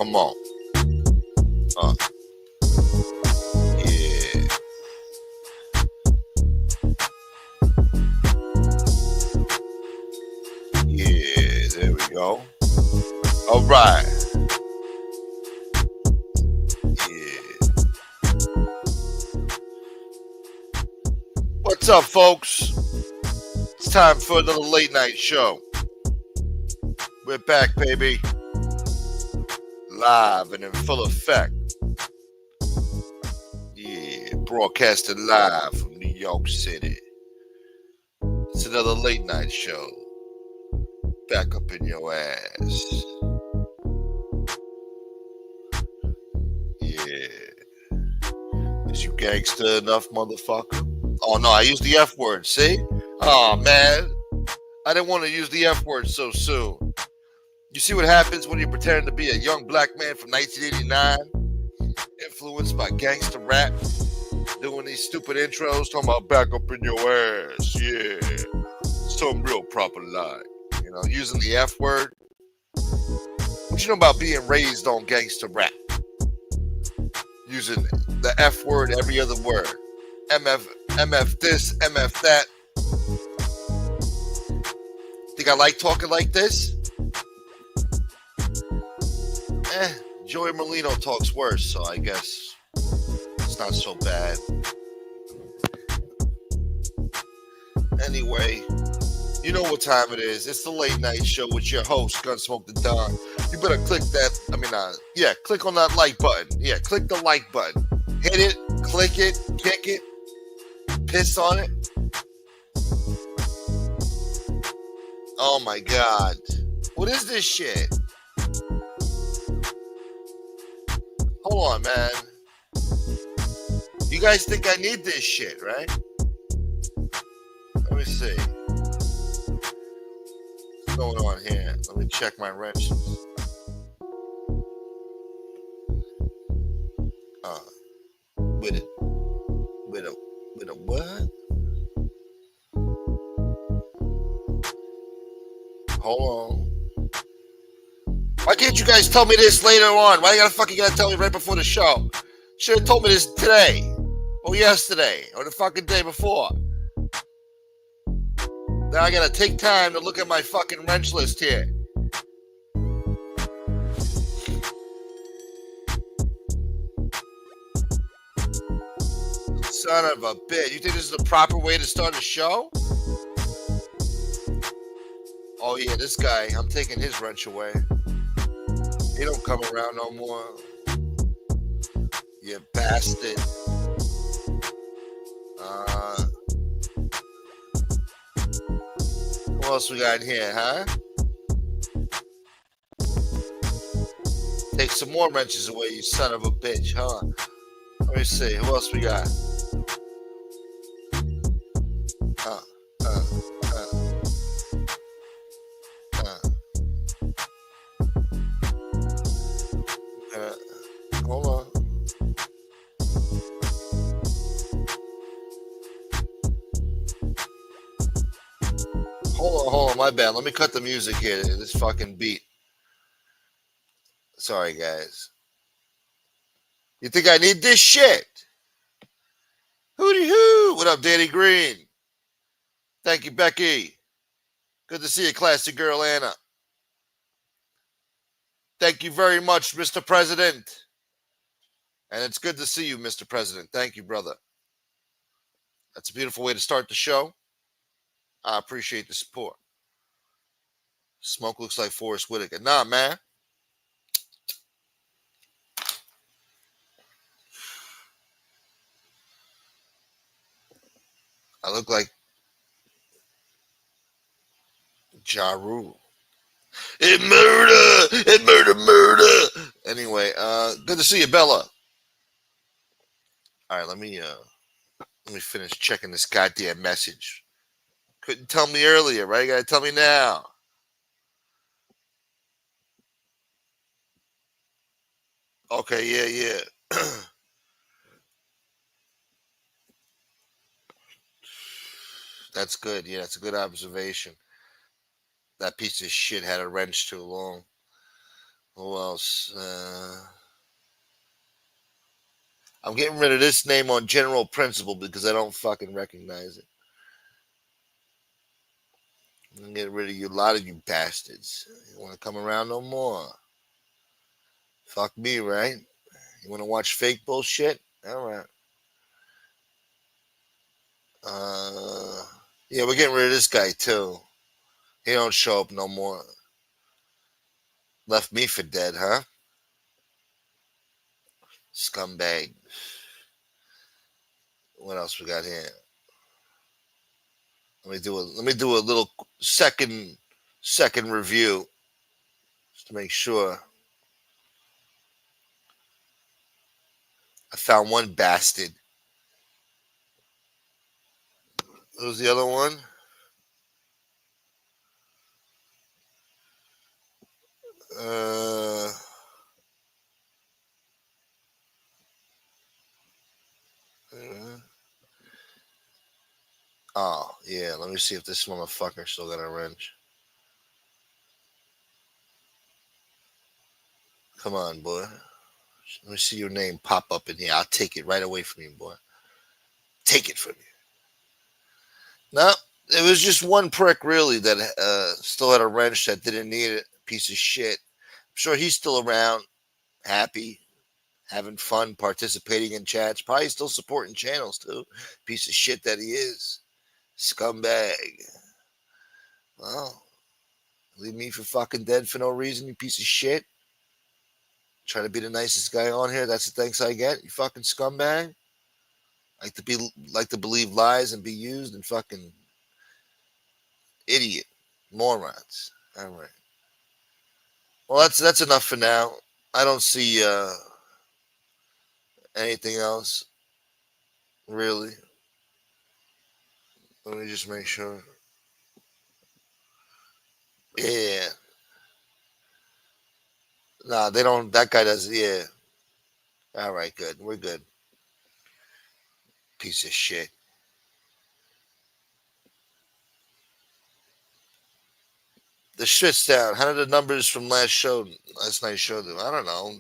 Come on. Yeah. Yeah, there we go. All right. Yeah. What's up, folks? It's time for another late night show. We're back, baby. Live and in full effect. Yeah, broadcasting live from New York City. It's another late night show. Back up in your ass. Yeah. Is you gangster enough, motherfucker? Oh no, I used the F word, see? Oh man. I didn't want to use the F word so soon. You see what happens when you pretend to be a young black man from 1989, influenced by gangster rap, doing these stupid intros, talking about back up in your ass, yeah. Some real proper lie. You know, using the F word. What you know about being raised on gangster rap? Using the F word every other word. MF this, MF that. Think I like talking like this? Joey Merlino talks worse, so I guess it's not so bad. Anyway, you know what time it is. It's the late night show with your host, Gunsmoke the Don. You better click that. Click on that like button. Yeah, click the like button. Hit it, click it, kick it, piss on it. Oh my God. What is this shit? Hold on, man. You guys think I need this shit, right? Let me see. What's going on here? Let me check my wrenches. With a what? Hold on. Why can't you guys tell me this later on? Why you gotta tell me right before the show? Should have told me this today, or yesterday, or the fucking day before. Now I gotta take time to look at my fucking wrench list here. Son of a bitch. You think this is the proper way to start a show? Oh yeah, this guy, I'm taking his wrench away. He don't come around no more. You bastard. What else we got in here, huh? Take some more wrenches away, you son of a bitch, huh? Let me see. Who else we got? Hold on. Hold on, my bad. Let me cut the music here. This fucking beat. Sorry, guys. You think I need this shit? Hooty hoo! What up, Danny Green? Thank you, Becky. Good to see you, classy girl Anna. Thank you very much, Mr. President. And it's good to see you, Mr. President. Thank you, brother. That's a beautiful way to start the show. I appreciate the support. Smoke looks like Forrest Whitaker. Nah, man. I look like Ja Rule. It murder. Anyway, good to see you, Bella. All right, let me finish checking this goddamn message. Couldn't tell me earlier, right? You gotta tell me now. Okay, yeah. That's good. Yeah, that's a good observation. That piece of shit had a wrench too long. Who else? I'm getting rid of this name on general principle because I don't fucking recognize it. I'm gonna get rid of you, a lot of you bastards. You want to come around no more? Fuck me, right? You want to watch fake bullshit? All right. Uh, yeah, we're getting rid of this guy too. He don't show up no more. Left me for dead, huh? Scumbag. What else we got here? Let me do a little second review just to make sure. I found one bastard. Who's the other one? Uh, oh yeah. Let me see if this motherfucker still got a wrench. Come on, boy. Let me see your name pop up in here. I'll take it right away from you, boy. Take it from you. No, it was just one prick really that still had a wrench that didn't need it. Piece of shit. I'm sure he's still around, happy, having fun, participating in chats, probably still supporting channels too. Piece of shit that he is. Scumbag. Well, leave me for fucking dead for no reason, you piece of shit. Trying to be the nicest guy on here. That's the thanks I get. You fucking scumbag. Like to believe lies and be used and fucking idiot morons. All right. Well, that's enough for now. I don't see anything else really. Let me just make sure. Yeah. Nah, they don't. That guy does. Yeah. All right. Good. We're good. Piece of shit. The shit's down. How did the numbers from last night's show do? I don't know.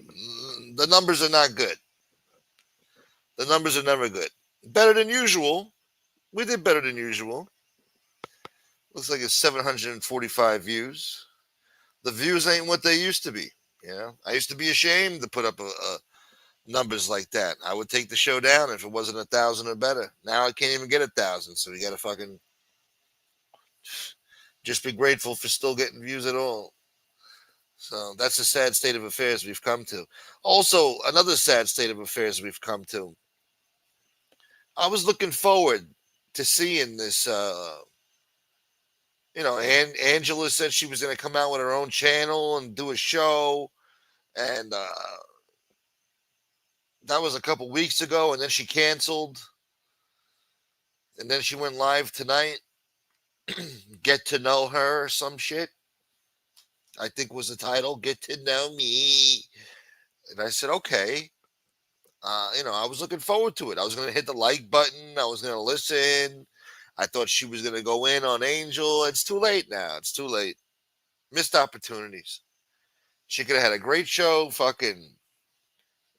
The numbers are not good. The numbers are never good. Better than usual. We did better than usual. Looks like it's 745 views. The views ain't what they used to be. You know, I used to be ashamed to put up a numbers like that. I would take the show down if it wasn't 1,000 or better. Now I can't even get 1,000, so we got to fucking just be grateful for still getting views at all. So that's a sad state of affairs we've come to. Also, another sad state of affairs we've come to. I was looking forward to seeing this. Angela said she was going to come out with her own channel and do a show, and that was a couple weeks ago, and then she canceled, and then she went live tonight. Get to know her, or some shit. I think was the title. Get to know me, and I said, okay. I was looking forward to it. I was going to hit the like button. I was going to listen. I thought she was going to go in on Angel. It's too late now. It's too late. Missed opportunities. She could have had a great show, fucking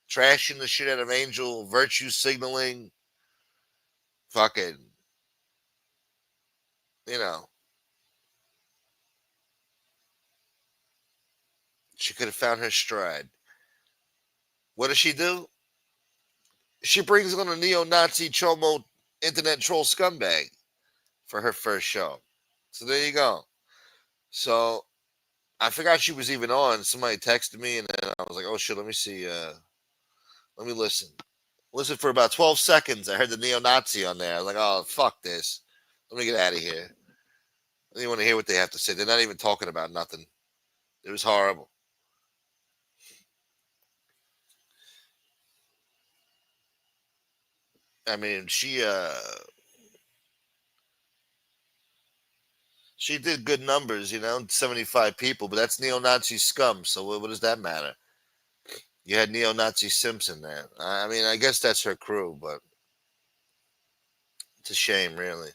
trashing the shit out of Angel, virtue signaling, fucking, you know, she could have found her stride. What does she do? She brings on a neo-Nazi chomo internet troll scumbag for her first show. So there you go. So I forgot she was even on. Somebody texted me, and then I was like, "Oh shit, let me see. Let me listen." Listen for about 12 seconds. I heard the neo-Nazi on there. I was like, "Oh fuck this. Let me get out of here." I didn't want to hear what they have to say. They're not even talking about nothing. It was horrible. I mean, she did good numbers, 75 people, but that's neo-Nazi scum. So what does that matter? You had neo-Nazi Simpson there. I mean, I guess that's her crew, but it's a shame, really.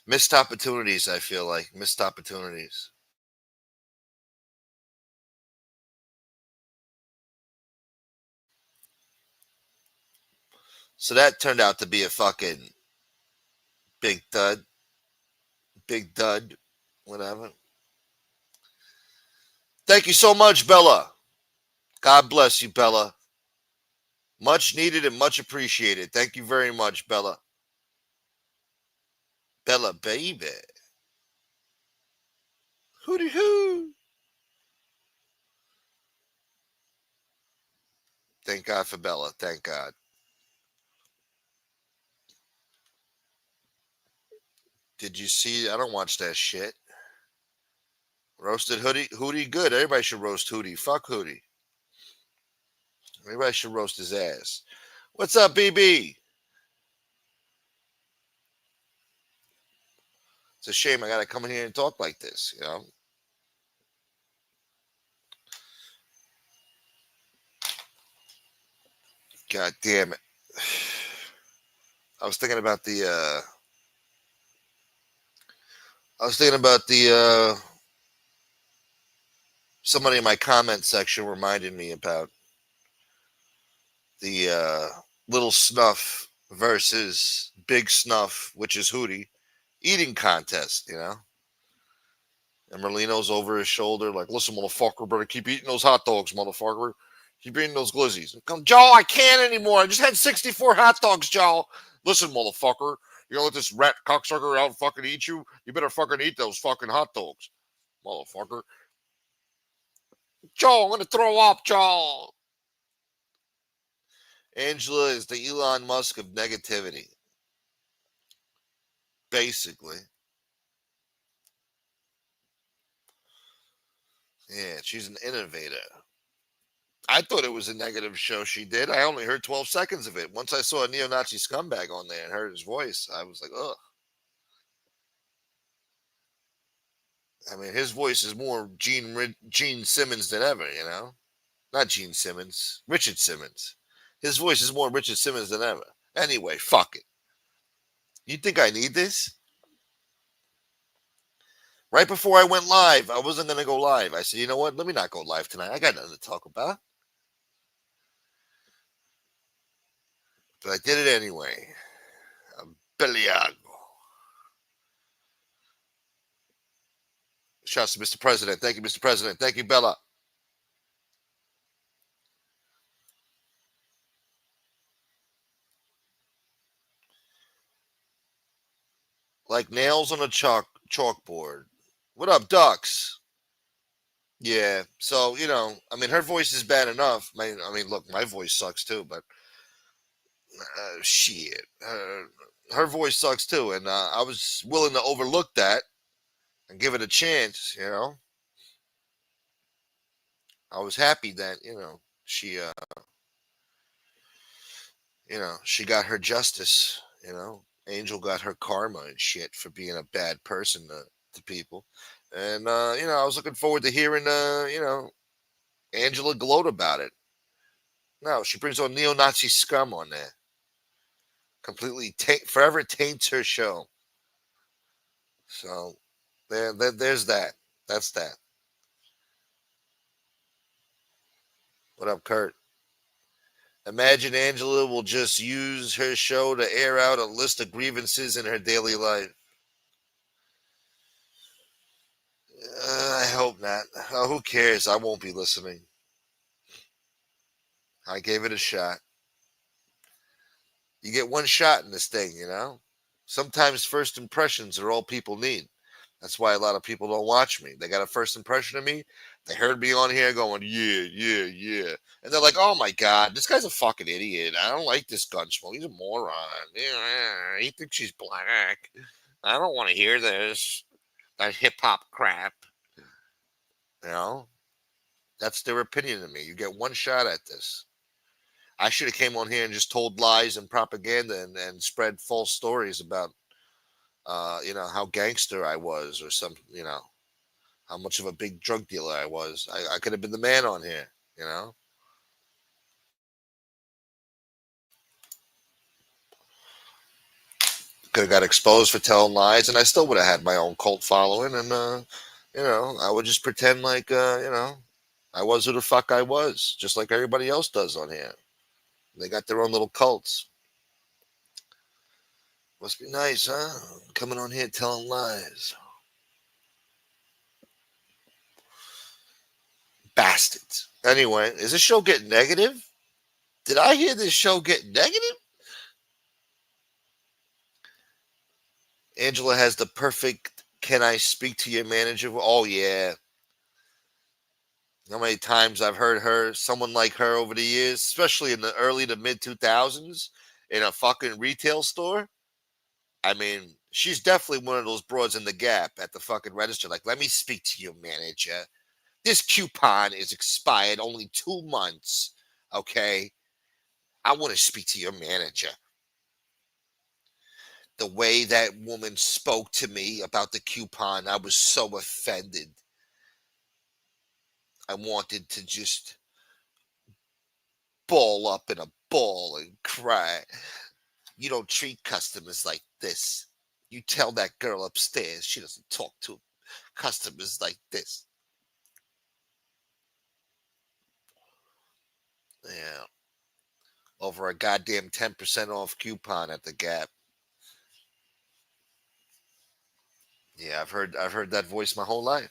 Missed opportunities, I feel like. Missed opportunities. So that turned out to be a fucking big dud, whatever. Thank you so much, Bella. God bless you, Bella. Much needed and much appreciated. Thank you very much, Bella. Bella, baby. Hooty hoo. Thank God for Bella. Thank God. Did you see? I don't watch that shit. Roasted Hootie, good. Everybody should roast Hootie. Fuck Hootie. Everybody should roast his ass. What's up, BB? It's a shame I gotta come in here and talk like this, you know. God damn it. I was thinking about the somebody in my comment section reminded me about the Little Snuff versus Big Snuff, which is Hootie, eating contest, you know. And Merlino's over his shoulder, like, listen, motherfucker, better keep eating those hot dogs, motherfucker. Keep eating those glizzies. Come, Joe, I can't anymore. I just had 64 hot dogs, Joe. Listen, motherfucker, you're gonna let this rat cocksucker out and fucking eat you? You better fucking eat those fucking hot dogs, motherfucker. Joe, I'm gonna throw up, Joe. Angela is the Elon Musk of negativity, basically. Yeah, she's an innovator. I thought it was a negative show she did. I only heard 12 seconds of it. Once I saw a neo-Nazi scumbag on there and heard his voice, I was like, ugh. I mean, his voice is more Gene Simmons than ever, you know? Not Gene Simmons, Richard Simmons. His voice is more Richard Simmons than ever. Anyway, fuck it. You think I need this? Right before I went live, I wasn't going to go live. I said, you know what? Let me not go live tonight. I got nothing to talk about. But I did it anyway. Beliago. Shouts to Mr. President. Thank you, Mr. President. Thank you, Bella. Like nails on a chalkboard. What up, ducks? Yeah. So, you know, I mean, her voice is bad enough. Look, my voice sucks too, but shit. Her voice sucks too. And I was willing to overlook that and give it a chance, you know. I was happy that, she got her justice, you know. Angel got her karma and shit for being a bad person to people. And, I was looking forward to hearing, Angela gloat about it. No, she brings on neo-Nazi scum on there. Completely forever taints her show. So there's that. That's that. What up, Kurt? Imagine Angela will just use her show to air out a list of grievances in her daily life. I hope not. Oh, who cares? I won't be listening. I gave it a shot. You get one shot in this thing, you know? Sometimes first impressions are all people need. That's why a lot of people don't watch me. They got a first impression of me. They heard me on here going, yeah, yeah, yeah. And they're like, oh my God, this guy's a fucking idiot. I don't like this Gunsmoke. He's a moron. Yeah, he thinks she's black. I don't want to hear this. That hip hop crap. You know? That's their opinion of me. You get one shot at this. I should have came on here and just told lies and propaganda and spread false stories about, how gangster I was or how much of a big drug dealer I was. I could have been the man on here, you know. Could have got exposed for telling lies, and I still would have had my own cult following, and I would just pretend like I was who the fuck I was, just like everybody else does on here. They got their own little cults. Must be nice, huh? Coming on here telling lies. Bastards. Anyway, is this show getting negative? Did I hear this show get negative? Angela has the perfect "can I speak to your manager?" Oh yeah. How many times I've heard her, someone like her over the years, especially in the early to mid 2000s in a fucking retail store. I mean, she's definitely one of those broads in the Gap at the fucking register. Like, let me speak to your manager. This coupon is expired only 2 months. Okay. I want to speak to your manager. The way that woman spoke to me about the coupon, I was so offended. I wanted to just ball up in a ball and cry. You don't treat customers like this. You tell that girl upstairs she doesn't talk to customers like this. Yeah. Over a goddamn 10% off coupon at the Gap. Yeah, I've heard that voice my whole life.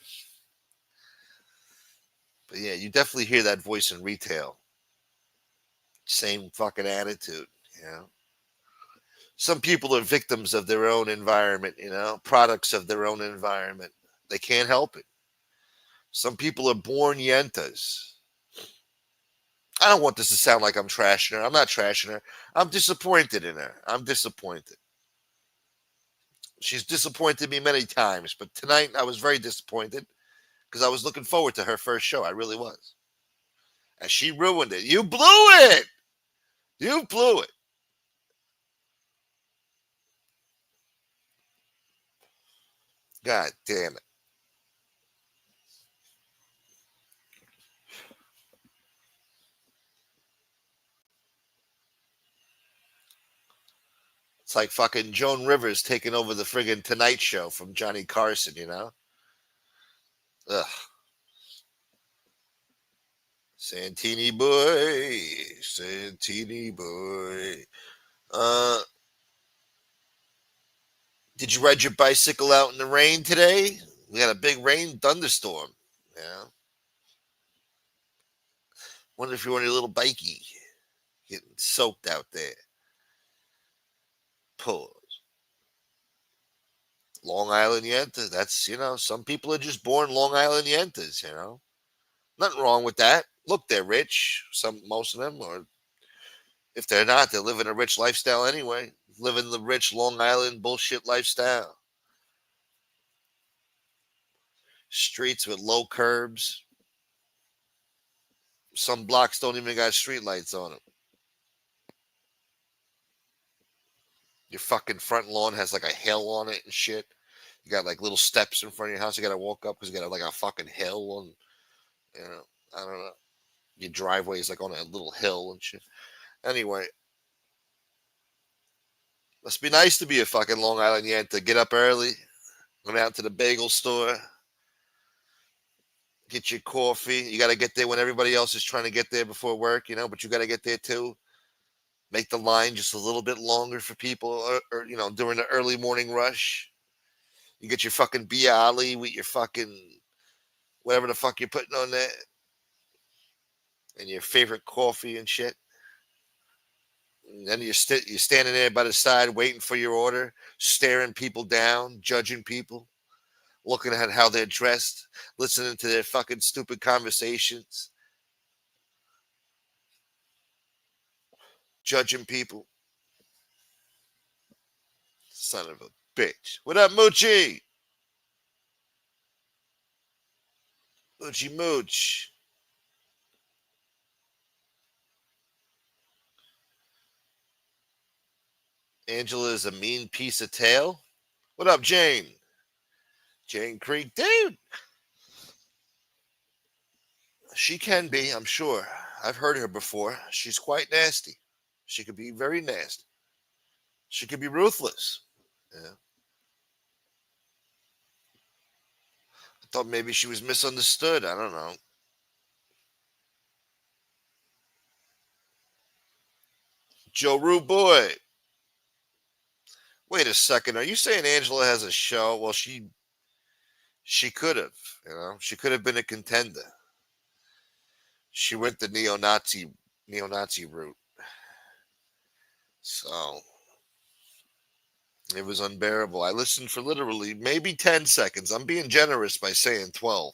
But yeah, you definitely hear that voice in retail. Same fucking attitude, you know. Some people are victims of their own environment, products of their own environment. They can't help it. Some people are born yentas. I don't want this to sound like I'm trashing her. I'm not trashing her. I'm disappointed in her. I'm disappointed. She's disappointed me many times, but tonight I was very disappointed because I was looking forward to her first show. I really was. And she ruined it. You blew it. You blew it. God damn it. It's like fucking Joan Rivers taking over the friggin' Tonight Show from Johnny Carson. Ugh. Santini boy. Santini boy. Uh, did you ride your bicycle out in the rain today? We had a big rain thunderstorm. Yeah. Wonder if you're on your little bikey getting soaked out there. Pause. Long Island Yenta. Some people are just born Long Island Yentas. Nothing wrong with that. Look, they're rich. Most of them, or if they're not, they're living a rich lifestyle anyway. Living the rich Long Island bullshit lifestyle. Streets with low curbs. Some blocks don't even got street lights on them. Your fucking front lawn has like a hill on it and shit. You got like little steps in front of your house. You got to walk up because you got like a fucking hill on. You know, I don't know. Your driveway is like on a little hill and shit. Anyway, must be nice to be a fucking Long Island Yenta. Get up early, go out to the bagel store, get your coffee. You got to get there when everybody else is trying to get there before work, but you got to get there too. Make the line just a little bit longer for people, or during the early morning rush. You get your fucking bialy with your fucking whatever the fuck you're putting on there, and your favorite coffee and shit. And then you're standing there by the side waiting for your order, staring people down, judging people, looking at how they're dressed, listening to their fucking stupid conversations, judging people. Son of a bitch. What up, Moochie? Moochie Mooch. Angela is a mean piece of tail. What up, Jane? Jane Creek, dude. She can be, I'm sure. I've heard her before. She's quite nasty. She could be very nasty. She could be ruthless. Yeah. I thought maybe she was misunderstood. I don't know. Joe Rude Boy. Wait a second. Are you saying Angela has a show? Well, she could have. She could have been a contender. She went the neo-Nazi route. So it was unbearable. I listened for literally maybe 10 seconds. I'm being generous by saying 12.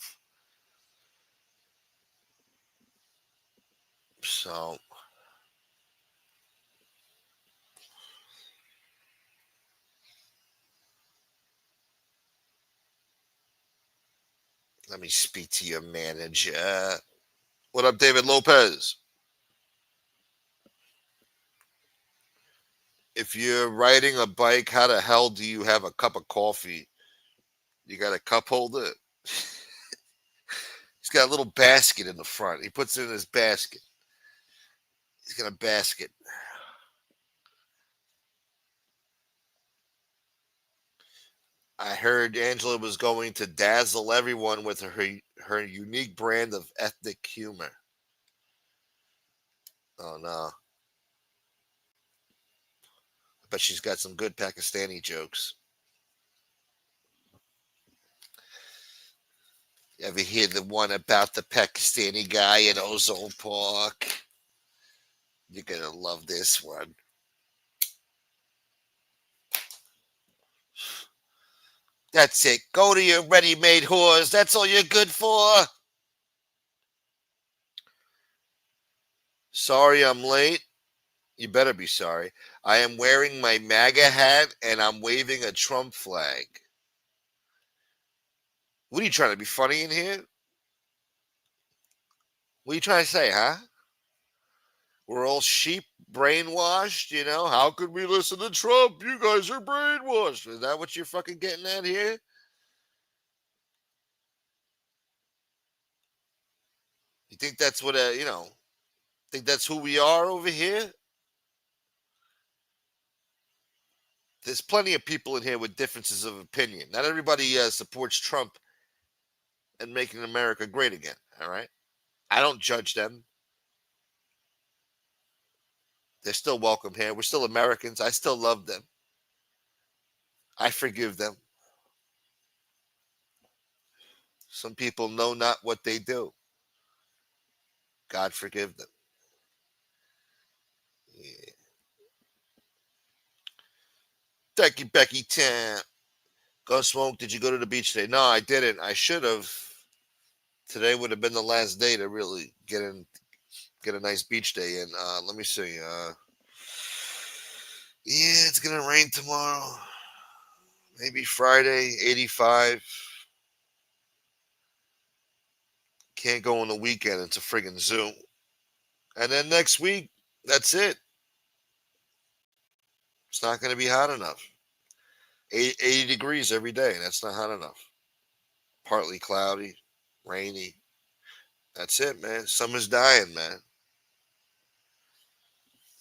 So let me speak to your manager. What up, David Lopez? If you're riding a bike, how the hell do you have a cup of coffee? You got a cup holder? He's got a little basket in the front. He puts it in his basket. He's got a basket. I heard Angela was going to dazzle everyone with her unique brand of ethnic humor. Oh no. I bet she's got some good Pakistani jokes. You ever hear the one about the Pakistani guy in Ozone Park? You're gonna love this one. That's it. Go to your ready-made whores. That's all you're good for. Sorry I'm late. You better be sorry. I am wearing my MAGA hat and I'm waving a Trump flag. What are you trying to be funny in here? What are you trying to say, huh? We're all sheep brainwashed, How could we listen to Trump? You guys are brainwashed. Is that what you're fucking getting at here? You think that's what, think that's who we are over here? There's plenty of people in here with differences of opinion. Not everybody supports Trump and making America great again, all right? I don't judge them. They're still welcome here. We're still Americans. I still love them. I forgive them. Some people know not what they do. God forgive them. Yeah. Thank you, Becky Tam. Go Smoke, did you go to the beach today? No, I didn't. I should have. Today would have been the last day to really get a nice beach day in. Let me see. Yeah, it's gonna rain tomorrow. Maybe Friday, 85. Can't go on the weekend. It's a friggin' zoo. And then next week, that's it. It's not gonna be hot enough. 80 degrees every day. That's not hot enough. Partly cloudy, rainy. That's it, man. Summer's dying, man.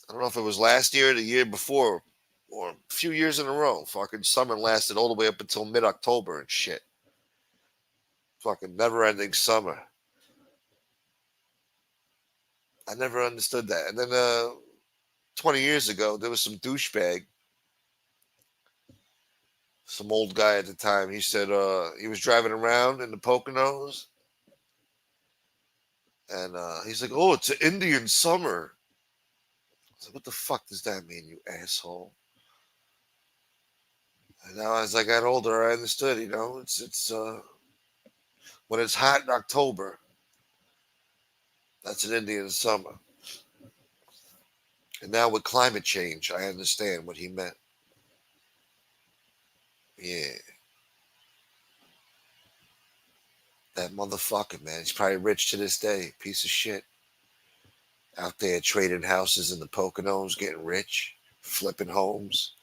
I don't know if it was last year or the year before, or a few years in a row. Fucking summer lasted all the way up until mid October and shit. Fucking never ending summer. I never understood that. And then 20 years ago, there was some douchebag, some old guy at the time. He said he was driving around in the Poconos, and he's like, "Oh, it's an Indian summer." I was like, "What the fuck does that mean, you asshole?" And now as I got older, I understood. It's when it's hot in October, that's an Indian summer. And now with climate change, I understand what he meant. Yeah, that motherfucker, man. He's probably rich to this day. Piece of shit. Out there trading houses in the Poconos, getting rich, flipping homes,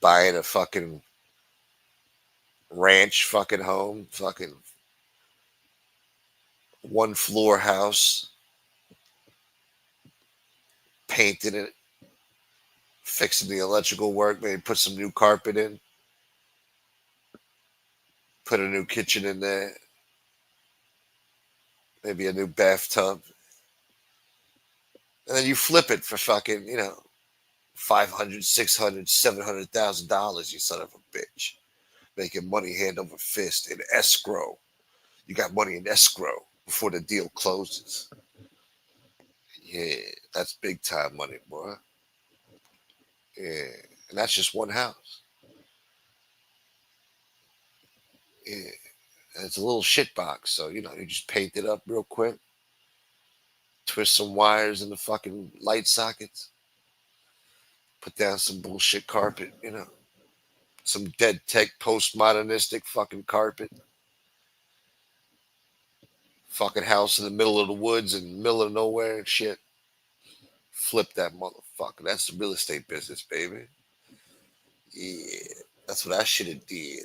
buying a fucking ranch fucking home, fucking one floor house, painting it, fixing the electrical work, maybe put some new carpet in, put a new kitchen in there, maybe a new bathtub. And then you flip it for fucking, $500, $600, $700,000. You son of a bitch, making money hand over fist in escrow. You got money in escrow before the deal closes. Yeah, that's big time money, boy. Yeah, and that's just one house. Yeah, and it's a little shit box, so you just paint it up real quick, twist some wires in the fucking light sockets, put down some bullshit carpet, some dead tech postmodernistic fucking carpet, fucking house in the middle of the woods and middle of nowhere and shit. Flip that motherfucker. That's the real estate business, baby. Yeah, that's what I should have did.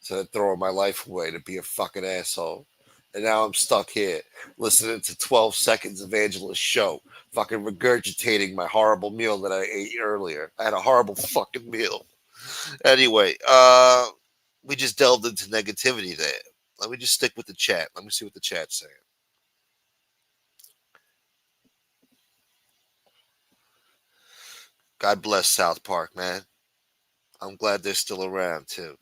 Instead of throwing my life away to be a fucking asshole. And now I'm stuck here listening to 12 seconds of Angela's show, fucking regurgitating my horrible meal that I ate earlier. I had a horrible fucking meal. Anyway, we just delved into negativity there. Let me just stick with the chat. Let me see what the chat's saying. God bless South Park, man. I'm glad they're still around too.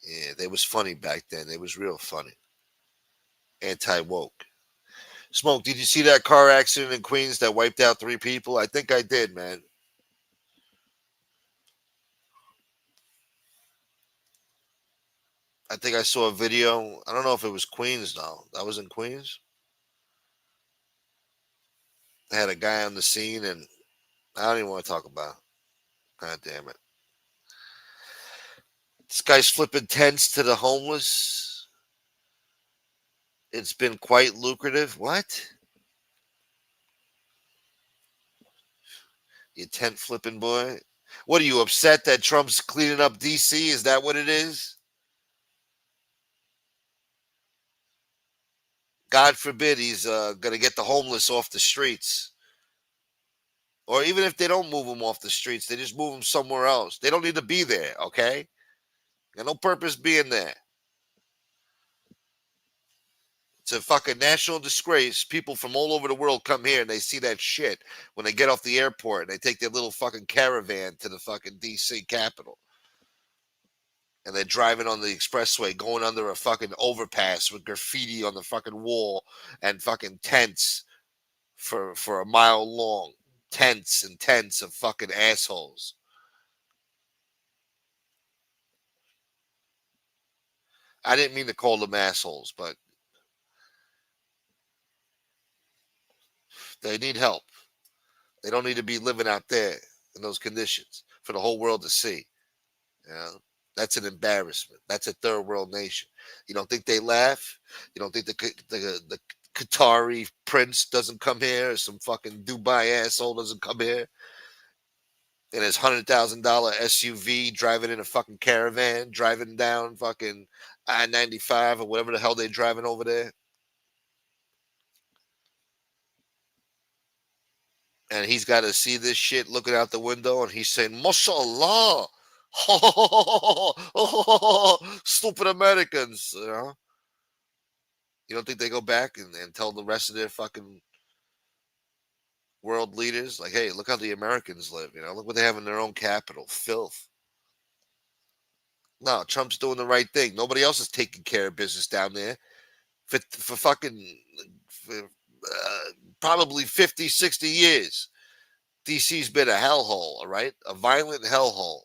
Yeah, they was funny back then. They was real funny. Anti woke. Smoke, did you see that car accident in Queens that wiped out 3 people? I think I did, man. I think I saw a video. I don't know if it was Queens though. That was in Queens. They had a guy on the scene, and I don't even want to talk about it. God damn it. This guy's flipping tents to the homeless. It's been quite lucrative. What? You tent flipping boy? What are you upset that Trump's cleaning up DC? Is that what it is? God forbid he's going to get the homeless off the streets. Or even if they don't move them off the streets, they just move them somewhere else. They don't need to be there, okay? Got no purpose being there. It's a fucking national disgrace. People from all over the world come here and they see that shit when they get off the airport and they take their little fucking caravan to the fucking DC Capitol. And they're driving on the expressway, going under a fucking overpass with graffiti on the fucking wall and fucking tents for a mile long. Tents and tents of fucking assholes. I didn't mean to call them assholes, but they need help. They don't need to be living out there in those conditions for the whole world to see. You know, that's an embarrassment. That's a third world nation. You don't think they laugh? You don't think the Qatari prince doesn't come here, or some fucking Dubai asshole doesn't come here in his $100,000 SUV, driving in a fucking caravan, driving down fucking I-95 or whatever the hell they're driving over there, and he's got to see this shit looking out the window, and he's saying, "Mashallah." Stupid Americans, you know. You don't think they go back and tell the rest of their fucking world leaders, like, hey, look how the Americans live, look what they have in their own capital, filth. No, Trump's doing the right thing. Nobody else is taking care of business down there for fucking for, probably 50, 60 years. DC's been a hellhole, all right? A violent hellhole.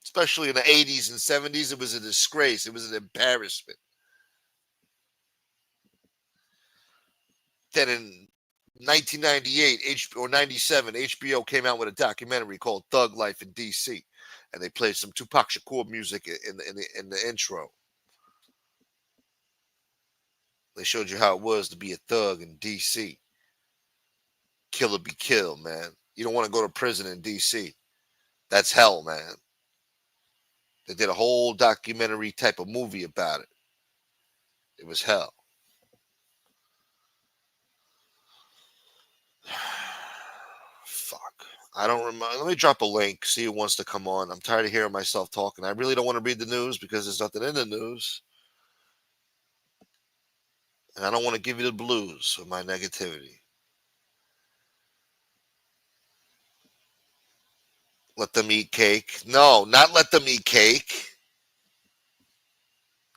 Especially in the 80s and 70s, it was a disgrace. It was an embarrassment. Then in 1998 or 97, HBO came out with a documentary called Thug Life in DC, and they played some Tupac Shakur music in the intro. They showed you how it was to be a thug in DC. Kill or be killed, man. You don't want to go to prison in DC. That's hell, man. They did a whole documentary type of movie about it. It was hell. Fuck. I don't remember. Let me drop a link. See who wants to come on. I'm tired of hearing myself talking. I really don't want to read the news because there's nothing in the news. And I don't want to give you the blues with my negativity. Let them eat cake. No, not let them eat cake.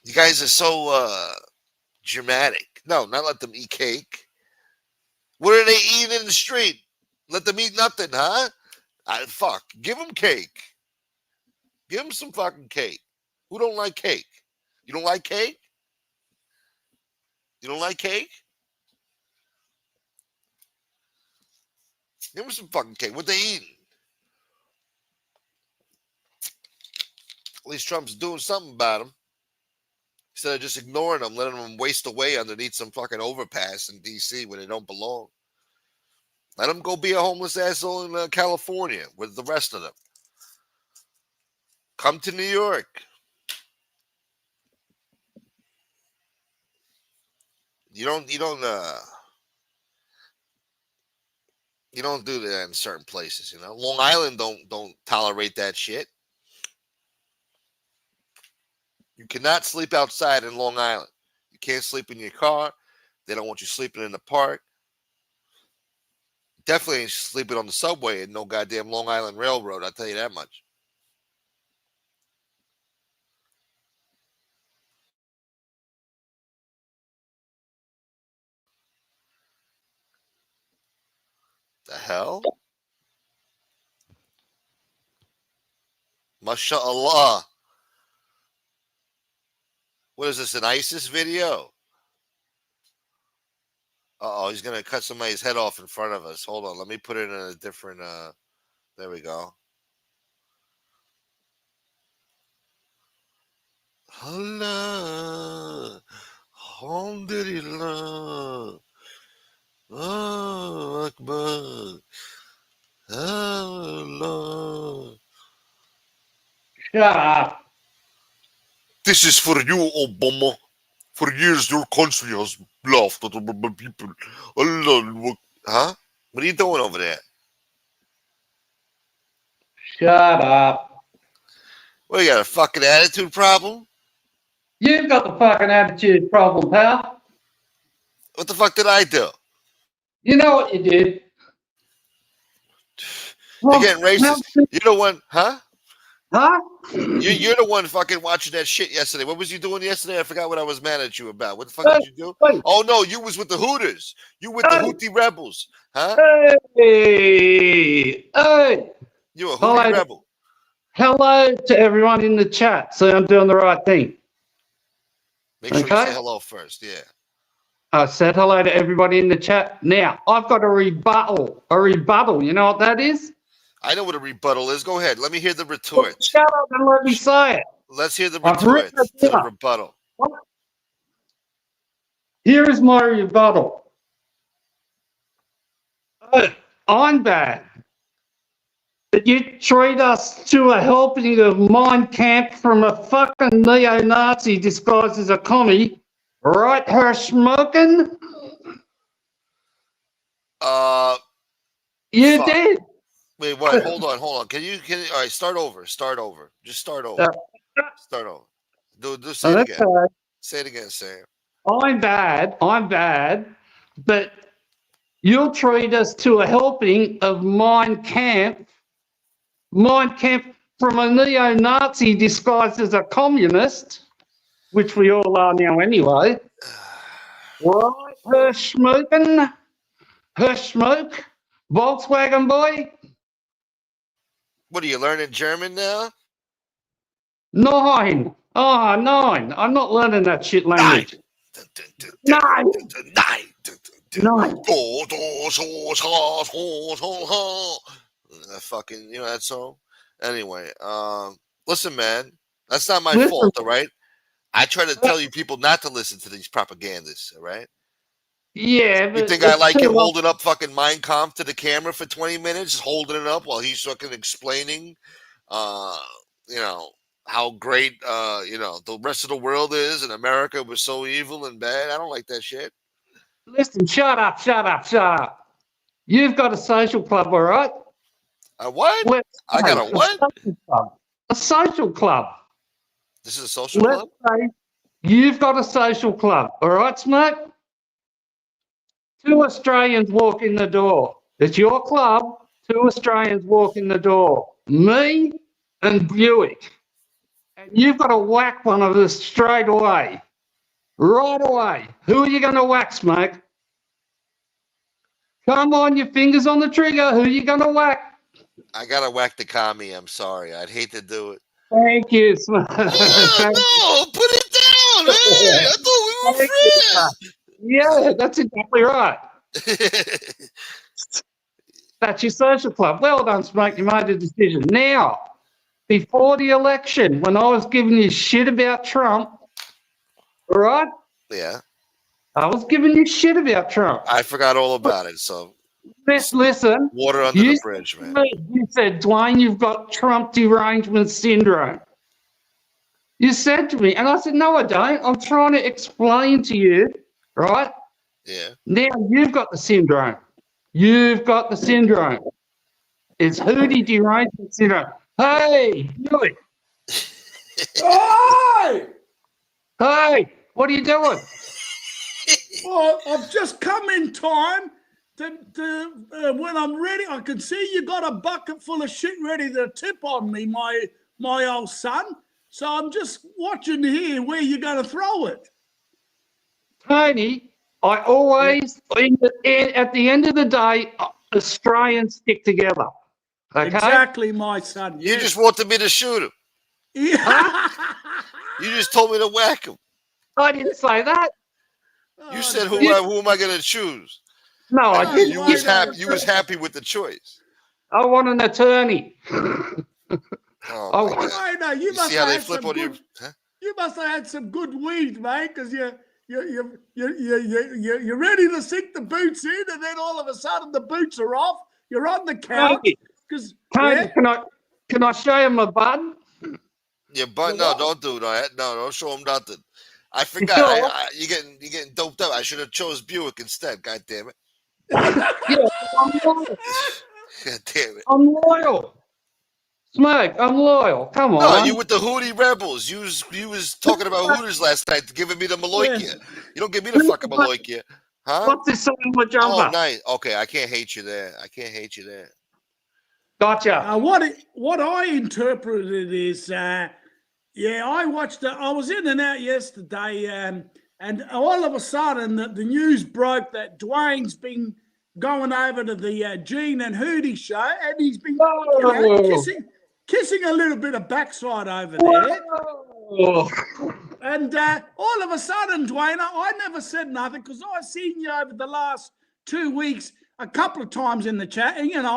You guys are so dramatic. No, not let them eat cake. What are they eating in the street? Let them eat nothing, huh? Fuck. Give them cake. Give them some fucking cake. Who don't like cake? You don't like cake? You don't like cake? Give them some fucking cake. What they eating? At least Trump's doing something about them. Instead of just ignoring them, letting them waste away underneath some fucking overpass in D.C. where they don't belong. Let them go be a homeless asshole in California with the rest of them. Come to New York. You don't do that in certain places, you know. Long Island don't tolerate that shit. You cannot sleep outside in Long Island. You can't sleep in your car. They don't want you sleeping in the park. Definitely ain't sleeping on the subway and no goddamn Long Island Railroad, I'll tell you that much. The hell? MashaAllah. What is this, an ISIS video? Uh-oh, he's going to cut somebody's head off in front of us. Hold on, let me put it in a different, there we go. Allah, Alhamdulillah, Allah Akbar, Allah. Shut up. This is for you, Obama. For years, your country has laughed at people. Allah, huh? What are you doing over there? Shut up. What, you got a fucking attitude problem? You've got the fucking attitude problem, pal. What the fuck did I do? You know what you did. You're getting racist. You're the one, huh? Huh? You're the one fucking watching that shit yesterday. What was you doing yesterday? I forgot what I was mad at you about. What the fuck did you do? Hey. Oh, no, you was with the Hooters. You with the Houthi rebels, huh? Hey. Hey. You a Houthi rebel. Hello to everyone in the chat. So I'm doing the right thing. Make sure you say hello first, yeah. I said hello to everybody in the chat. Now, I've got a rebuttal. A rebuttal, you know what that is? I know what a rebuttal is. Go ahead. Let me hear the retort. Shut up and let me say it. Let's hear the retort to the rebuttal. Here is my rebuttal. I'm bad. That you treat us to a helping of Mein Kampf from a fucking neo-Nazi disguised as a commie. Right, her smoking? You fuck. did. Wait, what? Hold on. All right, start over. Just start over. Start over. Do say it again. Okay. Say it again, Sam. I'm bad, but you'll treat us to a helping of Mein Kampf from a neo-Nazi disguised as a communist, which we all are now anyway. Right, her smoke, Volkswagen boy. What are you learning German now? 9. Oh, 9. I'm not learning that shit language. 9. 9. Fucking, you know that song? Anyway, listen, man, that's not my fault, all right? I try to tell you people not to listen to these propagandists, all right? Yeah, but you think I like him holding up fucking Mein Kampf to the camera for 20 minutes, holding it up while he's fucking explaining, you know, how great, you know, the rest of the world is and America was so evil and bad. I don't like that shit. Listen, shut up. You've got a social club, all right? A what? I got a what? A social club. This is a social club? Say you've got a social club, all right, Smoke? 2 Australians walk in the door. It's your club. 2 Australians walk in the door. Me and Buick. And you've got to whack one of us straight away. Right away. Who are you going to whack, Smoke? Come on, your fingers on the trigger. Who are you going to whack? I gotta whack the commie. I'm sorry. I'd hate to do it. Thank you, Smoke. Oh, no, put it down. Hey, I thought we Thank you, were Smoke. Yeah, that's exactly right. friends. That's your social club. Well done, Smoke. You made a decision. Now, before the election, when I was giving you shit about Trump, all right? Yeah, I was giving you shit about Trump. I forgot all about it. So Listen, water under you the bridge, man. you said, Dwayne, you've got Trump derangement syndrome. You said to me, and I said, no, I don't. I'm trying to explain to you, right? Yeah. Now you've got the syndrome. You've got the syndrome. It's Hootie derangement syndrome. Hey, Buick. Hey! Hey, what are you doing? Well, I've just come in time when I'm ready. I can see you got a bucket full of shit ready to tip on me, my old son. So I'm just watching here where you're going to throw it. Tony, I always, at the end of the day, Australians stick together. Okay? Exactly, my son. You Yes. just wanted me to shoot him. Yeah. You just told me to whack him. I didn't say that. You Oh, said dear. who am I going to choose? No, I And didn't. you was Dwayne, happy. You was happy with the choice. I want an attorney. Oh Oh, my God. I know you You must see how have they had flip some on you? good. Huh? You must have had some good weed, mate, because you're ready to sink the boots in, and then all of a sudden the boots are off. You're on the couch Tony, because Tony, can I show you my button? Yeah, but The no, what? don't do that. No, don't show him nothing. I You forgot. sure? You're getting doped up. I should have chose Buick instead. God damn it. Yeah, I'm loyal. God damn it. I'm loyal. Smoke, I'm loyal. Come No, on. you with the Hootie Rebels. You was talking about Hooters last night, giving me the Maloikia. Yes. You don't give me the fucking Maloikia, huh? What's this song with Oh, jumper? nice. Okay, I can't hate you there. I can't hate you there. Gotcha. What I interpreted is, I watched. I was in and out yesterday, and all of a sudden the news broke that Dwayne's been going over to the Gene and Hootie show, and he's been kissing a little bit of backside over there. Whoa. And all of a sudden, Dwayne, I never said nothing because I've seen you over the last 2 weeks a couple of times in the chat, and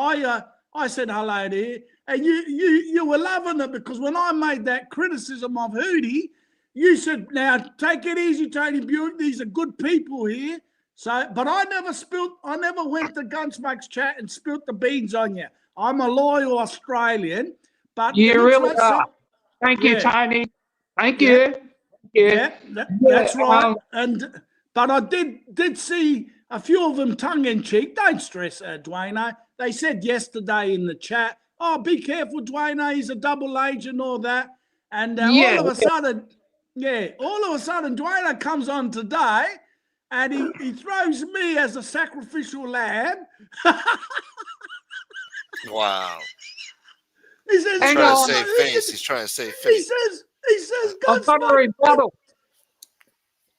I said hello to you, and you were loving it because when I made that criticism of Hootie, you said, "Now take it easy, Tony Buick. These are good people here." So, but I never went to Gunsmoke's chat and spilt the beans on you. I'm a loyal Australian, but You it looks really like are. Thank you, Yeah. Tony. Thank Yeah. you. Thank you. Yeah, that's right. But I did see a few of them tongue in cheek. Don't stress, Dwayne. They said yesterday in the chat, "Oh, be careful, Dwayne. He's a double agent and all that." And all of a sudden, Dwayne comes on today, and he throws me as a sacrificial lamb. Wow. He says, Hang Trying to on. save face. He's trying to save He face. says, I've got a Gunsmoke. rebuttal.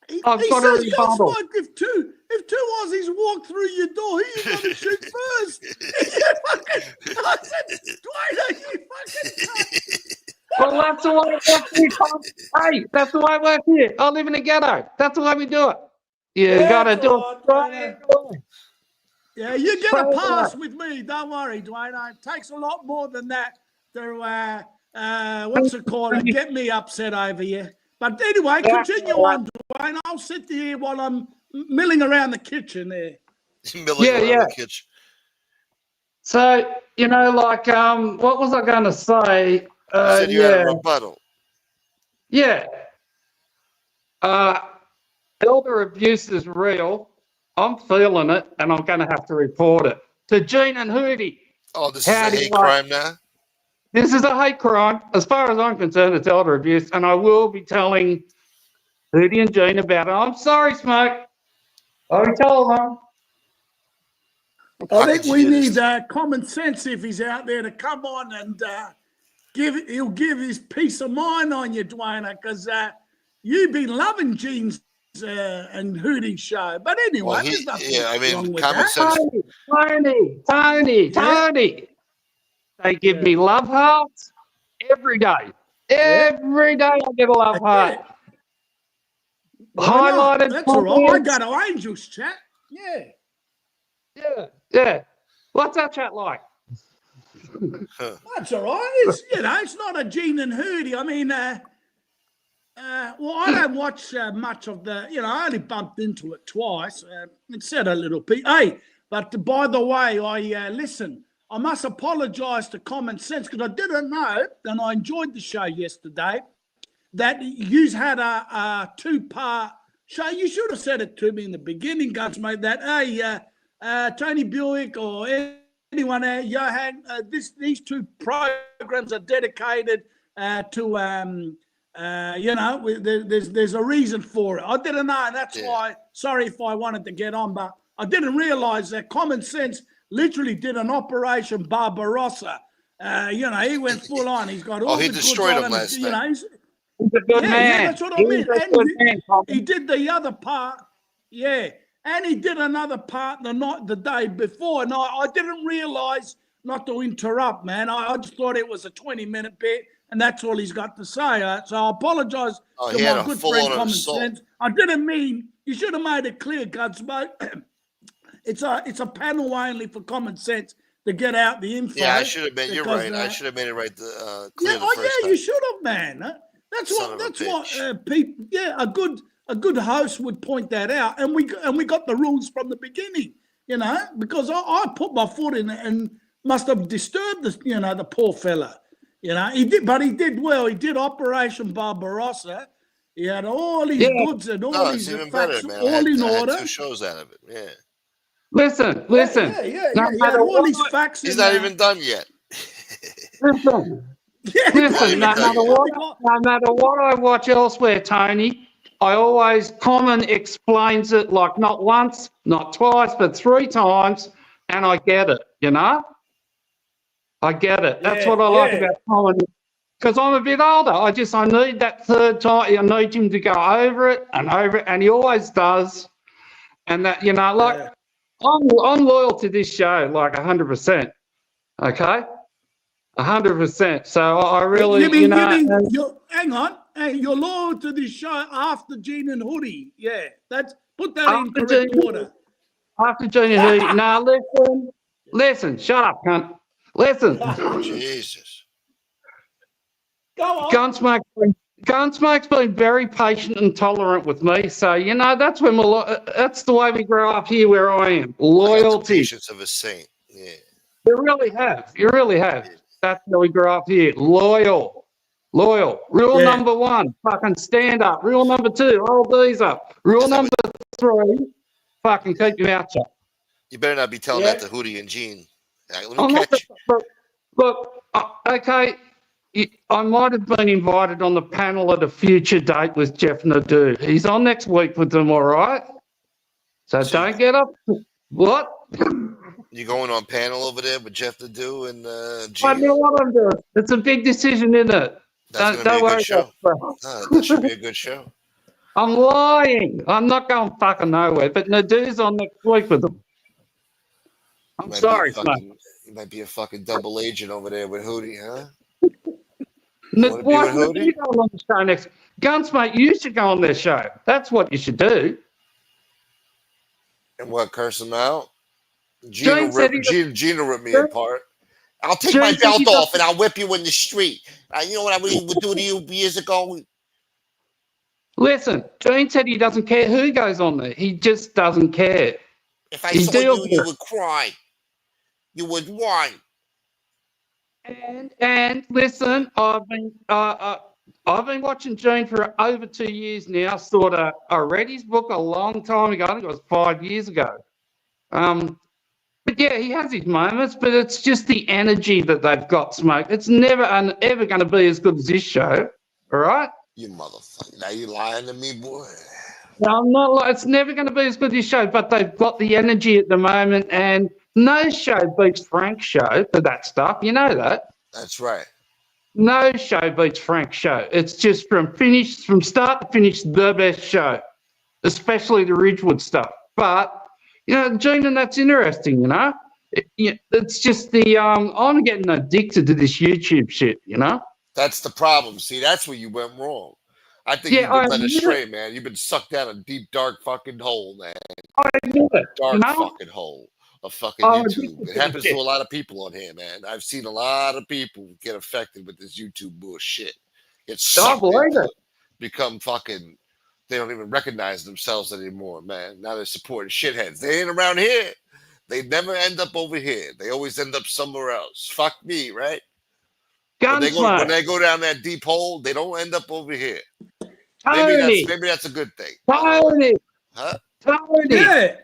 He I've got a says, rebuttal. Gunsmoke, if two Aussies walk through your door, who you got to shoot first? I said, Dwayne, are you fucking cunt? Well, that's the way it works here, Tom. Hey, that's the way it works here. I live in a ghetto. That's the way we do it. You got to That's do all it right, straight. Yeah, you get a Straight pass away. with me. Don't worry, Dwayne. It takes a lot more than that to, what's it called, to get me upset over you. But anyway, continue on, Dwayne. I'll sit here while I'm milling around the kitchen there. Milling around the kitchen. So, what was I going to say? You said you had a rebuttal. Yeah. Elder abuse is real. I'm feeling it, and I'm going to have to report it to Gene and Hootie. Oh, this is a hate crime now? This is a hate crime. As far as I'm concerned, it's elder abuse, and I will be telling Hootie and Gene about it. I'm sorry, Smoke. I already told them. I How think could you we do this? need common sense if he's out there to come on and he'll give his peace of mind on you, Dwayne, because you've been loving Gene's and Hootie's show. But Well, anyway, there's nothing I mean, wrong with common that. sense. Tony. They give me love hearts every day. Every day I get a love heart. Why not? Highlighted. That's all right. I comments. go to Angels chat. Yeah. What's that chat like? That's all right. It's it's not a Gene and Hootie. I mean, well, I don't watch much of the. I only bumped into it twice. It said a little bit. Hey, but by the way, I listen. I must apologise to Common Sense because I didn't know, and I enjoyed the show yesterday, that you had a two-part show. You should have said it to me in the beginning, Gunsmate, that, hey, Tony Buick or anyone, Yohan, these two programs are dedicated to, there's a reason for it. I didn't know, and that's why, sorry if I wanted to get on, but I didn't realise that Common Sense literally did an Operation Barbarossa. He went full on. He's got all the he goods destroyed on him last him. night. He's a good man. Yeah, that's what I mean. And he did the other part. Yeah. And he did another part the day before. And I didn't realise, not to interrupt, man. I just thought it was a 20-minute bit, and that's all he's got to say. So I apologise to my good friend Common Sense. I didn't mean, you should have made it clear, Gunsmoke. It's a panel only for Common Sense to get out the info. Yeah, I should have been. You're right. I should have made it right. Clear the first time. You should have, man. That's what people. Yeah, a good host would point that out, and we got the rules from the beginning. Because I put my foot in it and must have disturbed the poor fella. He did well. He did Operation Barbarossa. He had all his goods and all his facts all in order. 2 shows out of it. Yeah. Listen. Yeah. He had all his facts. He's not even done yet. Listen, no matter what I watch elsewhere, Tony, I always Common explains it like not once, not twice, but 3 times, and I get it, I get it. That's what I like about Common. Because I'm a bit older. I need that third time. I need him to go over it, and he always does. And that, I'm loyal to this show, like 100%. Okay? 100%. So I really, hang on. Hey, you're loyal to this show after Gene and Hoodie. Yeah, put that in correct order. After Gene and Hoodie. Now listen. Shut up, cunt. Listen. Jesus. Go on. Gunsmoke's been very patient and tolerant with me, so that's when that's the way we grow up here where I am. Loyalty. The patience of a saint. Yeah. You really have. Yeah. That's how we grow up here. Loyal. Rule number 1, fucking stand up. Rule number 2, hold these up. Rule number 3, fucking keep your mouth shut. You better not be telling that to Hootie and Gene. Right, let me catch you. Look, okay. I might have been invited on the panel at a future date with Jeff Nadeau. He's on next week with them, all right? So don't get up. What? You going on panel over there with Jeff Nadeau and Gene? I know what I'm doing. It's a big decision, isn't it? That's going to be a good show. That should be a good show. I'm lying. I'm not going fucking nowhere, but Nadeau's on next week with them. I'm sorry, mate. You might be a fucking double agent over there with Hootie, huh? Why are you going on the show next? Gunsmate, you should go on their show. That's what you should do. And what, curse him out? Gene will rip me apart. I'll take my belt off and I'll whip you in the street. You know what I would do to you years ago? Listen, Gene said he doesn't care who goes on there. He just doesn't care. If I saw you, you would cry. You would whine. And listen, I've been watching Gene for over 2 years now. I read his book a long time ago. I think it was 5 years ago. But yeah, he has his moments, but it's just the energy that they've got, Smoke. It's never ever going to be as good as this show. All right? You motherfucker. Now you lying to me, boy. No, I'm not. It's never going to be as good as this show, but they've got the energy at the moment, and No show beats Frank's show for that stuff. You know that. That's right. No show beats Frank's show. It's just from start to finish, the best show, especially the Ridgewood stuff. But, Gene, that's interesting, It's just I'm getting addicted to this YouTube shit, That's the problem. See, that's where you went wrong. I think Yeah, you've been led astray, man. You've been sucked down a deep, dark fucking hole, man. I admit it, Dark fucking hole of fucking YouTube. It happens to a lot of people on here, man. I've seen a lot of people get affected with this YouTube bullshit. Get sucked into it. Become fucking, they don't even recognize themselves anymore, man. Now they're supporting shitheads. They ain't around here. They never end up over here. They always end up somewhere else. Fuck me, right? When they go down that deep hole, they don't end up over here. Maybe that's a good thing. Tony. Huh? Tony.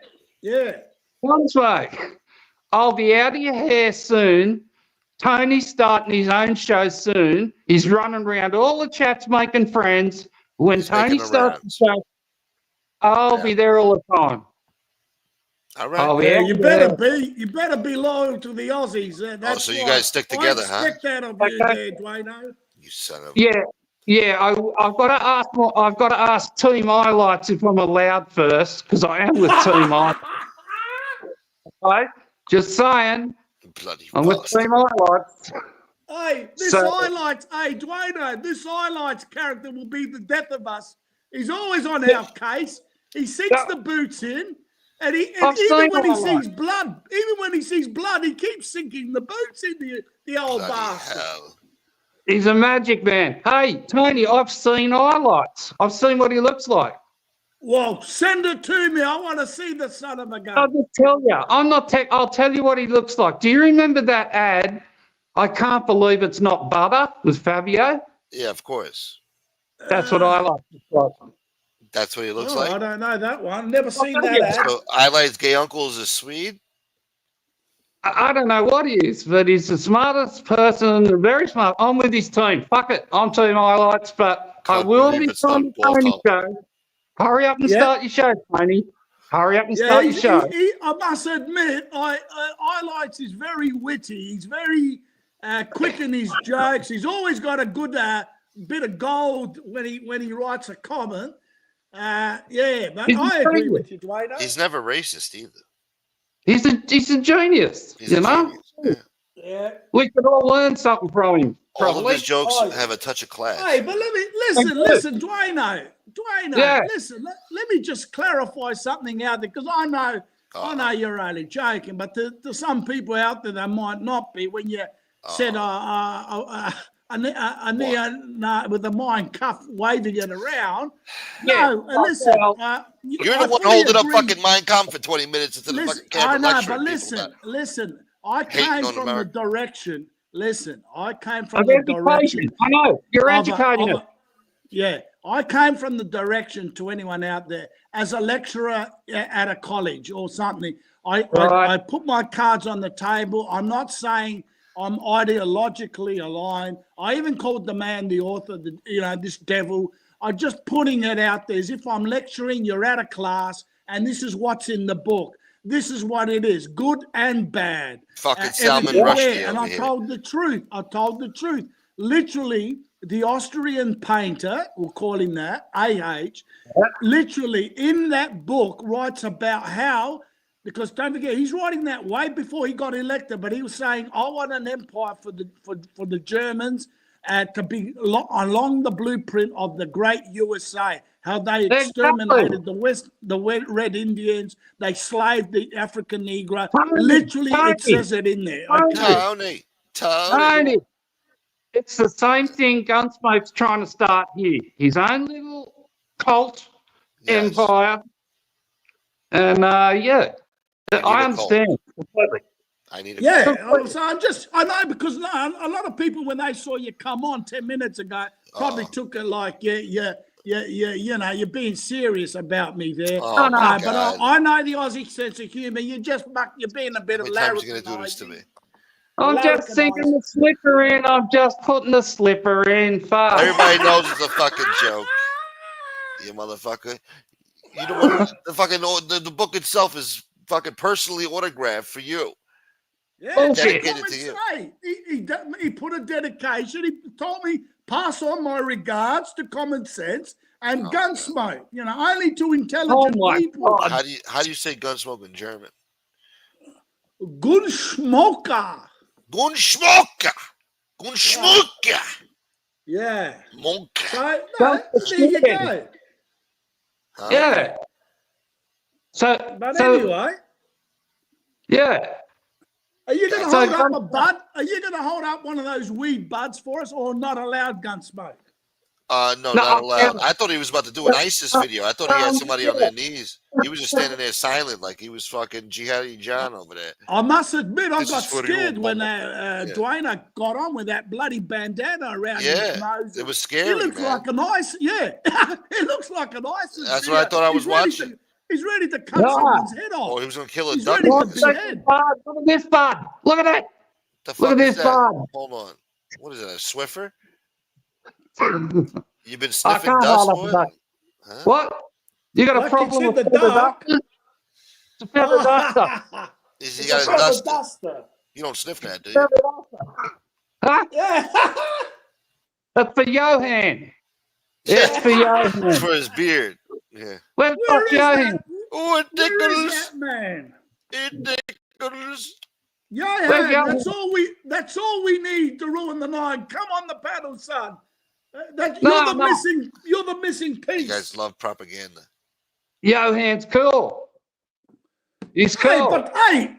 Yeah. Gunsmoke. I'll be out of your hair soon. Tony's starting his own show soon. He's running around all the chats making friends. When Tony starts the show, I'll be there all the time. All right. You better be loyal to the Aussies. That's so you guys stick together, I expect that of you there, Dwayne. You son of I've got to ask Team Highlights if I'm allowed first, because I am with Team Highlights. Okay? Just saying. Bloody I'm with Team Highlights. Hey, Dwayne, this Highlights character will be the death of us. He's always on our case. He sinks the boots in. And even when he sees blood, he keeps sinking the boots in the old bastard. Hell. He's a magic man. Hey, Tony, I've seen Highlights. I've seen what he looks like. Well, send it to me. I want to see the son of a gun. I'll just tell you. I'll tell you what he looks like. Do you remember that ad? I can't believe it's not butter with Fabio. Yeah, of course. That's what Highlights looks like. That's what he looks like. I don't know that one. Never seen that ad. So Highlight's gay uncle is a Swede? I don't know what he is, but he's the smartest person, very smart. I'm with his team. Fuck it. I'm Team Highlights, but I will be on Tony's show. Hurry up and start your show, Tony. Hurry up and start your show. I must admit, Highlights is very witty. He's very quick in his jokes. He's always got a good bit of gold when he writes a comment. But I agree with you, Dwayne. He's never racist either. He's a genius, Genius. Yeah. We could all learn something from him. All of his jokes have a touch of class. Hey, but listen, Dwayne. Listen, let me just clarify something out there, because I know you're only joking, but to some people out there that might not be, when you said with a mind cuff waving it around. Listen. You're the one holding up fucking Mein Kampf for 20 minutes into the fucking camera. I know, but listen. I came from the direction. Listen, I came from the direction. I know, you're educating us. Yeah, I came from the direction, to anyone out there, as a lecturer at a college or something. I put my cards on the table. I'm not saying I'm ideologically aligned. I even called the man, the author, this devil. I'm just putting it out there as if I'm lecturing. You're at a class, and this is what's in the book. This is what it is, good and bad. Fucking Salman Rushdie. And I told the truth. Literally, the Austrian painter, we'll call him that, A.H., literally in that book writes about how, because don't forget, he's writing that way before he got elected, but he was saying, I want an empire for the Germans to be along the blueprint of the great USA, how they exterminated the Red Indians, they slaved the African Negro. Literally, it says it in there. Tony. It's the same thing Gunsmoke's trying to start here. His own little cult empire. And, I understand completely. I need a so I know, because a lot of people, when they saw you come on 10 minutes ago, probably took it like, you're being serious about me there. But I know the Aussie sense of humour. You're being a bit of larrikin. You're gonna do this to me. I'm just sinking the slipper in. I'm just putting the slipper in. Fuck. Everybody knows it's a fucking joke. You motherfucker. You know what? The book itself is fucking personally autographed for you. Yeah, Bullshit. Dedicated to you. Say. He put a dedication. He told me, pass on my regards to common sense and Gunsmoke. You know, only to intelligent Oh my people. God. How do you say Gunsmoke in German? Gunschmoker. Gunschmoker. Gunschmoker. Yeah. Monka. So, no, there you go. Huh? Yeah. So, But anyway, yeah. are you going to So hold up a bud? Are you going to hold up one of those weed buds for us, or not allowed Gunsmoke? No, not allowed. I thought he was about to do an ISIS video. I thought he had somebody on their knees. He was just standing there silent, like he was fucking Jihadi John over there. I must admit, I This got is for scared you, when Mama. Dwayne got on with that bloody bandana around his nose. It was He scary, looks man. like an ISIS. Yeah, he looks like an ISIS. That's what I thought I was watching. He's ready to cut someone's head off. Oh, he was going to kill a He's duck. ready to What behead. Look at this bud. Look at that. the fuck Look at is this that? bud. Hold on. What is it, a Swiffer? You've been I sniffing can't dust, hold up boy? a duck. Huh? What? You got a Like problem it's in with the feather dark. dusters? It's a feather duster. He It's got a a feather duster. duster. You don't sniff that, do you? Feather duster. Huh? Yeah. That's for Yohan. It's for Yohan. For his beard. Yeah. Where the Where fuck's is Yohan? that? Oh, Where is ridiculous. that man? Ridiculous. Yeah, Where's that's all we need to ruin the night. Come on the paddle, son. No, You're the missing You piece. guys love propaganda. Yohan's cool. He's cool. Hey,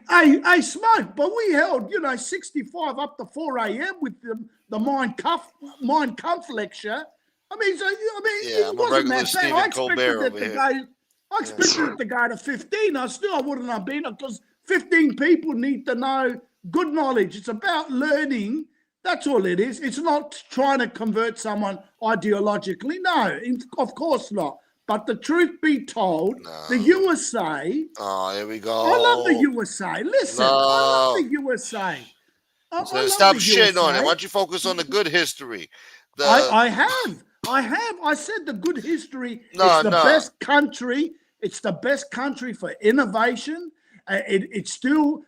Smoke, but we held, 65 up to 4 a.m. with the Mein Kampf lecture. Yeah, it I'm a wasn't regular that bad. Stephen I expected Colbert it over to here. go. I expected it to go to 15. I wouldn't have been, because 15 people need to know good knowledge. It's about learning. That's all it is. It's not trying to convert someone ideologically. No, of course not. But the truth be told, the USA. Oh, here we go. I love the USA. Listen, I love the USA. I So love stop the shitting on it. USA. Why don't you focus on the good history? I have. I said the good history. It's the best country. It's the best country for innovation. It still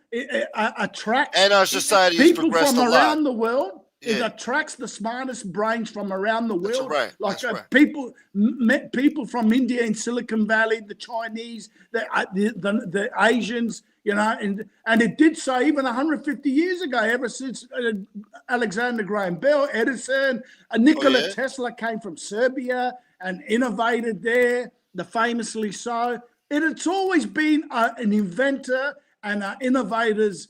attracts And our society has people progressed from a around lot. the world. It Yeah. attracts the smartest brains from around the world. right. Like That's right. people from India and Silicon Valley, the Chinese, the Asians, and it did so even 150 years ago, ever since Alexander Graham Bell, Edison, Nikola Tesla came from Serbia and innovated there, famously so. It's always been an inventor and an innovator's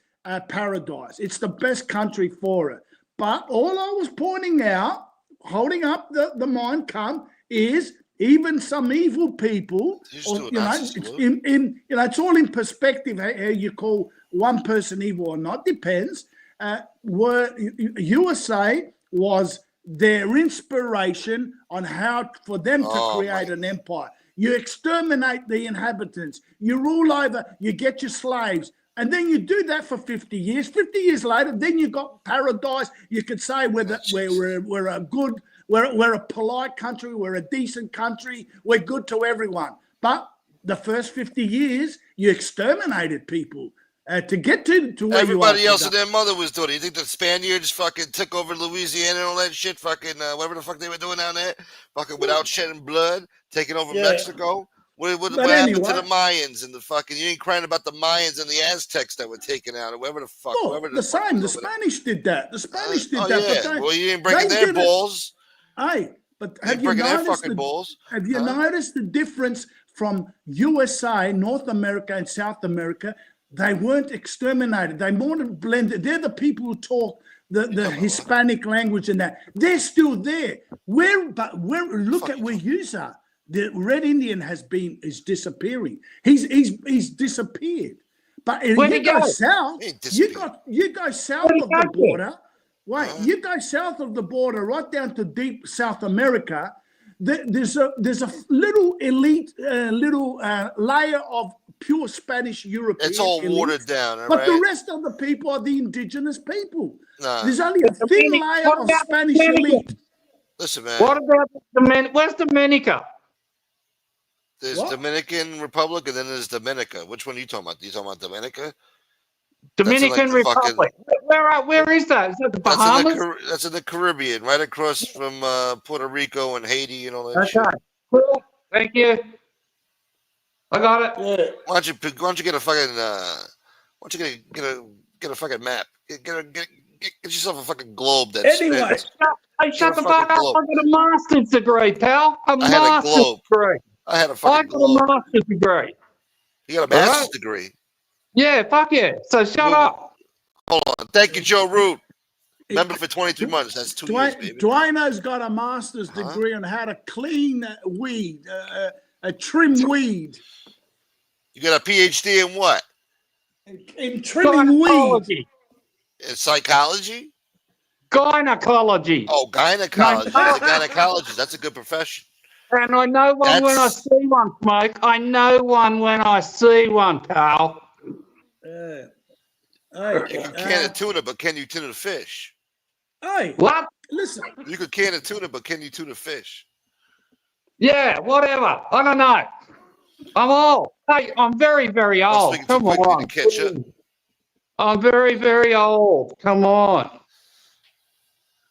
paradise. It's the best country for it. But all I was pointing out, holding up the Mein Kampf, is even some evil people, it's all in perspective how you call one person evil or not, depends. USA was their inspiration on how for them to create an empire. You exterminate the inhabitants, you rule over, you get your slaves. And then you do that for 50 years. 50 years later, then you got paradise. You could say we're a polite country, we're a decent country, we're good to everyone. But the first 50 years, you exterminated people to get to where everybody you are else and their mother was doing it. You think the Spaniards fucking took over Louisiana and all that shit? Fucking whatever the fuck they were doing down there, fucking without shedding blood, taking over Mexico. What happened to the Mayans and the fucking? You ain't crying about the Mayans and the Aztecs that were taken out, or whatever the fuck. Well, the same. The Spanish did that. The Spanish did that. Yeah. But Well, you ain't breaking their balls. Hey, but have you noticed the difference from USA, North America, and South America? They weren't exterminated. They more than blended. They're the people who talk the Hispanic language and that. They're still there. Look at where yous are. The Red Indian is disappearing. He's disappeared. But you go south. You go south of the border. Wait, you go south of the border, right down to deep South America. There's a little elite, layer of pure Spanish European. It's all elite, watered down, but the rest of the people are the indigenous people. There's only a thin layer of Spanish elite. Listen, man. What about where's Dominica? There's Dominican Republic and then there's Dominica. Which one are you talking about? You talking about Dominica? Dominican the fucking- Republic. Where is that? Is that the Bahamas? That's in the Caribbean, right across from Puerto Rico and Haiti and all that shit. Okay. Cool. Thank you. I got it. Yeah. Why don't you get a fucking why don't you get a fucking map? Get yourself a fucking globe that Anyway. spins. Hey, shut a the fuck fucking up. globe. I got a master's degree, pal. I had a Master's globe. degree. I had a I fucking got globe. a master's degree. You got a master's degree. Yeah, fuck yeah. So shut up. Hold on. Thank you, Joe Root. Member for 23 months. That's 2 years, baby. Dwayne's got a master's degree on how to clean weed, a trim weed. You got a PhD in what? In trimming weed. Gynecology. In psychology? Gynecology. Oh, gynecology. He's a gynecologist. That's a good profession. And I know one when I That's- see one, Smoke. I know one when I see one, pal. Hey, You can can a tuna, but can you tuna the fish? hey, What? listen. You could can a tuna, but can you tuna fish? Yeah, whatever. I don't know. I'm old. Hey, I'm very, very I'm old. speaking too Come quickly on. to catch up. I'm very, very old. Come on.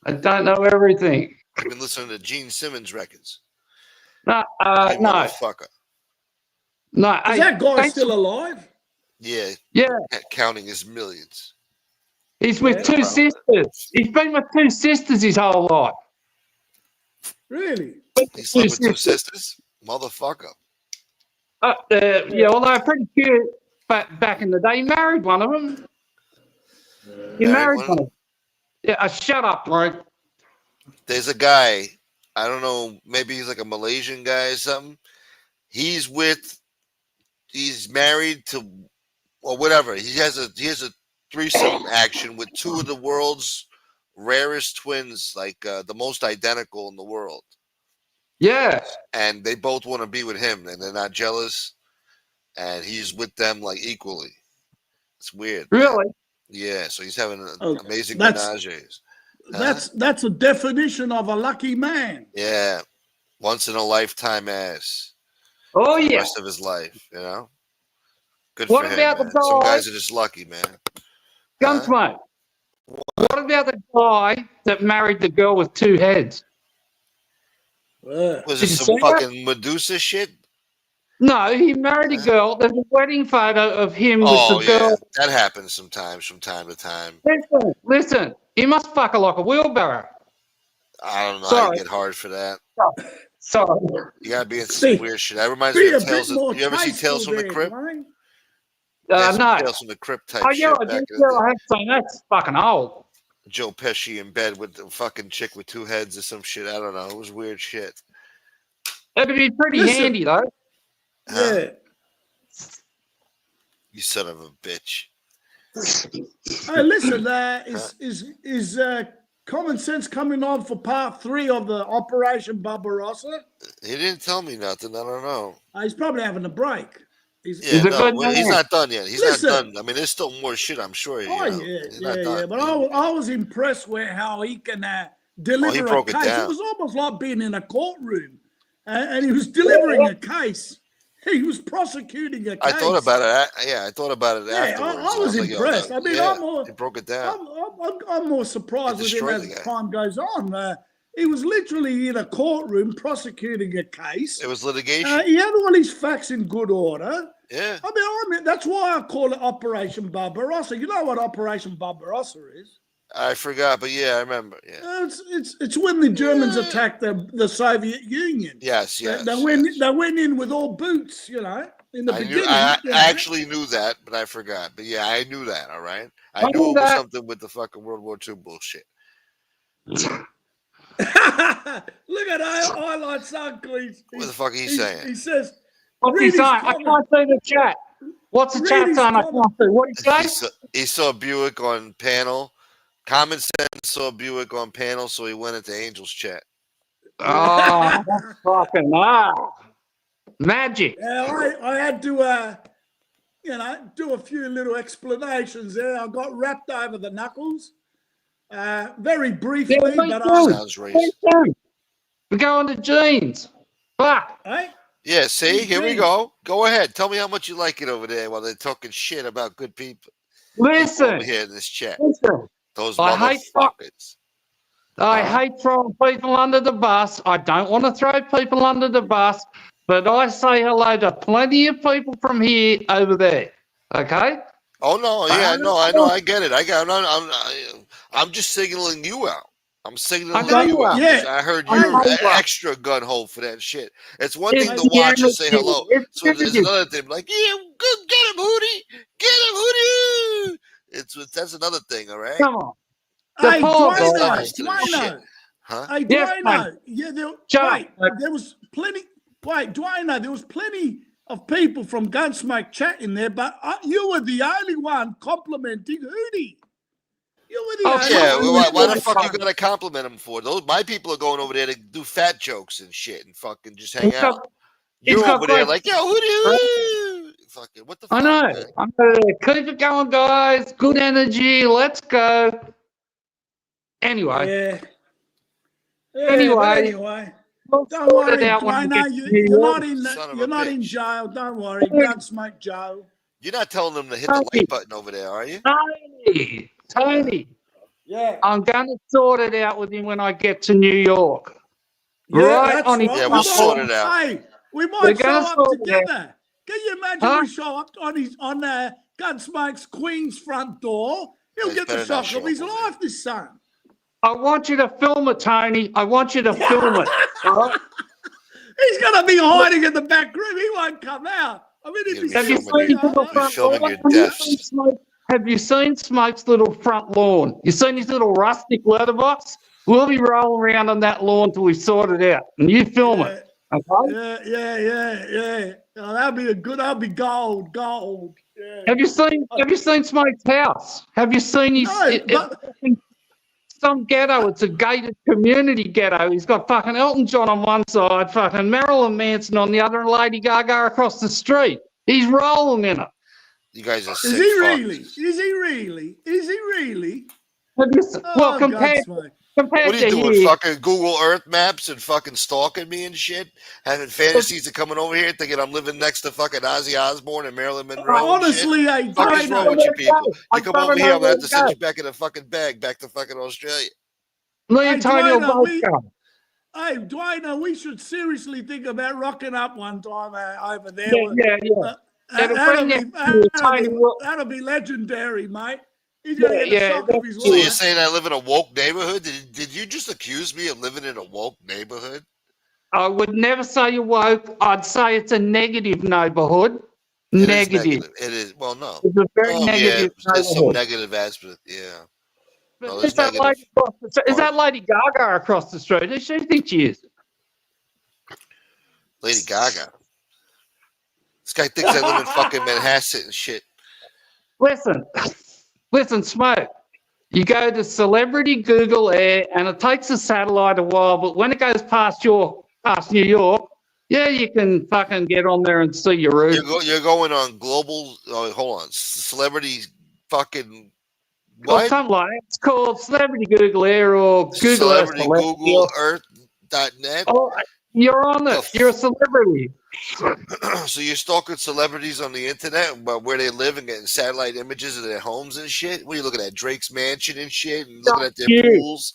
I don't know everything. I've been listening to Gene Simmons records. No, You no, motherfucker. no. Is Hey, that guy thanks- still alive? Yeah, Yeah, counting his millions. he's with Yeah. two sisters. He's been with two sisters his whole life. Really? He slept with two sisters? Motherfucker. Yeah, well, they were pretty cute back in the day. He married one of them. He married one of them. Yeah, shut up, bro. There's a guy, I don't know, maybe he's like a Malaysian guy or something. He's married to, or whatever. He has a threesome action with two of the world's rarest twins, like the most identical in the world. Yeah. And they both want to be with him, and they're not jealous. And he's with them like equally. It's weird. Really? Yeah, so he's having an Okay, amazing that's- menages. That's a definition of a lucky man. Yeah, once in a lifetime ass. Oh, The yeah. rest of his life, you know. Good What for him, about the man. Some guy- guys are just lucky, man. Gunsmoke. What about the guy that married the girl with two heads? Uh, Was Did it you some see that? fucking Medusa shit? No, he married a girl. There's a wedding photo of him Oh with the yeah, girl. that happens sometimes from time to time. Listen. He must fuck her like a wheelbarrow. I don't know. I Sorry. get hard for that. Sorry. You gotta be in Be- some weird shit. That reminds be me a of bit Tales. more You ever see tasteful Tales from the there, Crypt? Dwayne. There's some No. Tales from the Crypt type Oh, yeah, shit back in the I day. have seen that's fucking old. Joe Pesci in bed with the fucking chick with two heads or some shit. I don't know. It was weird shit. That'd be pretty Listen. handy, though. Huh? Yeah. You son of a bitch. Hey, listen, is Common Sense coming on for part 3 of the Operation Barbarossa? He didn't tell me nothing. I don't know. He's probably having a break. Yeah, He's a good he's man. not done yet. He's Listen. not done. I mean, there's still more shit. I'm sure. Oh, you know. yeah, He's not yeah, done. yeah. But I was impressed with how he can deliver broke a it case. It down. was almost like being in a courtroom. And he was delivering a case. He was prosecuting a case. I thought about it. I thought about it Yeah, afterwards. I was like, yo, impressed. I mean, yeah, he broke it down. I'm more surprised He with him destroyed as the guy. time goes on. He was literally in a courtroom prosecuting a case. It was litigation. He had all his facts in good order. Yeah. I mean, that's why I call it Operation Barbarossa. You know what Operation Barbarossa is? I forgot, but yeah, I remember. Yeah. It's when the Germans attacked the Soviet Union. Yes, yes. They went in with all boots, in the beginning. I you know. actually knew that, but I forgot. But yeah, I knew that. All right. I I knew knew it was that. something with the fucking World War II bullshit. Look at highlights uncle. What the fuck are you saying? He says, What's he read his saying? I comment. can't see the chat. What's the Read chat his saying? I comment. can't see. What did he say? He saw Buick on panel. Common Sense saw Buick on panel, so he went into Angel's chat. Oh, that's fucking magic. Yeah, I had to, do a few little explanations there. I got wrapped over the knuckles, very briefly, Yeah, me but too. Sounds racist. We're going to jeans. Fuck. hey, Yeah, see, here we Indeed. go. Go ahead. Tell me how much you like it over there while they're talking shit about good people. people over Listen, here in this chat. listen. Those I hate motherfuckers. I hate throwing people under the bus. I don't want to throw people under the bus, but I say hello to plenty of people from here over there. Okay? Oh no, yeah, no, I know, I get it. I'm just signaling you out. I'm I signaling know you you out are. because Yeah. I heard I you're know you are. extra gun hole for that shit. It's one It's thing to Hey, watch and say energy. hello. It's So there's energy. another thing like, yeah, good, get him, Hootie, get him, Hootie. That's another thing, all right. Come on. The hey, poor There's guy. levels to this shit, Dwayno. huh? Hey, Yes, mate. Dwayno. Yeah, Shut up. there was plenty. Wait, Dwayno, there was plenty of people from Gunsmoke chat in there, but you were the only one complimenting Hootie. You were the Oh, only Yeah, fuck one why, that why the was fuck you fun. gotta compliment them for? Those my people are going over there to do fat jokes and shit and fucking just hang He's out. got, he's You're got over there great. like, yo, Hootie, fucking what the I fuck, know. man? I'm gonna keep it going, guys. Good energy. Let's go. Anyway, Yeah. Yeah, but anyway, anyway. we'll Don't sort it worry, out when we get Dwayno. to New York. Son of You're a not in bitch. jail. Don't worry, Gunsmoke Joe. You're not telling them to hit the like button over there, are you? Tony, Yeah. I'm gonna sort it out with him when I get to New York. Yeah, Right that's on his right. Yeah, We we'll might, sort it out. hey, we We're might gonna show up sort it out. together. Can you imagine Huh? we show up on Gunsmoke's Queen's front door? He'll Guys get the better not shock of show his up over life, this son. I want you to film it, Tony. I want you to film it. All right? He's going to be hiding in the back room. He won't come out. I mean, You're if gonna he be Have you sees filming seen me, his little You're front filming lawn? your deaths. Have you seen Smoke's little front lawn? You seen his little rustic letterbox? We'll be rolling around on that lawn till we sort it out, and you film it. Okay? yeah. Oh, that'll be gold. Yeah. Have you seen Smoke's house? Have you seen his? No, but It's some ghetto. It's a gated community ghetto. He's got fucking Elton John on one side, fucking Marilyn Manson on the other, and Lady Gaga across the street. He's rolling in it. You guys are is sick he fucks. really? Is he really? Is he really? Have you, well, Oh, compared Godsmoke. What are you to doing? here, Fucking Google Earth maps and fucking stalking me and shit? Having fantasies of coming over here thinking I'm living next to fucking Ozzy Osbourne and Marilyn Monroe and shit? Honestly, hey, Fuck is wrong Dwayno. with you people? I You come don't over here, know I'm gonna where have to to send go. you back in a fucking bag back to fucking Australia. Me Hey, and Tony will Dwayno, both go. hey, Dwayno, we should seriously think about rocking up one time over there. Yeah. It'll That'll bring be that Tony will. that'll be legendary, mate. He's Yeah, gonna get the shock of his So you're life. saying I live in a woke neighborhood? Did you just accuse me of living in a woke neighborhood? I would never say you're woke. I'd say it's a negative neighbourhood. It is Negative. negative. It is. Well, no. It's a very Oh yeah, negative there's some neighbourhood. negative aspect. Yeah. But No, is there's that negative. is that Lady Gaga across the street? Who she think she is? Lady Gaga. This guy thinks I live in fucking Manhasset and shit. Listen, Smoke. You go to Celebrity Google Air, and it takes the satellite a while, but when it goes past New York, yeah, you can fucking get on there and see your roof. You're going on global. Oh, hold on, celebrity fucking Or what? something like that. It's called Celebrity Google Air or Google Celebrity Earth. Google Earth.net. Oh, you're on it. You're a celebrity. So you're stalking celebrities on the internet about where they live and getting satellite images of their homes and shit? What are you looking at? Drake's mansion and shit, and looking at their pools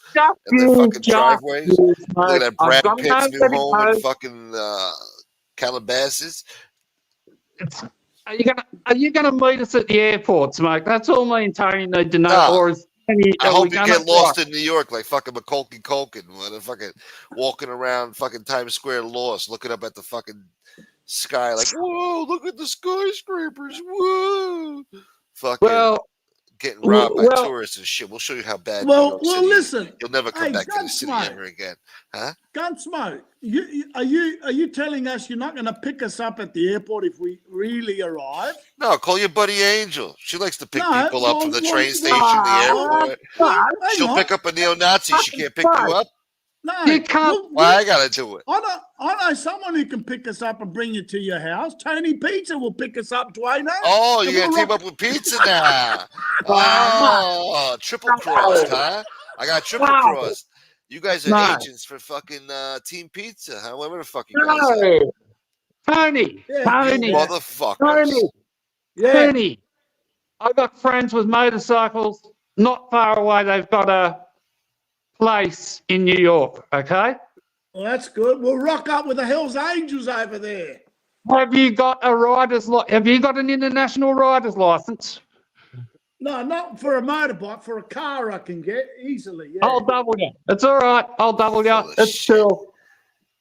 and their fucking driveways. Looking at Brad Pitt's new home in fucking Calabasas. Are you gonna meet us at the airport, Smoke? That's all me and Tony need to know. Nah. Or is I hope you get lost in New York like fucking Macaulay Culkin, fucking walking around fucking Times Square lost, looking up at the fucking sky like, whoa, look at the skyscrapers, whoa. Fucking getting robbed by tourists and shit. We'll show you how bad New York City listen. is. You'll never come back to the city ever again. Huh? Gunsmoke, are you telling us you're not going to pick us up at the airport if we really arrive? No, call your buddy Angel. She likes to pick people up from the train station, the airport. She'll pick up a neo-Nazi. She can't pick you up? No, you can't. Why I gotta do it? I know someone who can pick us up and bring you to your house. Tony Pizza will pick us up, Dwayne. Oh, you're gonna team up with Pizza now. Oh, triple crossed, huh? I got triple crossed. You guys are agents for fucking Team Pizza, huh? Whatever the fuck you guys are. Tony, You motherfuckers. Tony. I've got friends with motorcycles. Not far away, they've got a place in New York, okay? Well, that's good. We'll rock up with the Hells Angels over there. Have you got Have you got an international rider's license? No, not for a motorbike, for a car I can get easily. Yeah. I'll double you. It's all right. I'll double you. Full of It's shit. cool.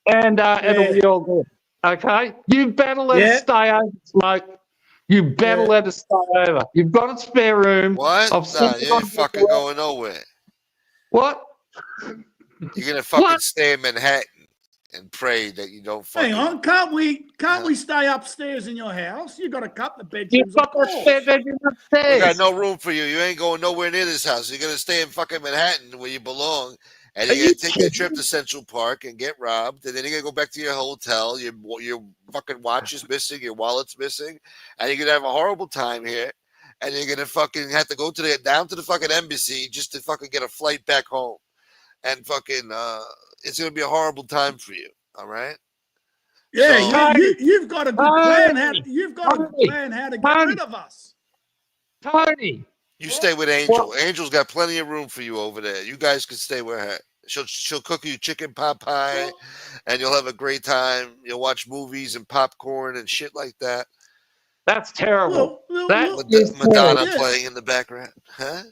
And it'll be all good. Okay? You better let us stay over, Smoke. You better let us stay over. You've got a spare room. What? I've Nah, sent you it on ain't fucking the- going nowhere. What? You're gonna fucking What? stay in Manhattan and pray that you don't fucking. Hang on, can't we stay upstairs in your house? You got a couple of bedrooms. You've got of a course. spare bedroom We upstairs. got no room for you. You ain't going nowhere near this house. You're gonna stay in fucking Manhattan where you belong, and Are you're gonna you take a trip to Central Park and get robbed, and then you're gonna go back to your hotel. Your fucking watch is missing, your wallet's missing, and you're gonna have a horrible time here. And you're gonna fucking have to go down to the fucking embassy just to fucking get a flight back home, and fucking it's gonna be a horrible time for you. All right. Yeah, So- you've got a good plan. You've got a Tony, plan how to get rid of us. Tony. You stay with Angel. Angel's got plenty of room for you over there. You guys can stay with her. She'll cook you chicken pot pie, and you'll have a great time. You'll watch movies and popcorn and shit like that. That's terrible. Well, That well, is Madonna Yeah. playing in the background, huh?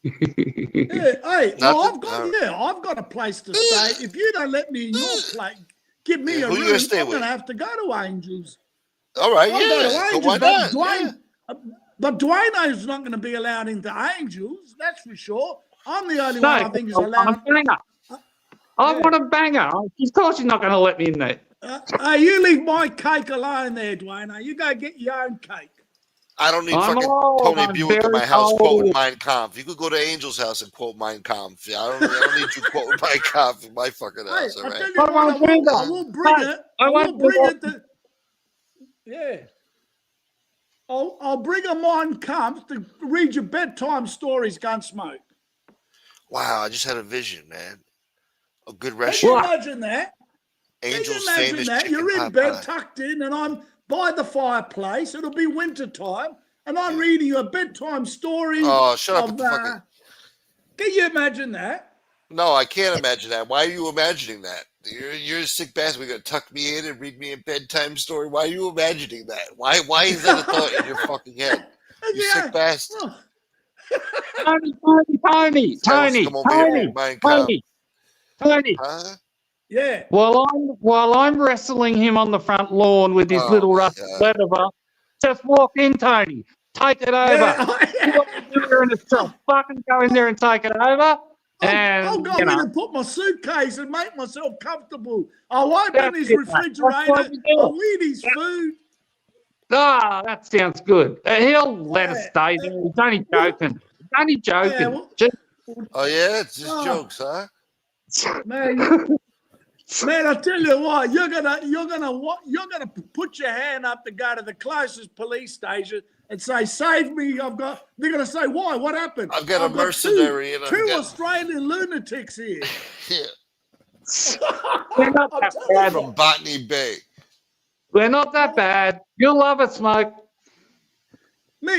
Yeah, hey, well, Nothing? I've got a place to stay. If you don't let me in your place, give me Yeah, a who you room, gonna stay I'm with? gonna have to go to Angels. All right, I'll go to yeah. Angels, Why but not? Dwayne, but Dwayne not going to be allowed into Angels. That's for sure. I'm the only one I think is I want a allowed. banger. I want a banger. Of course, you're not going to let me in there. Hey, you leave my cake alone there, Dwayne. You go get your own cake. I don't need I'm fucking old, Tony I'm Buick in very my house quoting old. Mein Kampf. You could go to Angel's house and quote Mein Kampf. I don't need you quoting Mein Kampf in my fucking Hey, house. All I right. tell you what, I will bring it. I will bring it to. Yeah. I'll bring a Mein Kampf to read your bedtime stories, Gunsmoke. Wow, I just had a vision, man. A good Can you restaurant. imagine that? Angel's Can you imagine famous that? chicken You're in pot bed, pie. tucked in, and I'm by the fireplace. It'll be winter time, and I'm reading you a bedtime story. Oh, shut up of, with the fucking. Can you imagine that? No, I can't imagine that. Why are you imagining that? You're a sick bastard. We're gonna tuck me in and read me a bedtime story. Why are you imagining that? Why is that a thought in your fucking head? You sick bastard. Oh, Tony. Come over here and read Mein Kampf. Tony. Huh? yeah. While I'm wrestling him on the front lawn with his Oh, little my rusty God. letterbox, just walk in, Tony. Take it over. Yeah. You got to do there in itself. Fucking go in there and take it over. And I'll go in and put my suitcase and make myself comfortable. I'll open That's his it, mate. That's what refrigerator. you do. I'll eat his food. that sounds good. He'll let us stay there. He's only joking. He's only joking. Yeah, well- Just- Oh yeah, it's just Oh. jokes, huh? Man, I tell you what, you're gonna put your hand up to go to the closest police station and say, "Save me!" They're gonna say, "Why? What happened?" I've got a mercenary and I've two got- Australian lunatics here. Yeah. We're not I'm that telling bad. From Botany Bay. We're not that bad. You'll love it, Smoke. Me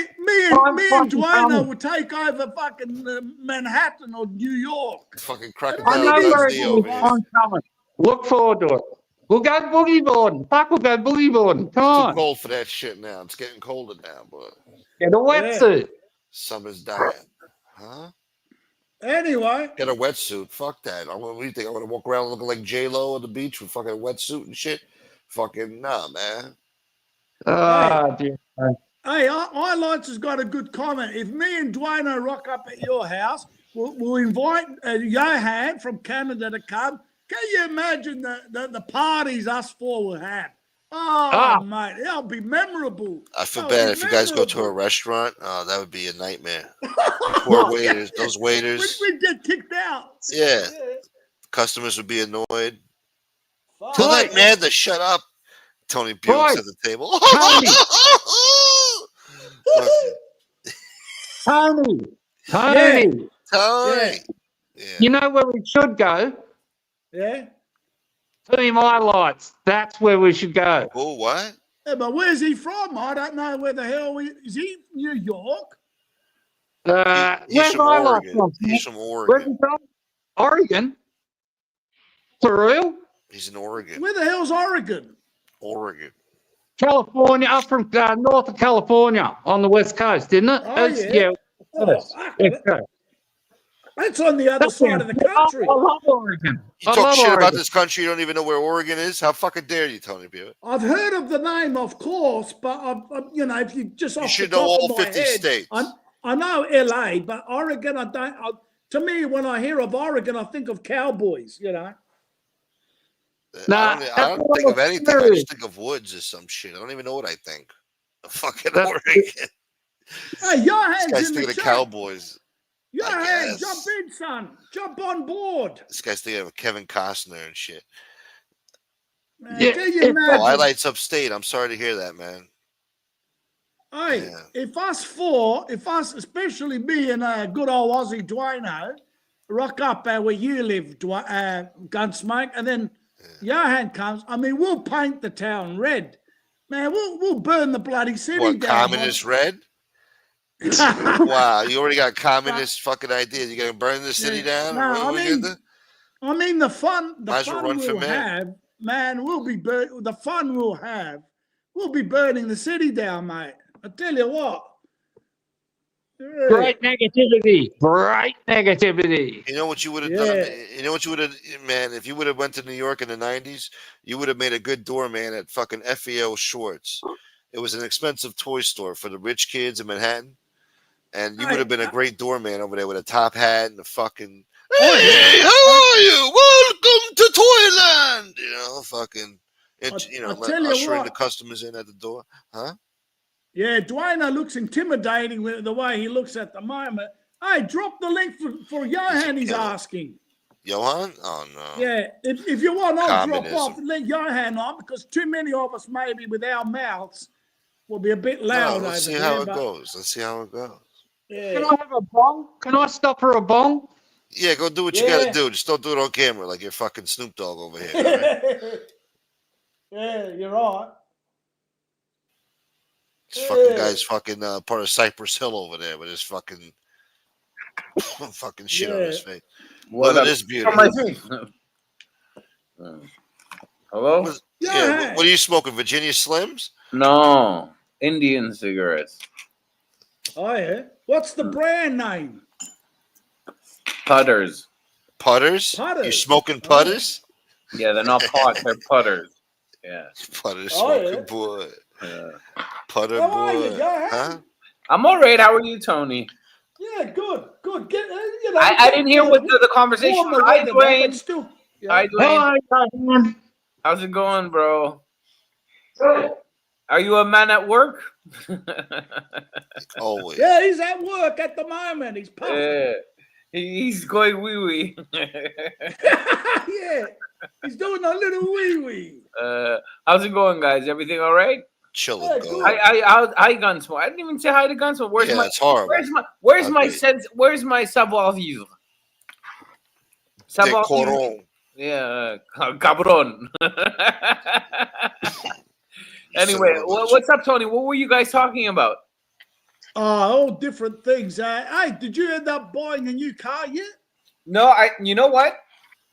I'm and fucking Dwayne coming. will take over fucking Manhattan or New York. Fucking I crocodile know where Dundee it over is. here. I'm coming. Look forward to it. We'll go boogie boarding. Fuck, we'll go boogie boarding. Come Too on. cold for that shit now. It's getting colder now, but Get a wetsuit. summer's dying. Huh? Anyway, Get a wetsuit. Fuck that. What do you think? I'm gonna walk around looking like J-Lo on the beach with fucking wetsuit and shit? Fucking nah, man. Dear. hey, Highlights has got a good comment. If me and Dwayne rock up at your house, we'll invite Yohan from Canada to come. Can you imagine the parties us four will have? Oh, mate, that'll be memorable. I feel That'll bad be if you guys go to a memorable. restaurant. Oh, that would be a nightmare. Poor waiters. Those waiters. We'd get kicked out. Yeah. Customers would be annoyed. Fuck. Tell that man to shut up. Tony Buick's at the table. Tony. Fucking Tony. Tony. Yeah. You know where we should go? Yeah. Team Highlights. That's where we should go. Oh, what? Yeah, but where's he from? I don't know where the hell is he? New York? He's Where's from I Oregon. from? He's from Where's Oregon. he from? Oregon? For real? He's in Oregon. Where the hell's Oregon? Oregon. California, up from north of California on the west coast, isn't it? Oh, yeah. Oh, Yes. fuck. West coast. That's on the other That's side of the country. I love Oregon. You I talk love shit about Oregon. this country, you don't even know where Oregon is? How fucking dare you, Tony Buick? I've heard of the name, of course, but you know, if you just You off the should know top all of my 50 head, states. I know LA, but Oregon, I don't. To me, when I hear of Oregon, I think of cowboys. You know. Nah, I don't think of anything. I just think of woods or some shit. I don't even know what I think. Fucking That's- Oregon. Hey, This Yohan's guy's in thinking the of chat. Cowboys. Yohan, guess. jump in, son. Jump on board. This guy's thinking of Kevin Costner and shit. Man, Yeah, can you it's- imagine? Oh, I lights upstate. I'm sorry to hear that, man. Hey, Yeah. if us, especially me and good old Aussie Dwayne, rock up where you live, Gunsmoke, and then Yohan comes, I mean, we'll paint the town red. Man, we'll burn the bloody city What, down. communist red? Wow, you already got communist fucking ideas. You gonna burn the city down? No, What are we gonna do? I mean, the fun Might as well run for we'll mayor. have, man, the fun we'll have, we'll be burning the city down, mate. I tell you what. Yeah. Great negativity. Great negativity. You know what you would have Yeah. done? You know what you would have, man? If you would have went to New York in the '90s, you would have made a good doorman at fucking FEO Schwartz. It was an expensive toy store for the rich kids in Manhattan, and you would have been a great doorman over there with a top hat and a fucking. Hey, how are you? Welcome to Toyland. You know, fucking. I'll tell you Ushering the what. customers in at the door, huh? Yeah, Dwayne looks intimidating with the way he looks at the moment. Hey, drop the link for Yohan, he's asking. Yohan? Oh no. Yeah, if you want, I'll drop Communism. off and let Yohan on because too many of us, maybe with our mouths, will be a bit loud No, let's over see there. how it but- goes. Let's see how it goes. Yeah. Can I have a bong? Can I stop for a bong? Yeah, go do what you Yeah. gotta do. Just don't do it on camera like you're fucking Snoop Dogg over here. all right? Yeah, you're right. This fucking Yeah. guy's fucking part of Cypress Hill over there with his fucking fucking shit on his face. What Look at up? this beauty. On my face. Hello? What- Yeah. yeah, what are you smoking? Virginia Slims? No, Indian cigarettes. Oh, yeah. What's the brand name? Putters. Putters? You Putters. smoking putters? Yeah, they're not pots, they're putters. Yeah. Putter Oh, smoking yeah. boy. Yeah. Putter How are you, boy. Yohan? Huh? I'm all right. How are you, Tony? Yeah, good. Get, you know, I didn't hear what the conversation. warmer Hi, weather, but Dwayne. still. Yeah. Hi, Dwayne. Hi, Yohan. How's it going, bro? Are you a man at work? Always. Yeah, he's at work at the moment. He's puffing. Yeah. He's going wee wee. Yeah, he's doing a little wee wee. How's it going, guys? Everything all right? Chilling, Yeah, go. good. Hi, Gunsmoke. I didn't even say hi to Gunsmoke. Where's Yeah, my? it's horrible. Where's my Okay. sense? Where's my savoir vivre? De Savoir vivre. Coron. Yeah, cabron. Anyway, son of a bitch. what's up, Tony? What were you guys talking about? Oh, all different things. Hey, did you end up buying a new car yet? No, you know what?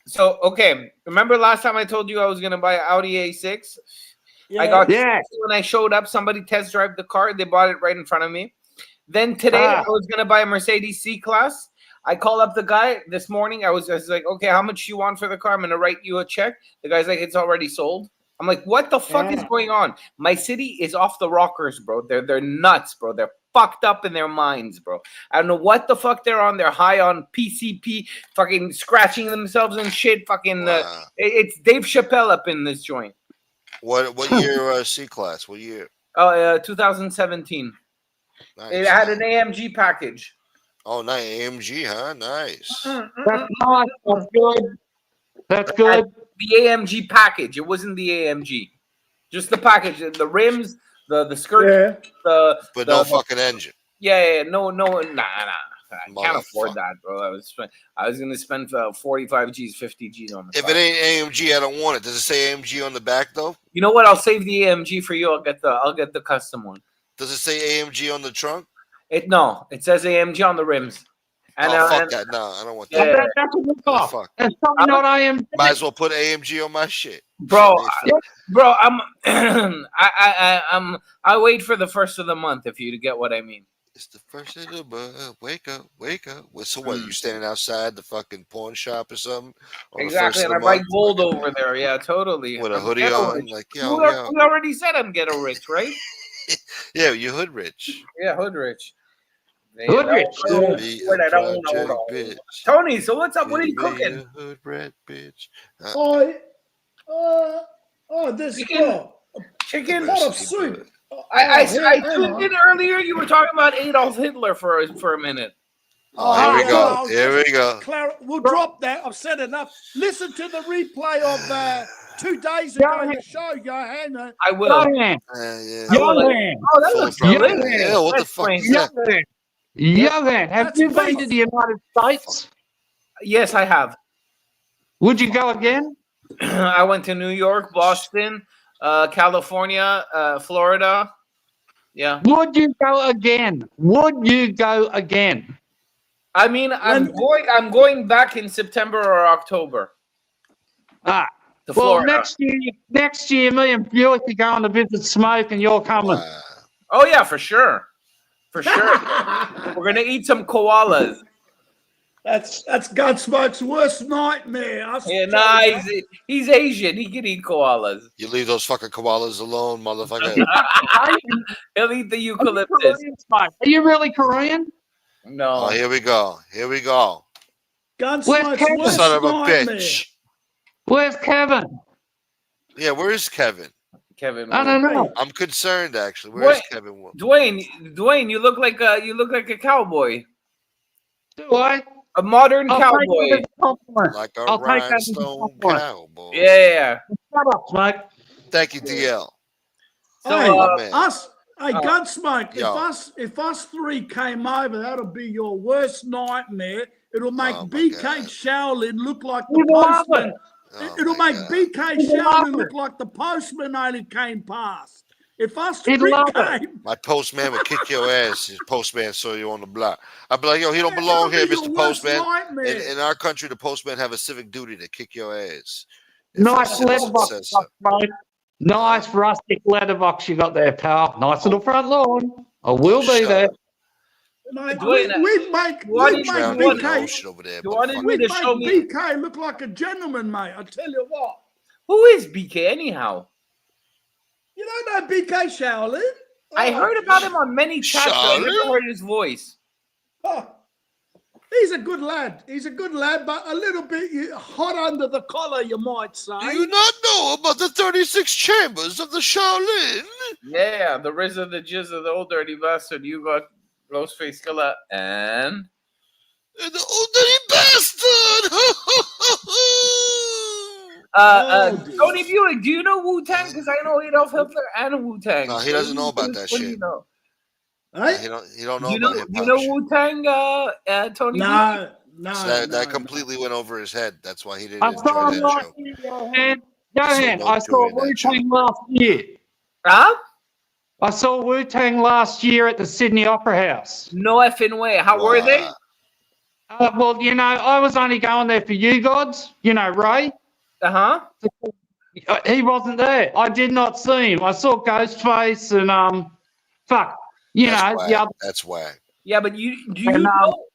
So, okay, remember last time I told you I was gonna buy an Audi A6? Yeah. I got Yeah. when I showed up, somebody test drove the car. They bought it right in front of me. Then today I was gonna buy a Mercedes C-Class. I called up the guy this morning. I was like, okay, how much you want for the car? I'm gonna write you a check. The guy's like, it's already sold. I'm like, what the fuck is going on? My city is off the rockers, bro. They're nuts, bro. They're fucked up in their minds, bro. I don't know what the fuck they're on. They're high on PCP, fucking scratching themselves and shit. Fucking, Wow. it's Dave Chappelle up in this joint. What year C-Class? What year? 2017. Nice. It had an AMG package. Oh, nice. AMG, huh? Nice. That's nice. That's good. That's good. The AMG package. It wasn't the AMG. Just the package. The rims, the skirt, Yeah. the But the- no fucking engine. yeah, no, nah. I can't afford that, bro. I was gonna spend 45 G's, 50 G's on the If car. it ain't AMG, I don't want it. Does it say AMG on the back though? You know what? I'll save the AMG for you. I'll get the custom one. Does it say AMG on the trunk? It says AMG on the rims. And, fuck that. No, I don't want Yeah. that. That's a rip-off. Fuck. That's probably not AMG. Might as well put AMG on my shit. Bro, Shit, bro, I wait for the first of the month if you get what I mean. it's the first of the month. Wake up, wake up. Well, so what? You standing outside the fucking pawn shop or something? On Exactly, the and I first buy of the month? gold over there. Yeah, totally. With a I'm hoodie ghetto on, rich. like We yo. already said I'm ghetto rich, right? Yeah, you hood rich. Yeah, hood rich. Hood rich. Be a project bitch. Tony, so what's up? What are you Give me cooking? a hood rat bitch. This Chicken? Chicken? pot of soup. I tuned in earlier. You were talking about Adolf Hitler for a minute. Oh, here we yeah, go. no, Here we go. We'll drop that. I've said enough. Listen to the replay of 2 days ago in the show, Yohan. I will. Yohan. Yeah. Yohan. Oh, that looks Full good. throttle. Yeah, what the fuck is that? Yohan. Have That's you been beef. to the United States? Yes, I have. Would you go again? I went to New York, Boston, California, Florida. Yeah. Would you go again? Would you go again? I mean, I'm going back in September or October Ah, to well, Florida. next year, me and Buick are going to visit Smoke, and you're coming. Wow. Oh yeah, for sure. For sure. We're gonna eat some koalas. That's Gunsmoke's worst nightmare. Yeah, nah, he's Asian. He can eat koalas. You leave those fucking koalas alone, motherfucker. He'll eat the Are you eucalyptus. Korean, Smoke? Are you really Korean? No. Oh, here we go. Here we go. Gunsmoke's Kevin? worst Son of a nightmare. bitch. Where's Kevin? Yeah, where is Kevin? Kevin. I don't know. I'm concerned actually. Where's Kevin? Dwayne, you look like a cowboy. Do I? A modern I'll cowboy. take that as a compliment. Like a I'll take that as a rhinestone compliment. cowboy. Yeah. Shut up, Smoke. Thank you, DL. So Hey, man. Gunsmoke, yo. if us three came over, that'll be your worst nightmare. It'll make Oh, my BK God. Shaolin look like the You love postman. it. Oh, It'll my make God. BK You love Shaolin it. look like the postman only came past. If us You three love it. came, My postman would kick your ass. His postman saw you on the block. I'd be like, yo, he don't it'll belong be here, your Mr. worst Postman. nightmare. In our country, the postmen have a civic duty to kick your ass. If Nice a citizen letterbox, says so. mate. Nice rustic letterbox you got there, pal. Nice little front lawn. I will be shut there. up. Mate, Dwayne, we'd make Drowning in the BK, ocean over there, You wanted motherfucker. me we'd to show make me BK look like a gentleman, mate. I tell you what. who is BK anyhow? You don't know BK Shaolin? I heard about him on many chats. but I never Charlie? heard his voice. Oh, he's a good lad. He's a good lad, but a little bit hot under the collar, you might say. Do you not know about the 36 chambers of the Shaolin? Yeah, the RZA, the Jizza, the old dirty bastard. You got Ghostface Killer and And the old dirty bastard! dear. Tony Buick. Do you know Wu Tang? Because I know Adolf Hitler and Wu Tang. No, he doesn't know about that What do shit. you know? Hey? He don't know You about know, hip you hop know shit. Wu Tang, Tony Buick? No, So that completely went over his head. That's why he didn't I enjoy saw him that last joke. year, Yohan. So Yohan, no I joy saw in that Wu-Tang last year. Huh? I saw Wu-Tang last year at the Sydney Opera House. No effing way. How were they? Well, you know, I was only going there for you gods. You know, Ray. Uh-huh. He wasn't there. I did not see him. I saw Ghostface and fuck. You That's know, whack. the other. That's whack. Yeah, but do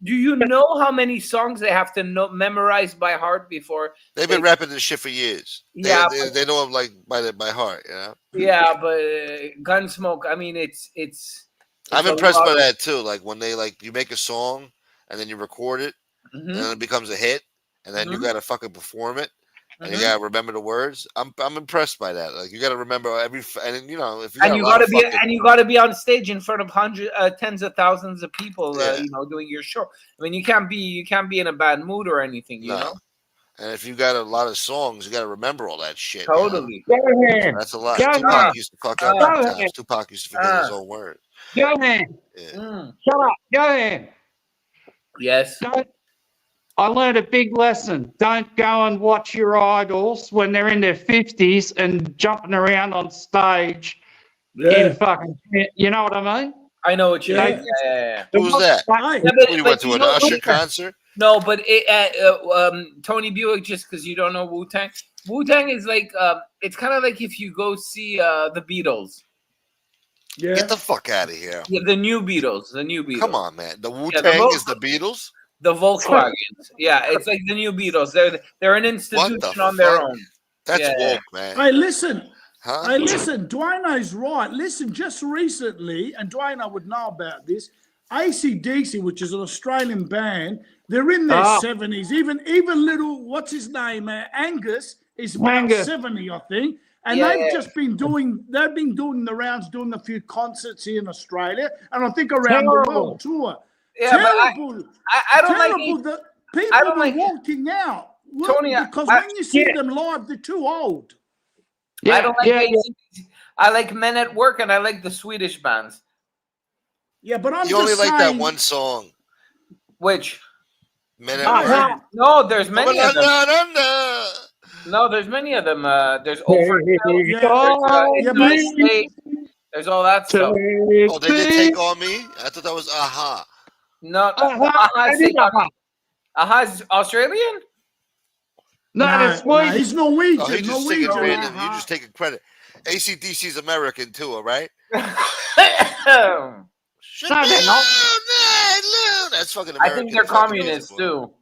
you know how many songs they have to memorize by heart before? They've been rapping this shit for years. Yeah, They know him like by heart, you know? Yeah, but Gunsmoke. I mean, it's I'm a impressed lot by of- that too. Like when they you make a song and then you record it Mhm. and then it becomes a hit and then you Mhm. gotta fucking perform it and you Mhm. gotta remember the words. I'm impressed by that. Like you gotta remember and you know if you And got you a lot gotta of be fucking, on stage in front of tens of thousands of people. Yeah. You know, doing your show. I mean, you can't be in a bad mood or anything. You no. know, And if you got a lot of songs, you gotta remember all that shit. You know? totally. Yohan, That's a lot. Yohan, Tupac used to fuck up Yohan, sometimes. Tupac used to forget his own word. Yohan, Yeah. Mm. shut up, Yohan. Yes. I learned a big lesson. Don't go and watch your idols when they're in their 50s and jumping around on stage in fucking, you know what I mean? I know what you Yeah. mean. Yeah. Who's that? Hey, Yeah, We went to an Usher concert. No, but Tony Buick, just because you don't know Wu-Tang. Wu-Tang is like, it's kind of like if you go see the Beatles. yeah. Get the fuck out of here. Yeah, the new Beatles. The new Beatles. Come on, man. The Wu Yeah, Tang the is the Beatles. The Volkswagens. Yeah, it's like the new Beatles. They're an institution on their fuck? own. That's Yeah. woke, man. Hey, listen. Huh? Hey, listen. Dwayne's right. Listen, just recently, and Dwayne would know about this. AC/DC, which is an Australian band, they're in their 70s. Even little, what's his name, Angus is about Angus. 70, I think. And Yeah, they've yeah. just been doing the rounds, doing a few concerts here in Australia, and I think around the Terrible. world tour. Yeah, but Terrible. I don't like Terrible it. that I people don't are like it. walking out. Tony, because I- when you see Yeah. them live, they're too old. I don't like yeah. AC/DC. I like Men at Work and I like the Swedish bands. Yeah, but I'm You just only like saying, that one song. Which? Men Oh, at Work. yeah. No, there's many of them. Dun-dun-dun-dun. No, there's many of them. There's Over. Yeah, but- There's all that stuff. Oh, they did Take On Me? I thought that was Aha. No, Aha's Australian? No, that's Swedish. he's Norwegian. Oh, he's just taking Norwegian. random. You're just taking credit. AC/DC's American too, all right? Shut No, they're not. down. That's fucking I American. think they're fucking communists boy. too.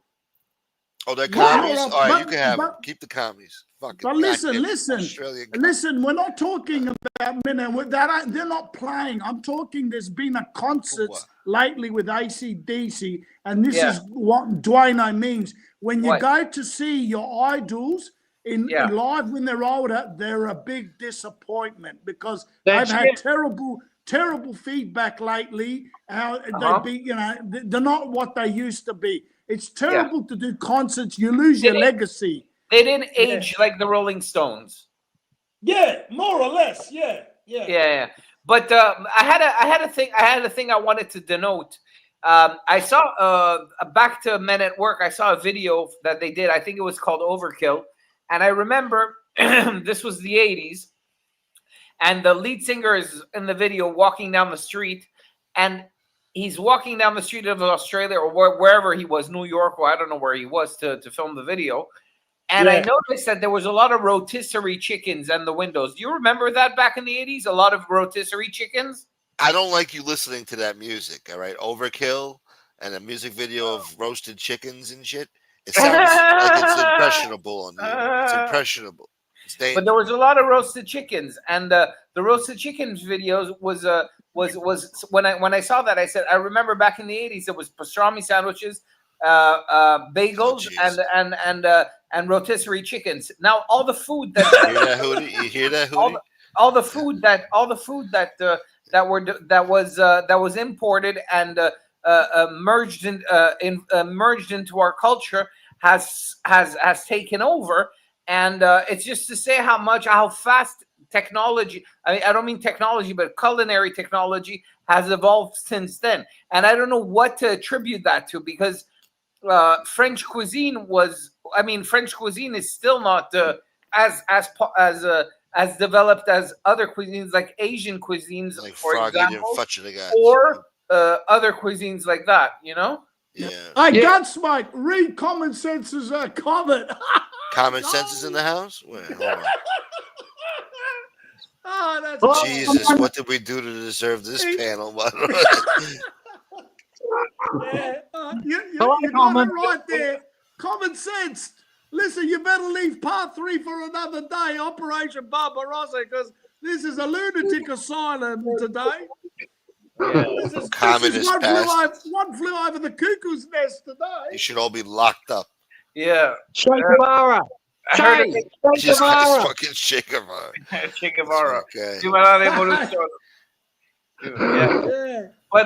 Oh, they're Well, commies? All right, you but- can have them. but- Keep the commies. Fucking But listen, goddamn listen, Australian listen. We're not talking about they're not playing. I'm talking. There's been a concert What? lately with AC/DC, and this Yeah. is what Dwayne means. When you What? go to see your idols in Yeah. live when they're older, they're a big disappointment because That's they've had it. terrible feedback lately. How Uh-huh. they be, they're not what they used to be. It's terrible to do concerts. You lose your They- legacy. They didn't age like the Rolling Stones. Yeah, more or less. Yeah. Yeah. But I had a thing I wanted to denote. I saw back to Men at Work. I saw a video that they did. I think it was called Overkill, and I remember this was the '80s, and the lead singer is in the video walking down the street, and he's walking down the street of Australia or wherever he was, New York, or I don't know where he was to film the video. And I noticed that there was a lot of rotisserie chickens in the windows. Do you remember that back in the '80s? A lot of rotisserie chickens. I don't like you listening to that music, all right? Overkill and a music video of roasted chickens and shit. It sounds like it's impressionable on you. It's impressionable. It's But dangerous. there was a lot of roasted chickens, and the roasted chickens videos was when I saw that I said I remember back in the '80s there was pastrami sandwiches, bagels, jeez. and rotisserie chickens. Now all the food that You hear that, Hootie? You hear that, Hootie? all the food that was imported and merged into our culture has taken over, and it's just to say how fast technology. I don't mean technology, but culinary technology has evolved since then, and I don't know what to attribute that to because French cuisine is still not as developed as other cuisines like Asian cuisines, Like for Froggy didn't example, fudge the guy. or other cuisines like that. You know? Yeah. Hey, Yeah. Gunsmoke, read Common Sense's comment. Common sense is in the house? Wait, hold on. Oh, that's Oh, Jesus, what did we do to deserve this panel? Yeah, you Hello, got it Common. right there. Common sense. Listen, you better leave part 3 for another day, Operation Barbarossa, because this is a lunatic asylum today. This is Communist one flew over the cuckoo's nest today. You should all be locked up. Yeah. Che Guevara. I heard Che it. Jesus Guevara. Christ, fucking Che Guevara. Che Guevara. Okay. Ciudadana Revolution. Yeah. Yeah. But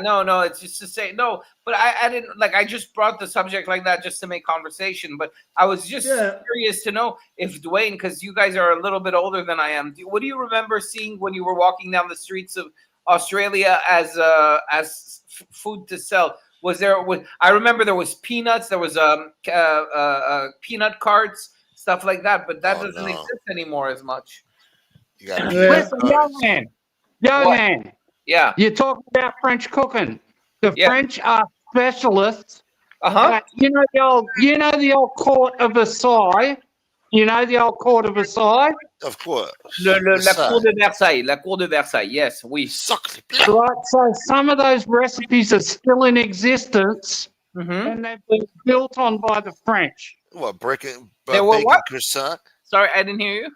no, it's just to say no. But I didn't like. I just brought the subject like that just to make conversation. But I was just curious to know if Dwayne, because you guys are a little bit older than I am. What do you remember seeing when you were walking down the streets of Australia as food to sell? I remember there was peanuts. There was peanut carts, stuff like that. But that Oh, doesn't no. exist anymore as much. You got Yeah. peanut Listen, cards. Yohan, Yeah, you're talking about French cooking. The Yeah. French are specialists. uh-huh. You know the old court of Versailles. You know the old court of Versailles. Of course. La cour de Versailles. La cour de Versailles. Yes, oui. Suck. Right. So some of those recipes are still in existence, Mm-hmm. and they've been built on by the French. What, breaking They were bacon what? croissant? Sorry, I didn't hear you.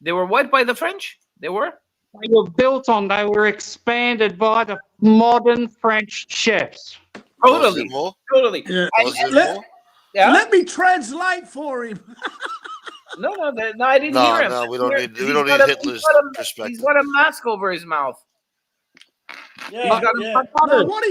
They were what by the French? They were? They were expanded by the modern French chefs. Totally. Possible. Totally. Yeah. Possible. Yeah? Let me translate for him. No, I didn't hear him. No, we don't need He's Hitler's He's perspective. got a mask over his mouth. Yeah, got a- yeah. No, what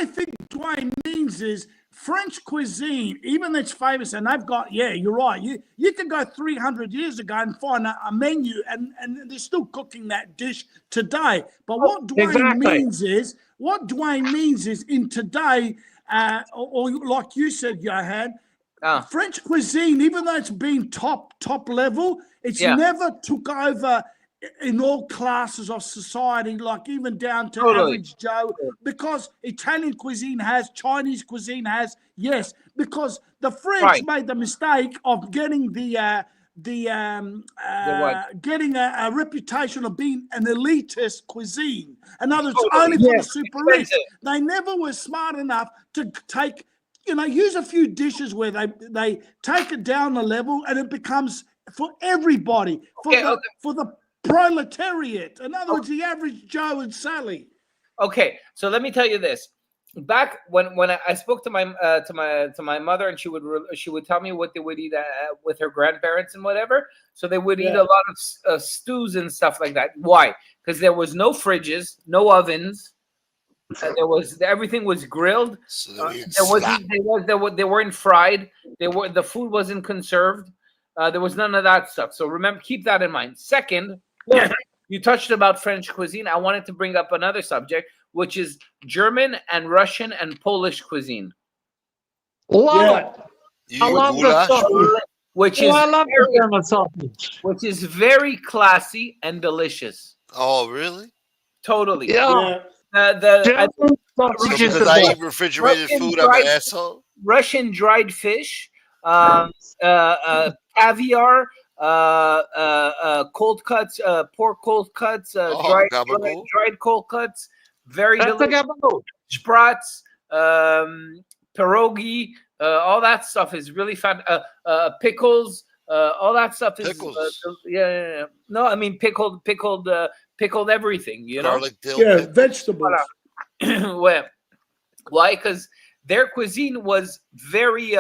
I think Dwayne means is French cuisine, even that's famous, and they've got, yeah, you're right. You can go 300 years ago and find a menu, and they're still cooking that dish today. But what Dwayne means is in today, or like you said, Yohan, French cuisine, even though it's been top level, it's never took over in all classes of society, like even down to average Joe, because Italian cuisine has, Chinese cuisine has, yes, because the French made the mistake of getting getting a reputation of being an elitist cuisine. In other words, only for the super rich. They never were smart enough to take, use a few dishes where they take it down a level and it becomes for everybody, for the proletariat. In other words, the average Joe and Sally. Okay, so let me tell you this. Back when I spoke to my mother, and she would tell me what they would eat with her grandparents and whatever. So they would eat a lot of stews and stuff like that. Why? Because there was no fridges, no ovens. Everything was grilled. So they weren't fried. The food wasn't conserved. There was none of that stuff. So remember, keep that in mind. Second, you touched about French cuisine. I wanted to bring up another subject, which is German and Russian and Polish cuisine. Love it. I love the sausage. I love the German sausage. Which is very classy and delicious. Oh, really? Totally. Yeah. German sausage is the best. I eat refrigerated food, I'm an asshole. Russian dried fish, caviar, cold cuts, pork cold cuts, dried cold cuts, very delicious. Sprats, pierogi, all that stuff is really fun. Pickles, all that stuff is yeah. No, I mean pickled everything. Garlic dill. Yeah, vegetables. Well, why? Because their cuisine was very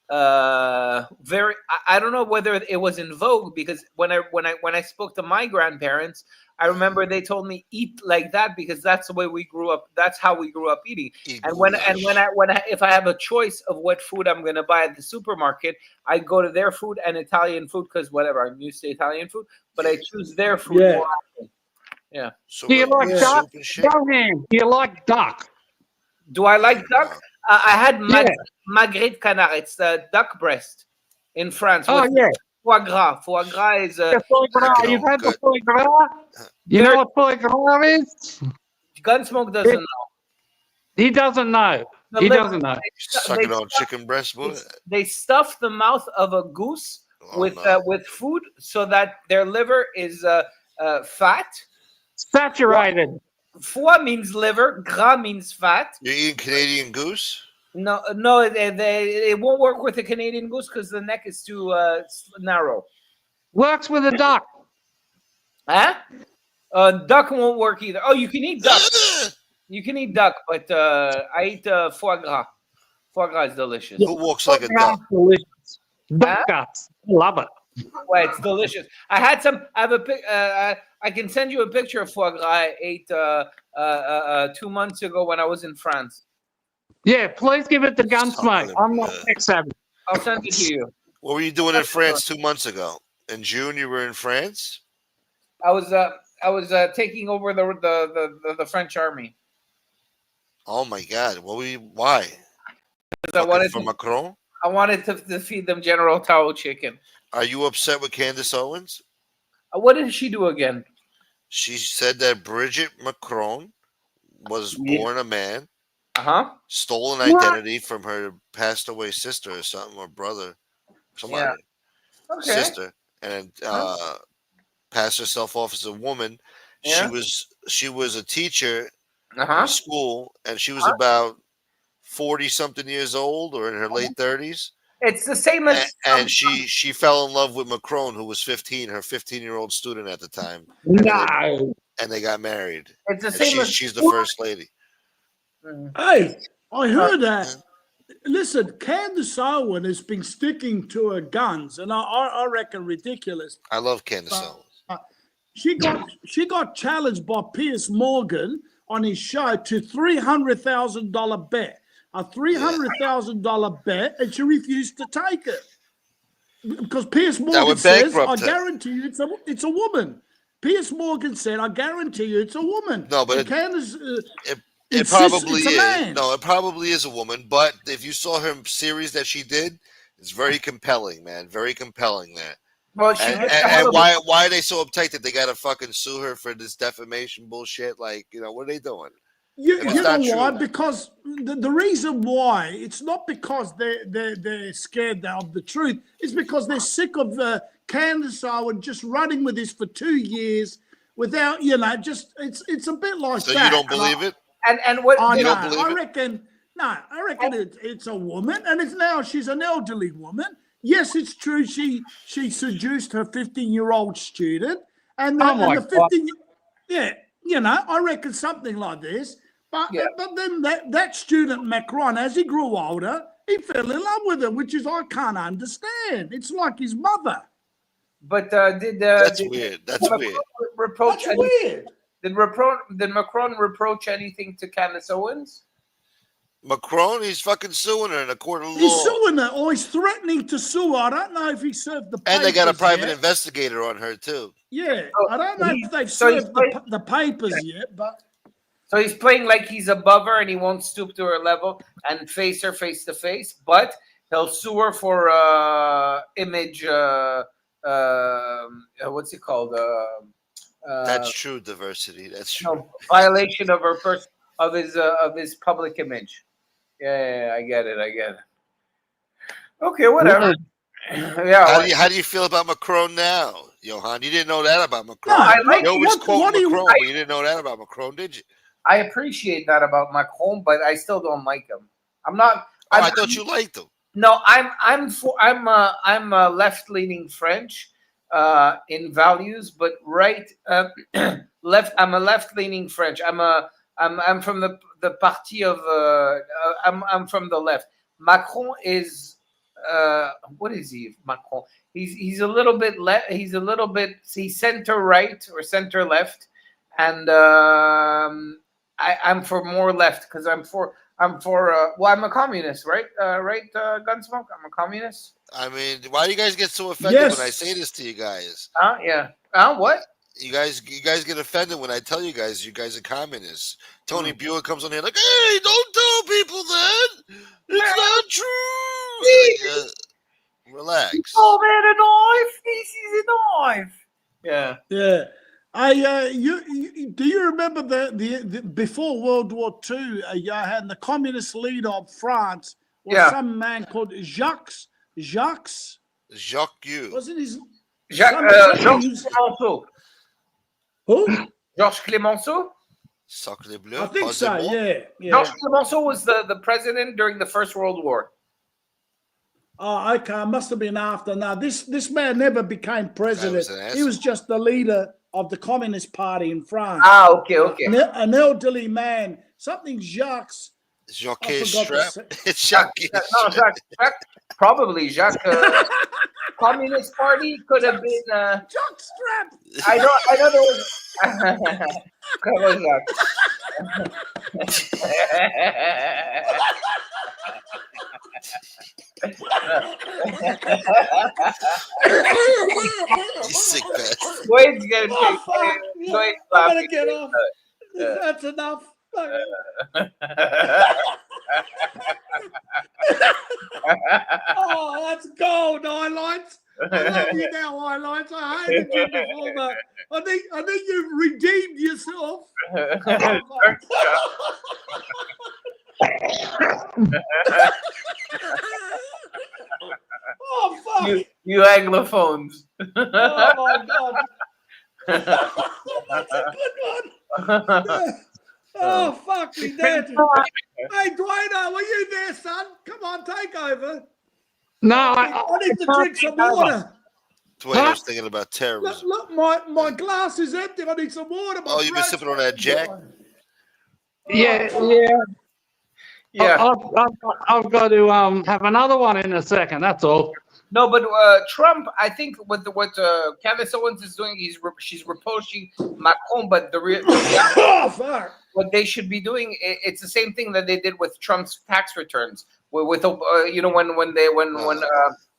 very, I don't know whether it was in vogue, because when I spoke to my grandparents, I remember they told me eat like that because that's the way we grew up. That's how we grew up eating. If I have a choice of what food I'm gonna buy at the supermarket, I go to their food and Italian food because whatever, I'm used to Italian food, but I choose their food more often. Yeah. So do you like duck? Do you like duck? Do I like duck? I had magret de canard. It's the duck breast in France. Oh, yeah. Foie gras. Foie gras is foie gras. You've had the foie gras? You know what foie gras is? Gunsmoke doesn't know. He doesn't know. He doesn't know. Sucking on chicken breast, boy. They stuff the mouth of a goose with food so that their liver is fat. Saturated. Foie means liver. Gras means fat. You're eating Canadian goose? No, it won't work with a Canadian goose because the neck is too narrow. Works with a duck. Huh? Duck won't work either. Oh, you can eat duck. You can eat duck, but I eat foie gras. Foie gras is delicious. Who walks like a duck? Delicious. Duck guts. Love it. Well, it's delicious. I had some. I have I can send you a picture of foie gras I ate 2 months ago when I was in France. Yeah, please give it to Gunsmoke. I'm not tech-savvy. I'll send it to you. What were you doing in France 2 months ago? In June, you were in France? I was taking over the French army. Oh my God! Why? Because Fucking for Macron? I wanted to feed them General Tao chicken. Are you upset with Candace Owens? What did she do again? She said that Bridget Macron was Yeah. born a man, Uh-huh. stole an What? identity from her passed away sister or something, or brother, Yeah. somebody, Okay. sister, and Huh? passed herself off as a woman. Yeah. She was a teacher in a Uh-huh. school, and she was about 40 something years old or in her late 30s. It's the same as And she fell in love with Macron, who was 15, her 15-year-old student at the time, No. and they got married. it's the And same as she's the first lady. Hey, I heard Yeah. that. Listen, Candace Owen has been sticking to her guns, and I reckon ridiculous. I love Candace Owens. She got challenged by Piers Morgan on his show to $300,000 bet, a $300,000 bet, and she refused to take it because Piers Morgan would says, bankrupt "I her. guarantee you, it's a woman." Piers Morgan said, "I guarantee you, it's a woman." No, but and Candace It insists probably it's a is. man. No, it probably is a woman. But if you saw her series that she did, it's very compelling, man. Very compelling there. well, she And, gets and, a hell and of why are they so uptight that they gotta fucking sue her for this defamation bullshit? Like, what are they doing? You, If it's you know not why? true. Because the reason why it's not because they're scared of the truth. It's because they're sick of the Candace Owen just running with this for 2 years without it's a bit like So that. you don't believe it? and what I You know. don't believe I it? reckon. No, I reckon it's a woman, and she's an elderly woman. Yes, it's true. She seduced her 15-year-old student, and Oh my the 15. Yeah, I reckon something like this. But Yeah. but then that student Macron, as he grew older, he fell in love with her, which is I can't understand. It's like his mother. But That's weird. That's Macron weird. reproach That's weird. did Macron reproach anything to Candace Owens? Macron, he's fucking suing her in a court of He's law. suing her, or he's threatening to sue her. I don't know if he served the papers And they got a private yet. investigator on her too. Yeah, Oh, I don't know if they've so he's served playing- the papers yet, but So he's playing like he's above her and he won't stoop to her level and face her face to face, but he'll sue her for image. What's it called? That's true diversity. That's true. Violation of her of his public image. Yeah, I get it. Okay, whatever. Yeah. How do you feel about Macron now, Yohan? You didn't know that about Macron. No, I like you always what quote do you- Macron, but you didn't know that about Macron, did you? I appreciate that about Macron, but I still don't like him. I'm not. Oh, I thought you liked him. No, I'm a left leaning French in values, but right left. I'm a left leaning French. I'm from the party of I'm from the left. Macron is what is he? Macron. He's a little bit he's center right or center left, and I'm for more left because I'm for well, I'm a communist, right? Gunsmoke. I'm a communist. I mean, why do you guys get so offended Yes. when I say this to you guys? Yeah. What? You guys get offended when I tell you guys are communists. Tony Buick comes on here like, "Hey, don't tell people that. It's not true." Like, relax. Oh, man, a knife. This is a knife. Yeah. yeah. Do you remember the before World War II? Johan, the communist leader of France was some man called Jacques. Jacques you. Wasn't his Georges something- Clemenceau. Who? Georges Clemenceau. Sacre bleu. I think so. Posez-moi. Yeah. Georges Clemenceau was the president during the First World War. Oh, okay. Must have been after. Now, this man never became president. was an He asshole. was just the leader of the Communist Party in France. Ah, okay. An elderly man. Something Jacques. Jacques I forgot to Strap. say- It's Jacques. No, Jacques probably Jacques. Communist Party could have been. Jacques Strap. I know there was. Come on, You sick bastard. Dwayne's gonna Oh, take. fuck. Yeah, Dwayne's I better laughing. get off. That's enough. Oh, that's gold, highlights. I love you now, highlights. I hated you before, but I think you've redeemed yourself. Oh fuck! You anglophones. Oh my god! That's a good one. Oh fuck me, dead. Hey, Dwayne, were you there, son? Come on, take over. No, I need to drink some water. Dwayne, I was thinking about terrorism. Look, my glass is empty. I need some water. Oh, you've been sipping on that Jack? yeah. I've got to have another one in a second. That's all. No, but Trump, I think what Candace Owens is doing, she's reproaching Macron, but Oh fuck! what they should be doing, it's the same thing that they did with Trump's tax returns. With when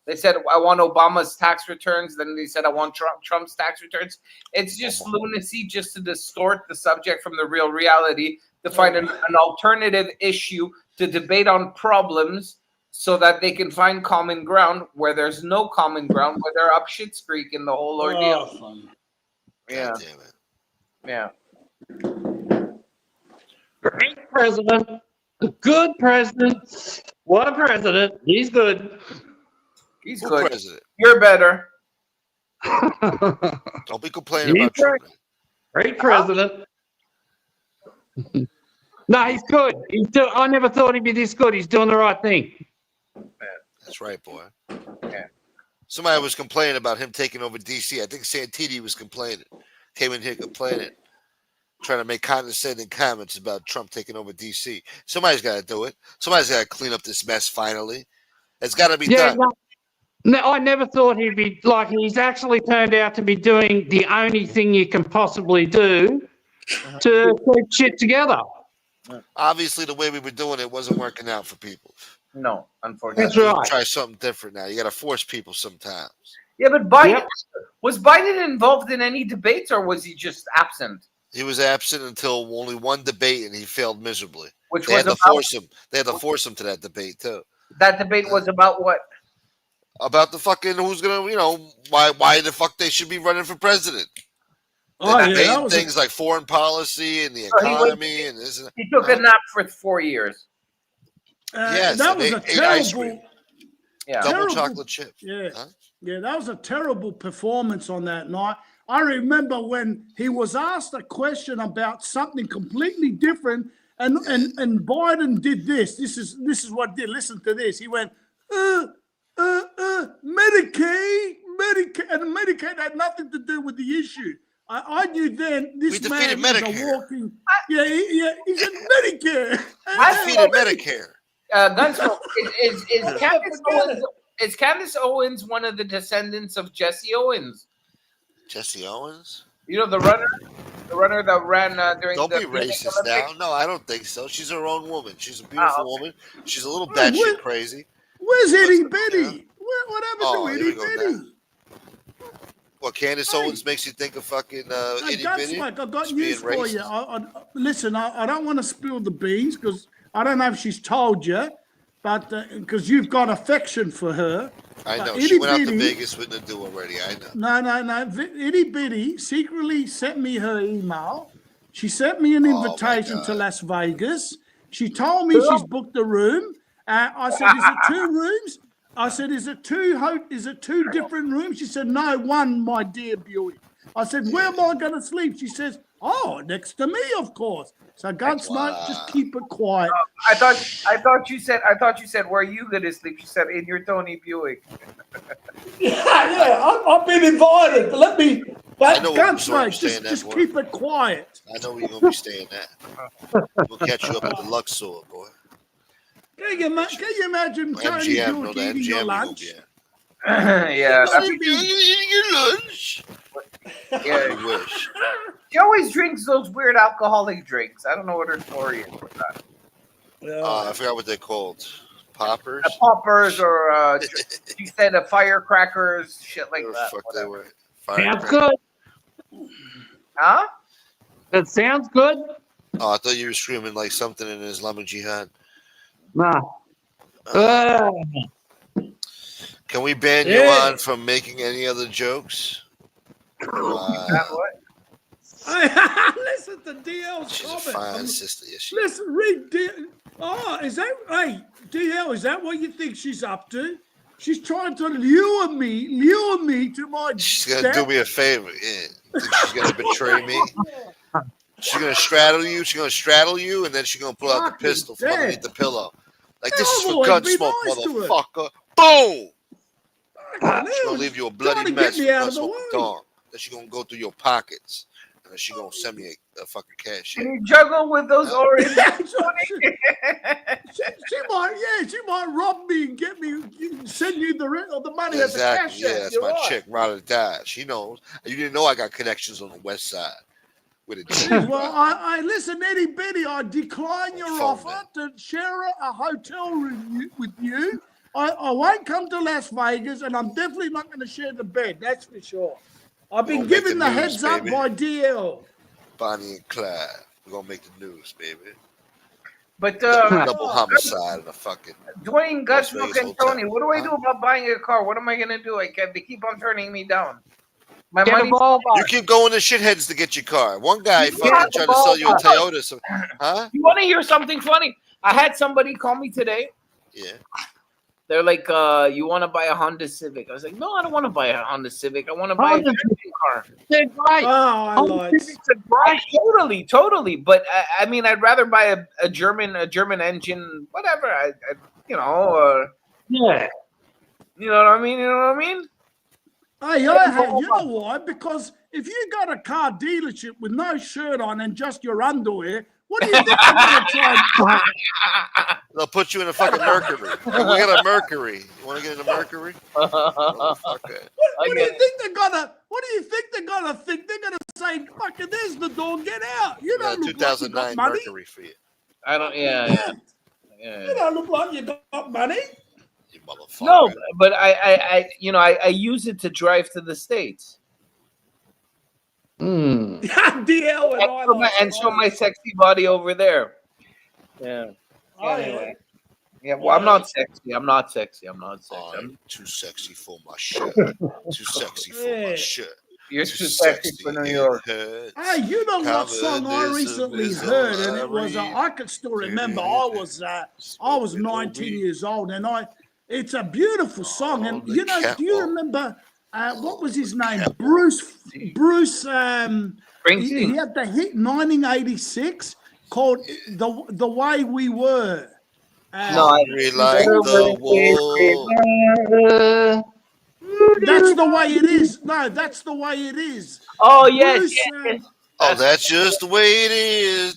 they said I want Obama's tax returns, then they said I want Trump's tax returns. It's just lunacy, just to distort the subject from the real reality, to find an alternative issue to debate on problems, so that they can find common ground where there's no common ground, where they're up shit's creek in the whole ordeal. Oh, Yeah, God damn it. yeah. Great president. A good president. What a president. He's good. He's Who good. president? You're better. Don't be complaining about He's Trump. great president. No, he's good. I never thought he'd be this good. He's doing the right thing. That's right, boy. Yeah. Somebody was complaining about him taking over D.C. I think Santini was complaining. Came in here complaining. Trying to make condescending comments about Trump taking over D.C. Somebody's got to do it. Somebody's got to clean up this mess finally. It's got to be done. No, I never thought he'd be like, he's actually turned out to be doing the only thing you can possibly do to keep shit together. Obviously, the way we were doing it wasn't working out for people. No, unfortunately. That's right. Try something different now. You got to force people sometimes. Yeah, but Biden, Yep. was Biden involved in any debates, or was he just absent? He was absent until only one debate, and he failed miserably. Which They was had to about, force him. They had to force him to that debate too. that debate was about what? About the fucking who's gonna, why the fuck they should be running for president. Oh, yeah, Debating that was things like foreign policy and the So he was- economy and this and He took a nap for 4 years. Yes, that and was they a ate ice cream. terrible. Yeah. double terrible- chocolate chip. Yeah, Huh? yeah, that was a terrible performance on that night. I remember when he was asked a question about something completely different, and Biden did this. This is what did. Listen to this. He went, Medicaid, and Medicaid had nothing to do with the issue. I knew then this We man defeated is a Medicare. walking. He said Medicare. We defeated Medicare. Gunsmoke, is Candace Owens one of the descendants of Jesse Owens? Jesse Owens? You know, the runner that ran during Don't the be racist Olympics? now. No, I don't think so. She's her own woman. She's a beautiful okay. woman. She's a little Well, batshit crazy. Where's Itty Bitty? Yeah. What happened Oh, to here we Itty go Bitty? now. Well, Candace Hey. Owens makes you think of fucking Hey, itty bitty. Gunsmoke, I've got Just news being for you. racist. Listen, I don't want to spill the beans because I don't know if she's told you, but because you've got affection for her. I know. But She went out to itty-bitty- Vegas with Nadu already. I know. No. Itty Bitty secretly sent me her email. She sent me an Oh, my invitation to God. Las Vegas. She told me she's booked a room. I said, "Is it 2 rooms?" I said, "Is it two different rooms?" She said, "No, one, my dear Buick." I said, "Where am I going to sleep?" She says, "Oh, next to me, of course." So Gunsmoke, just keep it quiet. I thought you said where are you gonna sleep? She said in your Tony Buick. Yeah, I've been invited. Let me. But I know what resort I'm Gunsmoke, staying at, just boy. keep it quiet. I know where you're gonna be staying at. We'll catch you up at the Luxor, boy. Can you imagine Tony MGM, no, Buick the eating MGM your you're gonna lunch? be at. Yeah, that's, You're eating your lunch. yeah. I wish. She always drinks those weird alcoholic drinks. I don't know what her story is with that. I forgot what they're called. Poppers? Poppers or she said firecrackers, shit like Whatever the that. fuck they whatever. were. Sounds Firecracker. good. Huh? That sounds good. Oh, I thought you were screaming like something in Islamic Jihad. Nah. Can we ban Yeah. Yohan from making any other jokes? Wow. Listen to DL's She's a comment. fine sister. Yes, she Listen, read DL. Oh, is that hey DL? Is that what you think she's up to? She's trying to lure me to my. She's gonna do me a favor. Yeah. Think she's gonna betray me? She's gonna straddle you. She's gonna straddle you, and then she's gonna pull out the Fucking pistol from underneath the pillow. Like this is I've for always gun been smoke, nice to her. motherfucker. Boom! Fucking She's gonna hell, leave you a trying bloody to mess get me with out gun of the smoke way. and dong. Then she's gonna go through your pockets, and then she's gonna send me a fucking cash. Can you juggle with those orange? She might rob me and get me, send you the rent or the money at the Exactly. cash Yeah, app. that's You're my right. chick, ride or die. She knows. You didn't know I got connections on the west side with a G. Well, I listen, Eddie Betty, I decline your Phone offer to share a hotel room with you. I won't come to Las Vegas, and I'm definitely not going to share the bed. That's for sure. I've been Gonna make given the the news, heads up baby. by DL. Bonnie and Clyde. We're gonna make the news, baby. But Double homicide in a fucking. Dwayne, Las Gutsmoke, Vegas and Tony, hotel. what do I do Huh? about buying a car? What am I gonna do? They keep on turning me down. My Get a money. ball You back. keep going to shitheads to get your car. One guy You fucking have tried the to sell you a ball. Toyota. So, huh? You want to hear something funny? I had somebody call me today. Yeah. They're like, you want to buy a Honda Civic? I was like, no, I don't want to buy a Honda Civic. I want to buy a Honda German car. They're great. Oh, I like. Totally. But I mean, I'd rather buy a German engine, whatever. You know, Yeah. you know what I mean. You know what I mean? Hey, you know why? Because if you got a car dealership with no shirt on and just your underwear, what do you think they're going to try? They'll put you in a fucking Mercury. We got a Mercury. You want to get in a Mercury? Motherfucker. What do you think they're gonna? What do you think they're gonna think? They're gonna say, "Fucking, there's the door. Get out." You We got don't a look like you 2009 got money. Mercury for you. I don't. Yeah. You don't look like you got money. You motherfucker. No, but I use it to drive to the States Mm. DL and show my sexy body over there. Yeah. Oh, Anyway. Yeah, well, I'm not sexy. I'm not sexy. I'm too sexy for my shirt. Too sexy for my Yeah. shirt. You're too sexy for New York. Hey, you know what song I recently heard, and it was I can still remember. I was 19 years old, and it's a beautiful song. And you know, do you remember what was his name? Bruce. He had the hit 1986 called "The Way We Were." Hungry like the wolf. That's the way it is. No, that's the way it is. Oh yes, Bruce, yes. Oh, that's just the way it is.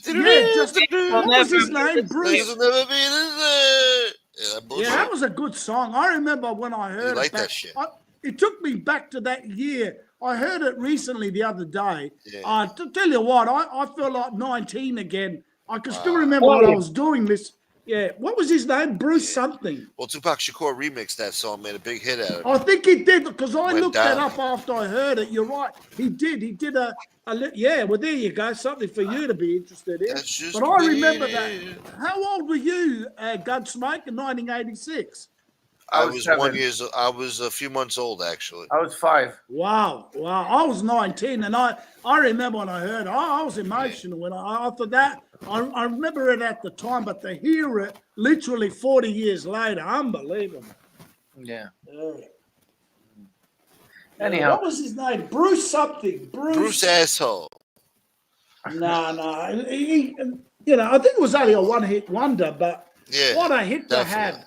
What was his name? Bruce. Things will never be the same. Yeah, that was a good song. I remember when I heard like it. Back, that shit. It took me back to that year. I heard it recently the other day. Yeah. To tell you what, I feel like 19 again. I can still remember what I was doing this. Yeah, what was his name? Bruce something. Well, Tupac Shakur remixed that song, made a big hit out of it. I think he did because I Went looked that down. up after I heard it. You're right. He did. He did yeah, well, there you go. Something for you to be interested in. That's just But the I way remember it that. is. How old were you, Gunsmoke, in 1986? I was was 7. I was a few months old, actually. I was 5. Wow. I was 19, and I remember when I heard it, I was emotional when I thought that. I remember it at the time, but to hear it literally 40 years later, unbelievable. Yeah. Yeah, Anyhow, what was his name? Bruce something. Bruce asshole. No. He, I think it was only a one-hit wonder, but Yeah. what a hit to definitely. have.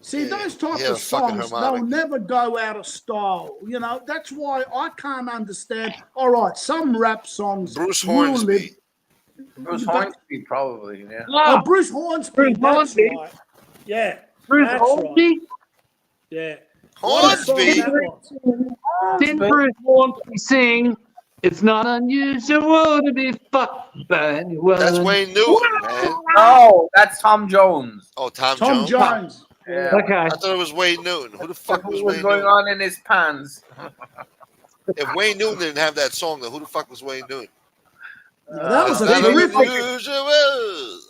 See, Yeah, those type yeah, of fucking songs, harmonic. they'll never go out of style. That's why I can't understand. All right, some rap songs. Bruce will Hornsby. live- Bruce you got- Hornsby probably. Yeah. Oh, Bruce Hornsby. Bruce That's Hornsby. right. Yeah. Bruce That's Hornsby. Yeah. What a song Hornsby. that was. Didn't Bruce Hornsby sing? It's not unusual to be fucked by anyone. That's Wayne Newton, man. No, that's Tom Jones. Oh, Tom Tom Jones. Jones. Yeah. Okay. I thought it was Wayne Newton. Who the fuck was What was Wayne going Newton? on in his pants? If Wayne Newton didn't have that song, then who the fuck was Wayne Newton? That was a Not terrific. unusual.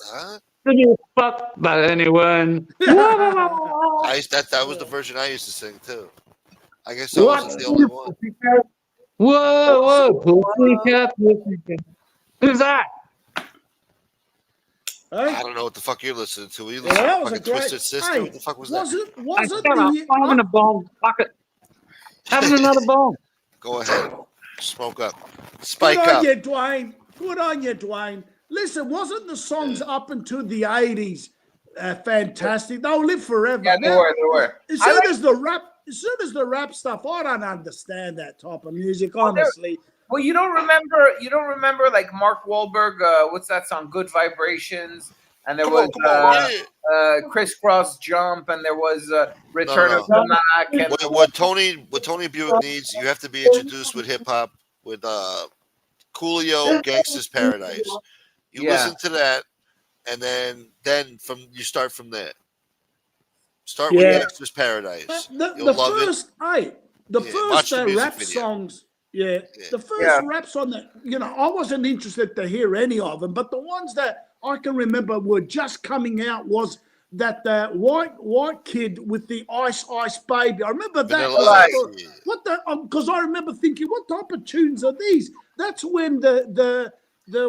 Huh? Did you fuck by anyone? That was the version I used to sing too. I guess I What? wasn't the only one. Whoa, pussycat, pussycat. Who's that? Hey? I don't know what the fuck you're listening to. Are you Yeah, listening that to was a fucking great. Twisted Sister? Hey, What the fuck was that? was it I'm having a bomb. Fuck it. Having another bomb. Go ahead. Smoke up. Good Spike on up. you, Dwayne. Good on you, Dwayne. Listen, wasn't the songs up until the 80s fantastic? They'll live forever. Yeah, they were. As soon as the rap stuff, I don't understand that type of music, honestly. Well, you don't remember like Mark Wahlberg, what's that song? Good Vibrations. And there was Crisscross Jump, and there was Return of the Mac. And What Tony Buick needs, you have to be introduced with hip hop with Coolio, Gangsta's Paradise. You listen to that, and then you start from there. Start with Gangsta's Paradise. The first rap songs. Yeah, the first rap song that I wasn't interested to hear any of them, but the ones that I can remember were just coming out was that the white kid with the Ice Baby. I remember that. Because I remember thinking, what type of tunes are these? That's when the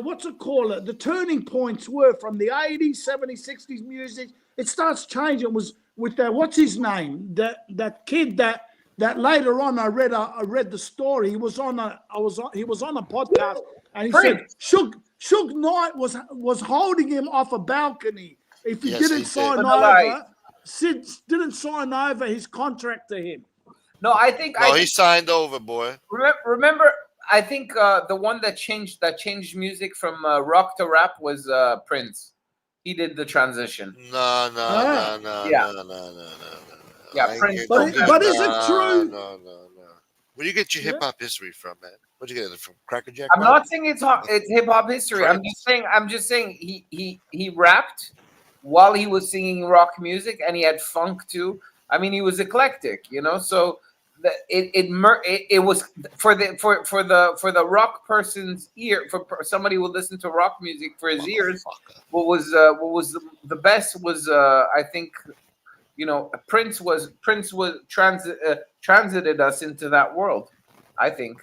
what's it called? The turning points were from the 80s, 70s, 60s music. It starts changing. It was with that. What's his name? That kid that later on I read the story. He was on a podcast and he said Suge Knight was holding him off a balcony if he didn't sign over. Sid didn't sign over his contract to him. No, he signed over, boy. Remember, I think the one that changed music from rock to rap was Prince. He did the transition. No. Yeah, Prince. But is it true? No. Where do you get your hip hop history from, man? Where'd you get it from? Cracker Jack? I'm not saying it's hip hop history. I'm just saying he rapped while he was singing rock music, and he had funk too. I mean, he was eclectic, So it was for the rock person's ear, for somebody who would listen to rock music for his ears. What was the best was I think. Prince was transited us into that world, I think.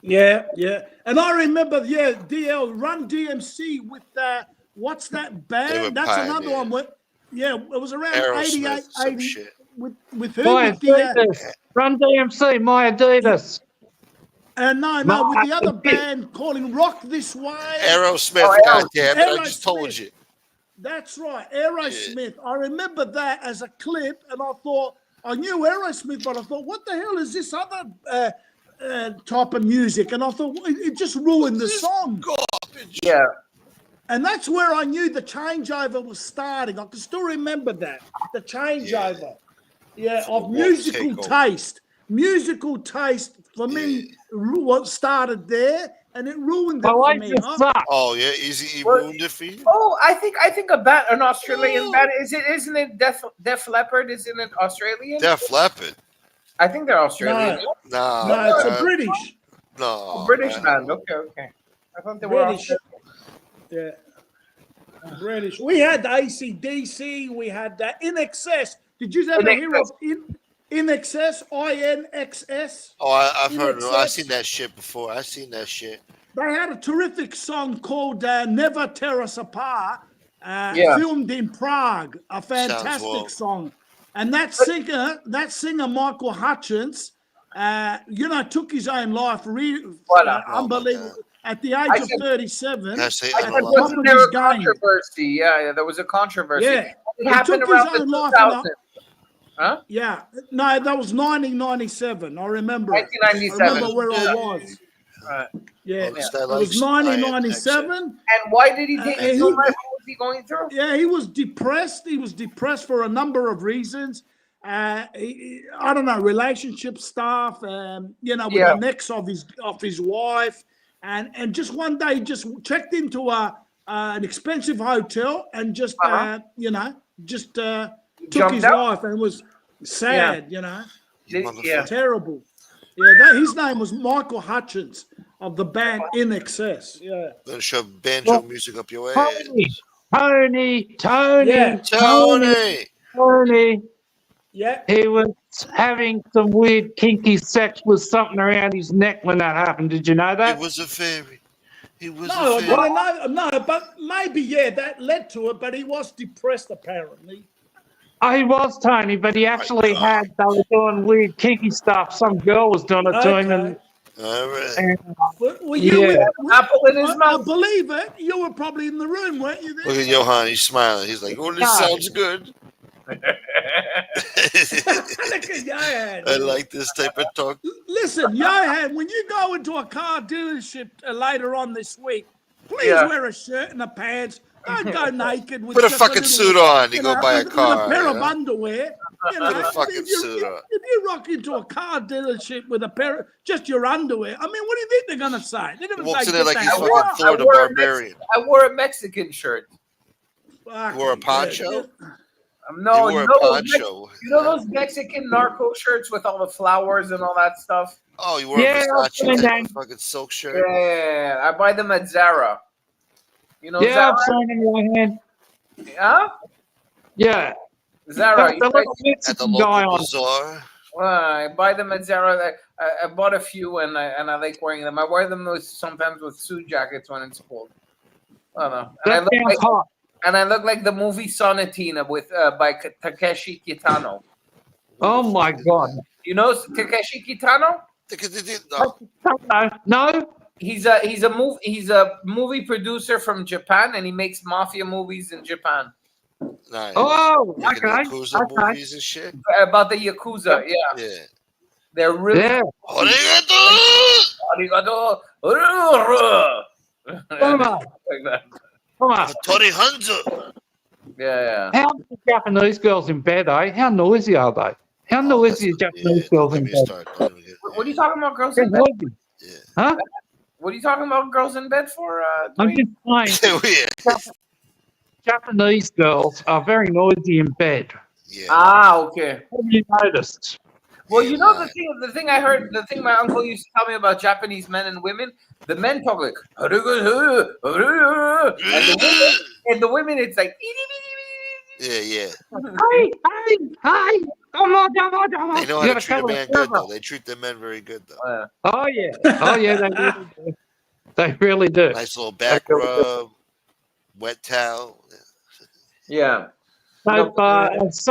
Yeah. And I remember, DL Run DMC with what's that band? That's another one. It was around Aerosmith, 88, 80 with who? Run DMC, My Adidas. No, with the other band calling Rock This Way. Aerosmith, goddammit! I just told you. That's right, Aerosmith. I remember that as a clip, and I knew Aerosmith, but I thought, what the hell is this other type of music? And I thought it just ruined the song. Garbage. Yeah. And that's where I knew the changeover was starting. I can still remember that, the changeover. Of musical taste. Musical taste for me, what started there. And it ruined it for me. Oh yeah, he ruined it for you. Oh, I think an Australian band isn't it Def Leppard? Isn't it Australian? Def Leppard. I think they're Australian. No, it's a British. No, British band. Okay. I thought they were British. Yeah, British. We had the AC/DC. We had that In Excess. Did you ever hear of In Excess? INXS. Oh, I've heard. I've seen that shit before. I've seen that shit. They had a terrific song called "Never Tear Us Apart," filmed in Prague. A fantastic song. And that singer Michael Hutchence, took his own life. Unbelievable. At the age of 37, wasn't there a controversy? Yeah, there was a controversy. Yeah, it happened around the 2000s. Huh? Yeah, no, that was 1997. I remember. 1997. I remember where I was. Yeah, it was 1997. And why did he take it so much? What was he going through? Yeah, he was depressed. He was depressed for a number of reasons. I don't know, relationship stuff. With the next of his wife, and just one day, just checked into an expensive hotel and just took his life, and it was sad, terrible. Yeah, his name was Michael Hutchence. of the band In Excess. Yeah. Gonna shove banjo music up your ass. Tony, Yeah. Tony. Yeah. he was having some weird kinky sex with something around his neck when that happened. Did you know He that? was a fairy. He was No, a I fairy. didn't know. No, but maybe, yeah, that led to it, but he was depressed, apparently. Oh, he was Tony, but he actually had, they were doing weird kinky stuff. Some girl was doing it to him. Okay. All right. And Well, Yeah. Apple in his I mouth. believe it. You were probably in the room, weren't you? Look There? at Yohan. He's smiling. He's like, "Oh, this sounds good." Look at Yohan. I like this type of talk. Listen, Yohan, when you go into a car dealership later on this week, please Yeah. wear a shirt and a pants. Don't go naked with Put a just fucking little, suit on. You go know, buy a with car. a pair you of know? underwear. You know, Put a fucking if you, suit on. If you rock into a car dealership with a pair of just your underwear, I mean, what do you think they're gonna say? They're gonna Walks say, in there "Get like the he's hell fucking out." Thor the wore a Barbarian. I wore a Mexican shirt. Fucking Wore a good. poncho? No, You wore you a know, poncho. you know those Mexican narco shirts with all the flowers and all that stuff? Oh, you wore Yeah, a I've Versace seen type that. of fucking silk shirt? Yeah, I buy them at Zara. You know yeah, Zara? I've seen him in my hand. Huh? Yeah. Zara. The You guys, little At the Mexican guy local on. bazaar. I buy them at Zara. I bought a few and I like wearing them. I wear them sometimes with suit jackets when it's cold. I don't know. That sounds hot. And I look like the movie Sonatina with by Takeshi Kitano. Oh my God. You know Takeshi Kitano? No. No? He's a movie producer from Japan, and he makes mafia movies in Japan Nice. Oh, Making okay. Yakuza Okay. movies and shit. about the Yakuza. Yeah, Yeah. they're really Yeah. Arigato! arigato. Come on. Like that. Come on. Hattori Hanzo. Yeah. How are the Japanese girls in bed, eh? How noisy are they? How noisy are Japanese girls in bed? What are you talking about, girls They're in bed? noisy. Yeah. Huh? What are you talking about, girls in bed for? I'm Dwayne? just saying, Yeah. Japanese girls are very noisy in bed. Yeah. Okay. Have you noticed? Well, you know the thing I heard, the thing my uncle used to tell me about Japanese men and women. The men talk like, and the women, it's like. Yeah. Hey, come on. They know how to treat a man good, though. They treat their men very good, though. Oh, yeah, they really do. They really do. Nice little back rub, wet towel. Yeah. Soap house.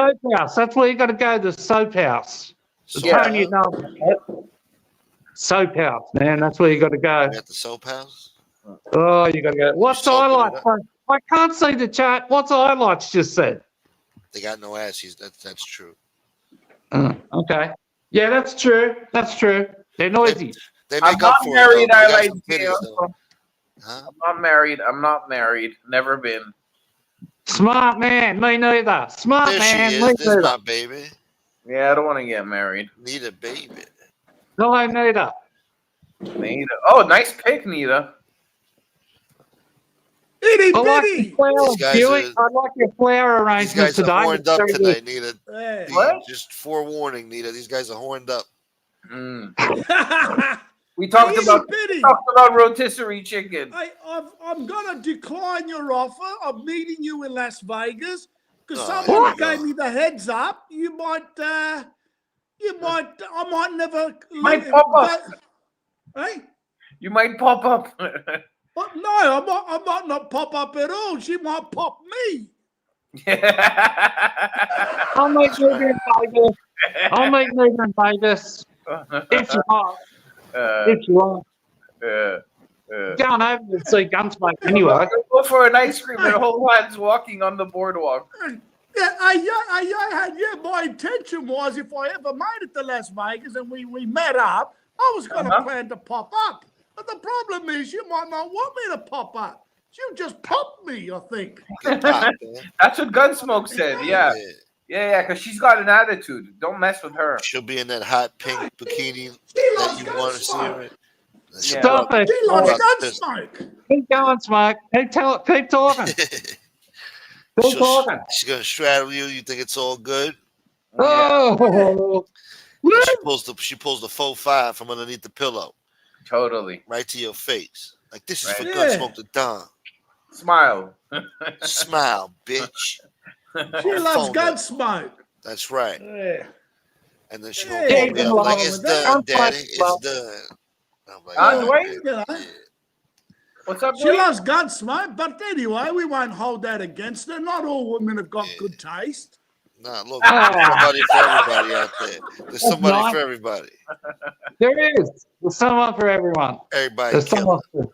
That's where you got to go, the soap house. Yeah. Tony, you know, soap house, man. That's where you got to go. At the soap house? Oh, you got to go. What's the soaping it highlights? up? I can't see the chat. What's the highlights just said? They got no ass. That's true. Okay. Yeah, that's true. They're noisy. They I'm make not up for married. it. Though. I They got like some titties, though. Huh? I'm not married. Never been. Smart man. Me neither. Smart There man. she Me is. This is neither. my baby. Yeah, I don't want to get married. Need a baby. No, I neither. Nita. Oh, nice pick, Nita. Itty I like bitty. your flower, These guys Buick. are- I like your flower These arrangement guys are today. horned up Very good. tonight, Nita. Hey. What? Just forewarning, Nita. These guys are horned up. We talked Itty about bitty. rotisserie chicken. I'm gonna decline your offer of meeting you in Las Vegas because Oh, someone yeah. gave me the heads up. I might never. Might pop up. Hey, You might pop up. but no, I might not pop up at all. She might pop me. I'll make you in Vegas. I'll make you in Vegas. If you want. If you want. Going over to see Gunsmoke anyway. Go for an ice cream and hold hands walking on the boardwalk. Yeah, my intention was if I ever made it to Las Vegas and we met up, I was going to plan to pop up. But the problem is you might not want me to pop up. She'll just pop me, I think. Get popped, man. That's what Gunsmoke said. Yeah, because she's got an attitude. Don't mess with her. She'll be in that hot pink bikini She that loves you want to see her in. Yeah. Stop it. She loves Gunsmoke. Keep going, Smoke. Keep talking. Keep talking. She's gonna straddle you. You think it's all good? Oh. She pulls the 4-5 from underneath the pillow. Totally. right to your face. Like, this is for Right. Gunsmoke the Don. Smile. Smile, bitch. She loves Phone up. Gunsmoke. That's right. Yeah. And then she Yeah, gonna call ain't me up gonna like, lie it's with that. done, daddy. It's done. I'm like, all right, Dwayne? baby. You know. Yeah. What's up, She Dwayne? loves Gunsmoke, but anyway, we won't hold that against her. Not all women have got good taste. Nah, look, there's somebody for everybody out there. There's somebody not. for everybody. There is. There's someone for everyone. Everybody There's someone killing. for.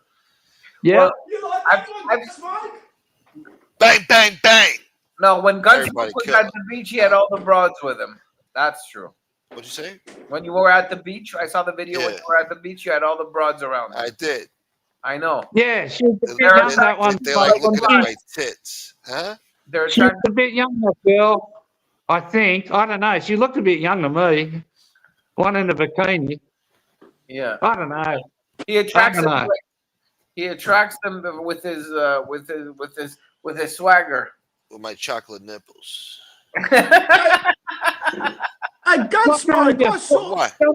Yeah. Well, You like I've- that one, I've- Gunsmoke? Bang, bang, bang. No, when Gunsmoke Everybody was kill at him. the beach, he had all the broads with him. That's true. What'd you say? When you were at the beach, I saw the video when Yeah. you were at the beach, you had all the broads around. I did. I know. Yeah, she was a bit They're- young, that one. They like but when looking at she- my tits. Huh? They're She was attracted. a bit young, that girl. I think. I don't know. She looked a bit young to me. One in a bikini. Yeah. I don't know. He attracts I them. don't know. He attracts them with his swagger. With my chocolate nipples. Hey, Gunsmoke, I saw. What? Hey,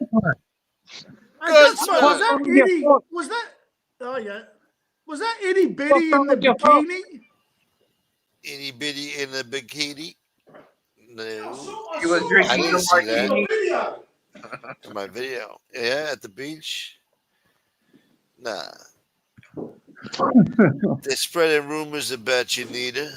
Gunsmoke, was that Gunsmoke. itty? Was that? Oh yeah. Was that itty bitty in the What's wrong with bikini? Itty bitty in a bikini? No. He was drinking I didn't the see that. martini. Video. In my video. Yeah, at the beach. Nah. They're spreading rumors about you, Nita.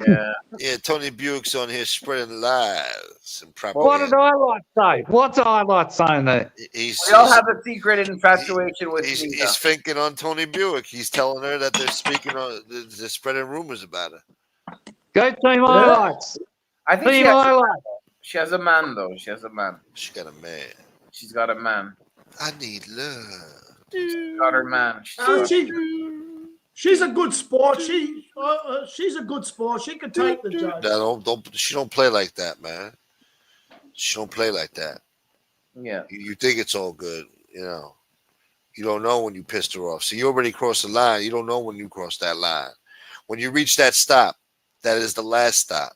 Yeah. Yeah, Tony Buick's on here spreading lies and What did propaganda. I say? What's I saying there? He's, We all have a secret infatuation with he's, Nita. he's thinking on Tony Buick. He's telling her that they're speaking on, they're spreading rumors about her. Go team highlights. I think Team highlights. she has a man though. She has a man. She got a man. She's got a man. I need love. She's got her man. She's a good sport. She's a good sport. She can take the joke. No, she don't play like that, man. She don't play like that. Yeah. You think it's all good, you know. You don't know when you pissed her off. So you already crossed the line. You don't know when you crossed that line. When you reach that stop, that is the last stop.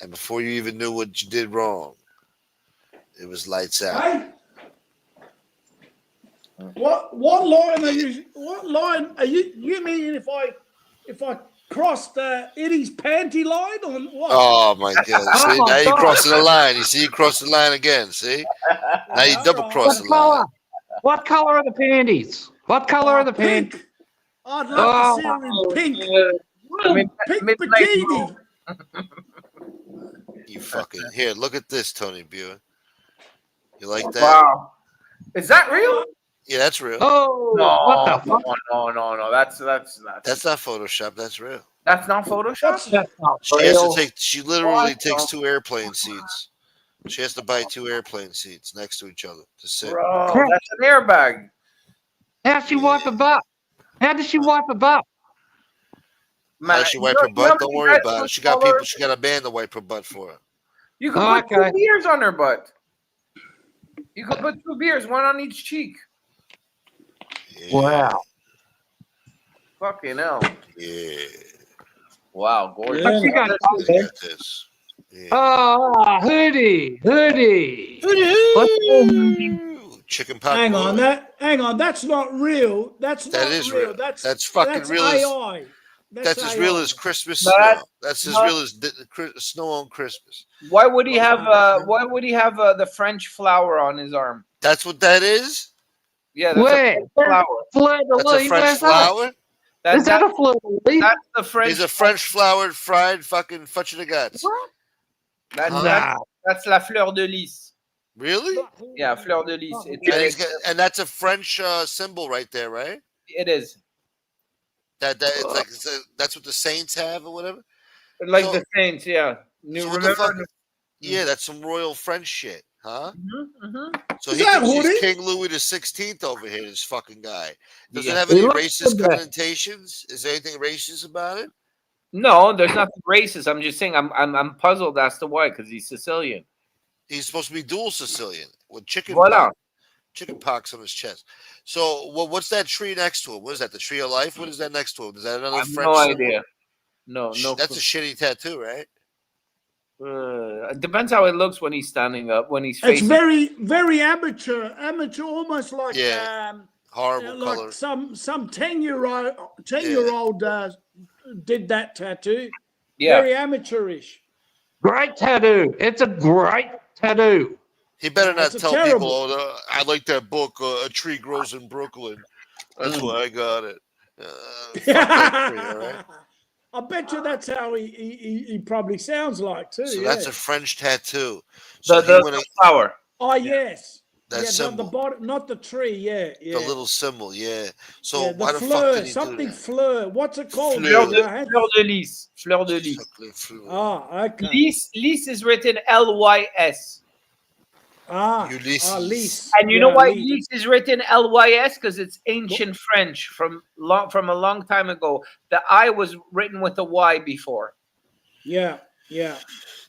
And before you even knew what you did wrong, it was lights out. Hey, what line are you? What line are you? You mean if I crossed Eddie's panty line or what? Oh my God! See, Oh, now you God. crossing the line. You see, you crossed the line again. See, now you double crossed the What line. color? What color are the panties? What color are the panties? Pink. I'd love to see her in pink. Pink bikini. You fucking here. Look at this, Tony Buick. You like that? Wow. Is that real? Yeah, that's real. Oh, No, what the fuck? no. That's That's not Photoshop. That's real. not Photoshop. That's not She has to real. take. She literally What? takes 2 airplane seats. She has to buy 2 airplane seats next to each other to sit. Bro, that's an airbag. How'd she wipe her butt? How did she wipe her butt? How does she wipe her butt? Don't worry about it. She got people. She got a band to wipe her butt for her. You could put Okay. 2 beers on her butt. You could put 2 beers, one on each cheek. Yeah, Wow. Fucking hell. Yeah. Wow, gorgeous. What you got? Look at this. Yeah. Oh, hoodie. Chicken pot. Hang boy. on, hang on. That's not real. That's That not is real. real. That's fucking real as- AI. That's as AI. real as Christmas No, snow. That's as no. real as snow on Christmas. Why would he have? Why would he have the French flower on his arm? That's what that is. Yeah, that's Where? a flower. Fleur de That's a lis. French Where's that? flower. Is that a fleur de lis? That's the French. He's a French flowered fried fucking fudge of the guts. That's, Huh? that's la fleur de lis. Really? Yeah, fleur de lis. And that's a French symbol right there, right? It is That it's like that's what the saints have or whatever. like So- the saints. Yeah. So what the fuck? Yeah, that's some royal French shit, huh? So Is he that thinks he's hoodie? King Louis the 16th over here. This fucking guy. Does it Yeah. have He any looks racist good. connotations? Is there anything racist about it? No, there's nothing racist. I'm just saying. I'm puzzled as to why, because he's Sicilian. He's supposed to be dual Sicilian with Voila. chicken pox on his chest. So, what's that tree next to him? What is that? The tree of life? What is that next to him? Is that another I have French no symbol? idea. No. That's a shitty tattoo, right? It depends how it looks when he's standing up. When he's It's facing. very, very amateur, almost like Horrible like color. some 10-year-old did that tattoo. Yeah. Very amateurish. Great tattoo. It's a great tattoo. He better No, not it's tell terrible. people, I like that book, A Tree Grows in Brooklyn. That's why I got it. Fuck that tree, all right? I bet you that's how he probably sounds like too. So yeah. that's a French tattoo. So The flower. Oh yes. that The symbol, bottom, not the tree. Yeah. the little symbol, yeah. So yeah, the why the fuck fleur, did he something do that? fleur. What's it called? Fleur. Fleur de lis. Fleur de lis. Ah, okay. Lis is written Lys. Ulysses. Lys. And you know why Lys is written Lys? Because it's ancient French from a long time ago. The I was written with a Y before. Yeah.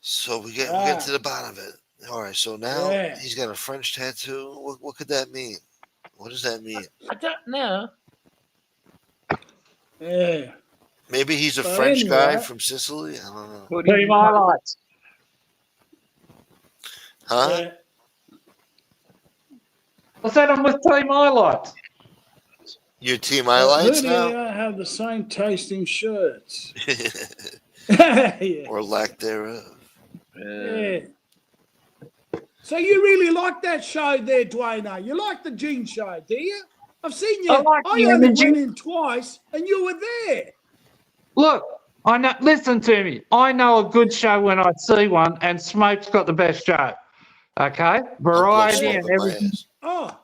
So we get to the bottom of it. All right. So now he's got a French tattoo. What could that mean? What does that mean? I don't know. Yeah. Maybe he's a So French guy anyway. from Sicily. I don't know. Who do you- Team highlights. Huh? Yeah. I said I'm with Team Highlights. Your team highlights Who now, have the same taste in shirts? yeah. or lack thereof. Yeah. So you really like that show there, Dwayne? You like the Gene Show, do you? I've seen you. I like I the only energy. went in twice, and you were there. Look, I know. Listen to me. I know a good show when I see one, and Smoke's got the best show. Okay, variety and everything. Oh,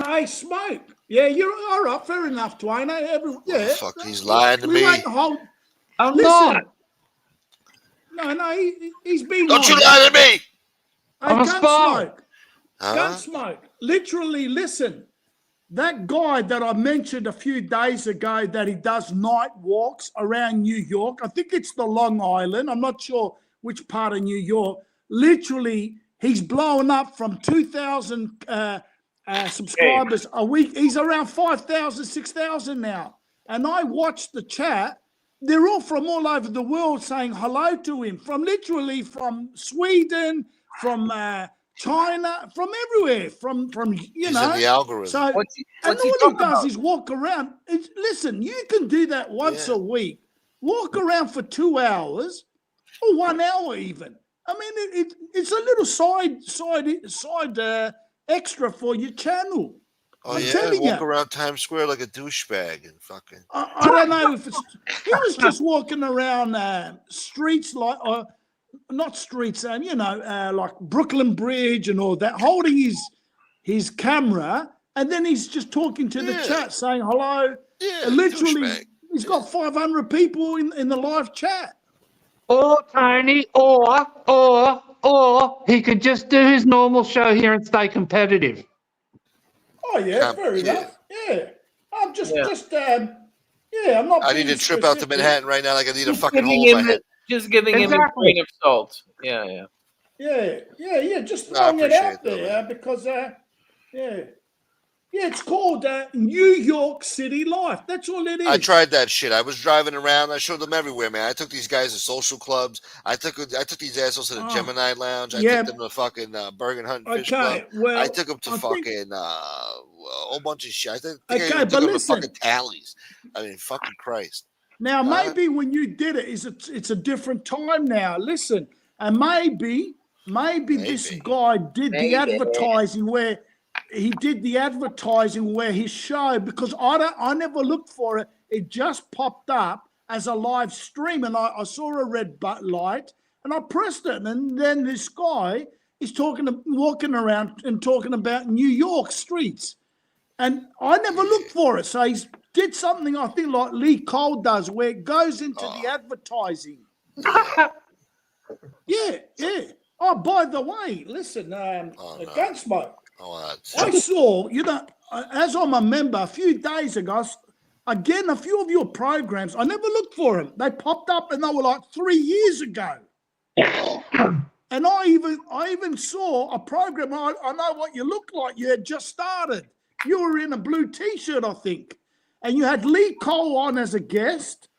hey, Smoke. Yeah, you're all right. Fair enough, Dwayne. Yeah. Fuck, he's lying to We me. won't hold. I'm Listen. not. No, he's been. Don't you honest. lie to me. Hey, I'm a spy. Gunsmoke. Huh? Gunsmoke. Literally, listen. That guy that I mentioned a few days ago that he does night walks around New York, I think it's the Long Island. I'm not sure which part of New York. Literally, he's blown up from 2,000 subscribers a week. He's around 5,000, 6,000 now. And I watched the chat. They're all from all over the world saying hello to him, from Sweden, from China, from everywhere, from He's in the algorithm. So, What's he all he talking does about? is walk around. Listen, you can do that once a week. Walk around for 2 hours or 1 hour even. I mean, it's a little side extra for your channel. Oh I'm yeah, telling walk you. around Times Square like a douchebag and fucking. I don't know if it's. He was just walking around streets like, not streets, like Brooklyn Bridge and all that, holding his camera, and then he's just talking to the chat, saying hello. Yeah, And literally, douchebag. he's got 500 people in the live chat. Or Tony, or he could just do his normal show here and stay competitive. Oh yeah, fair enough. Yeah, I'm I'm not. I need being to trip out to specific. Manhattan right now. Like I need a Just fucking giving hole in my him head. Just giving him a Exactly. grain of salt. Yeah. Yeah, just No, I throwing it out appreciate that, there because it's called New York City Life. That's all it is. I tried that shit. I was driving around. I showed them everywhere, man. I took these guys to social clubs. I took these assholes to the Gemini Lounge. I took them to fucking Bergen Hunt Fish Club. Well, I took them to I think- fucking a whole bunch of shit. I think Okay, I even but took them to listen. fucking tallies. I mean, fucking Christ. Now, maybe when you did it, it's a different time now. Listen, and maybe this guy did the advertising where he did the advertising where his show, because I never looked for it. It just popped up as a live stream, and I saw a red light, and I pressed it, and then this guy is walking around and talking about New York streets, and I never looked for it. So he's did something I think like Lee Cole does, where it goes into the advertising. Yeah. Oh, by the way, listen, Gunsmoke. I saw, as I'm a member, a few days ago, again, a few of your programs, I never looked for them. They popped up and they were like 3 years ago. And I even saw a program, I know what you look like. You had just started. You were in a blue T-shirt, I think. And you had Lee Cole on as a guest.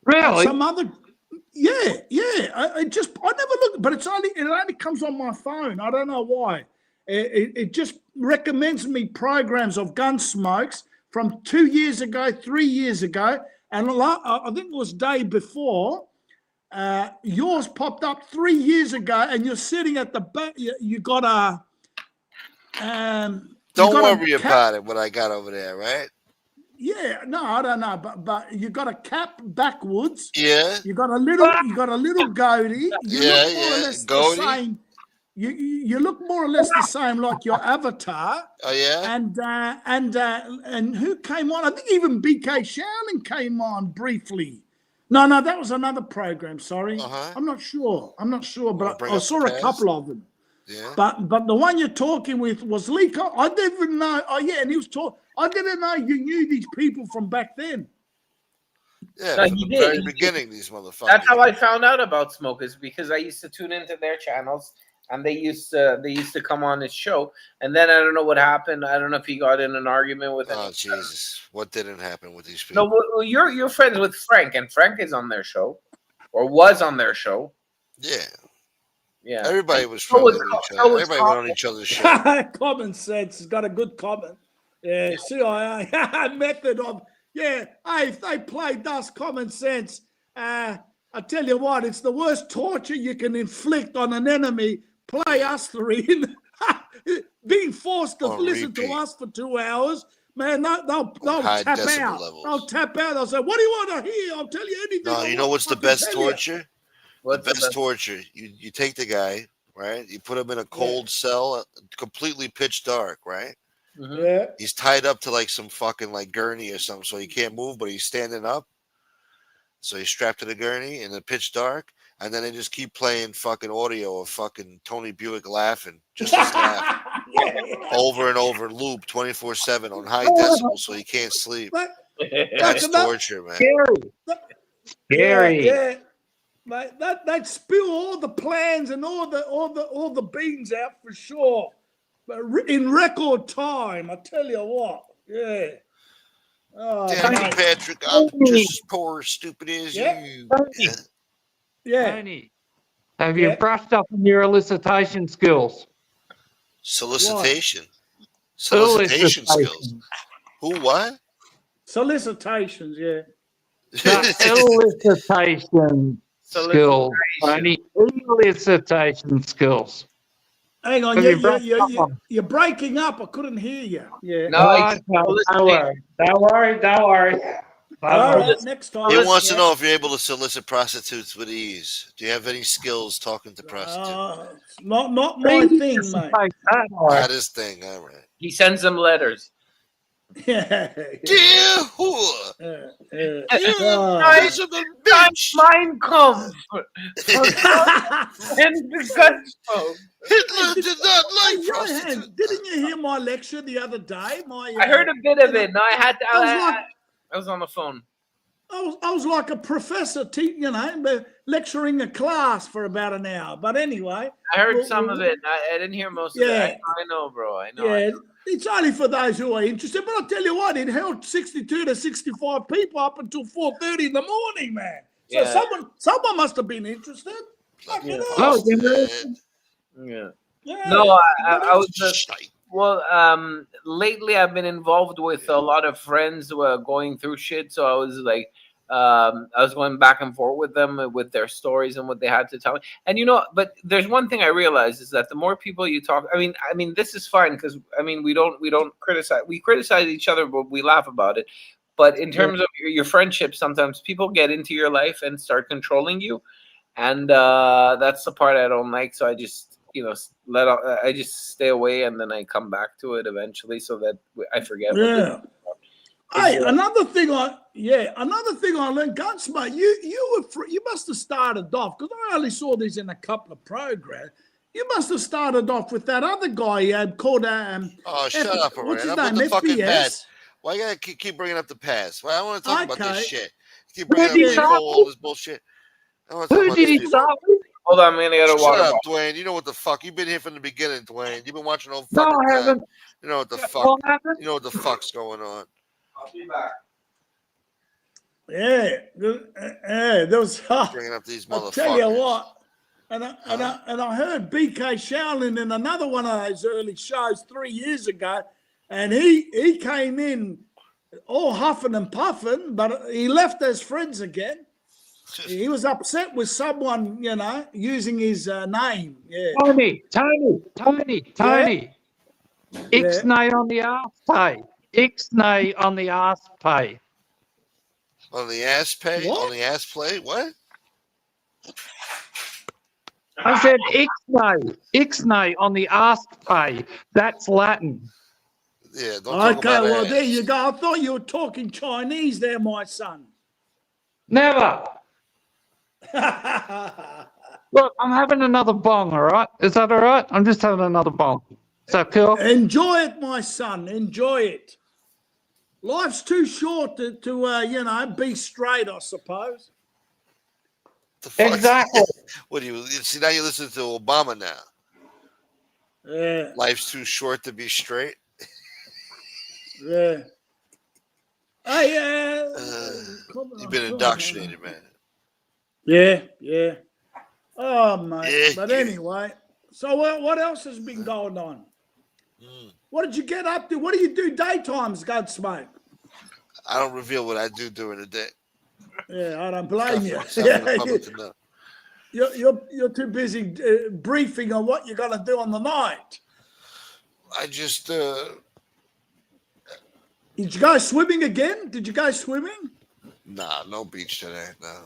Really? And some other, Yeah. I never look, but it only comes on my phone. I don't know why. It just recommends me programs of Gunsmokes from 2 years ago, 3 years ago, and I think it was day before. Yours popped up 3 years ago, and you're sitting at the back. You got a. Don't worry about it. What I got over there, right? Yeah, no, I don't know, but you got a cap backwards. Yeah. You got a little goatee. You Yeah, look more or yeah. less Goatee. the same. You look more or less the same like your avatar. Oh yeah. And who came on? I think even BK Showling came on briefly. No, that was another program. Sorry, I'm not sure, but I saw a couple of them. Yeah. But the one you're talking with was Lee. I didn't know. Oh yeah, and he was talking. I didn't know you knew these people from back then. Yeah, No, from he the did. very He beginning, these motherfuckers. That's how I found out about Smokers, because I used to tune into their channels, and they used to come on his show. And then I don't know what happened. I don't know if he got in an argument with. Oh Jesus! What didn't happen with these people? No, well, you're friends with Frank, and Frank is on their show, or was on their show. Yeah. Yeah. Everybody was friendly with each other. Everybody went on each other's show. Common sense. He's got a good comment. Yeah, CIA method of, hey, if they played us common sense, I tell you what, it's the worst torture you can inflict on an enemy. Play us three, being forced to listen to us for 2 hours. Man, they'll tap out. Levels. They'll tap out. They'll say, what do you want to hear? I'll tell you anything. No, you know what's the best torture? What's the best torture? You take the guy, right? You put him in a cold cell, completely pitch dark, right? Mm-hmm. Yeah. He's tied up to like some fucking like gurney or something, so he can't move, but he's standing up. So he's strapped to the gurney in the pitch dark, and then they just keep playing fucking audio of fucking Tony Buick laughing, just his laugh, over and over, loop 24/7 on high decibels, so he can't sleep. That's torture, man. Scary. Yeah. Mate, they'd spill all the plans and all the beans out for sure. But in record time, I tell you what, yeah. Oh, Damn you, Patrick, I'm just as poor as stupid as you. Yeah. Tony, have you brushed up on your elicitation skills? Solicitation Solicitation skills. Who? What? Solicitations, yeah. Elicitation skills, Tony. Elicitation skills. Hang on, you're breaking up. I couldn't hear you. Yeah. No, don't worry. All right, next time. He wants to know if you're able to solicit prostitutes with ease. Do you have any skills talking to prostitutes? Not my thing, mate. Not his thing, all right. He sends them letters. Yeah. Dear whore. Mine comes. And the Hitler did not like prostitutes. Didn't you hear my lecture the other day? I heard a bit of it. No, I had to. I was on the phone. I was like a professor, lecturing a class for about an hour. But anyway, I heard some of it. I didn't hear most of it. I know, bro. I know. Yeah, it's only for those who are interested. But I'll tell you what, it held 62 to 65 people up until 4:30 in the morning, man. So someone must have been interested. Yeah. Yeah. No, I was just lately I've been involved with a lot of friends who are going through shit. So I was like, I was going back and forth with them with their stories and what they had to tell me. And but there's one thing I realized is that the more people you talk, I mean, this is fine because we don't criticize. We criticize each other, but we laugh about it. But in terms of your friendship, sometimes people get into your life and start controlling you, and that's the part I don't like. So I just I just stay away, and then I come back to it eventually, so that I forget. Yeah. Hey, another thing I learned, Gunsmoke, you must have started off, because I only saw these in a couple of programs. You must have started off with that other guy called shut up already. What's his name? The fucking past. Why you gotta keep bringing up the past? Well, I want to talk about this shit. Keep Who bringing up all this bullshit. Who did he start with? Hold on, I'm gonna get a water. Shut up, Dwayne. You know what the fuck? You've been here from the beginning, Dwayne. You've been watching all fucking No, I haven't. You know what the fuck? You know what the fuck's going on. I'll be back. There was. Bringing up these I'll tell you motherfuckers. what. And I heard BK Shaolin in another one of those early shows 3 years ago, and he came in all huffing and puffing, but he left as friends again. He was upset with someone, using his name. Yeah. Tony. Ixnay on the arse pay. Ixnay on the arse pay. On the ass pay? What? On the ass play? What? I said ixnay on the arse pay. That's Latin. Yeah, don't talk Okay, about well, ass. there you go. I thought you were talking Chinese there, my son. Never. Look, I'm having another bong, all right? Is that all right? I'm just having another bong. Is that cool? Enjoy it, my son. Enjoy it. Life's too short to be straight, I suppose. The fuck? Exactly. What do you see? Now you listen to Obama now. Yeah, Life's too short to be straight. yeah. Hey, You've been indoctrinated, man. Yeah. Oh, mate. Yeah, But yeah. anyway, so what else has been going on? What did you get up to? What do you do daytimes, Gunsmoke? I don't reveal what I do during the day. Yeah, I don't blame you. It's not for the public to know. You're too busy briefing on what you're going to do on the night. I just Did you go swimming again? Did you go swimming? nah, no beach today. No,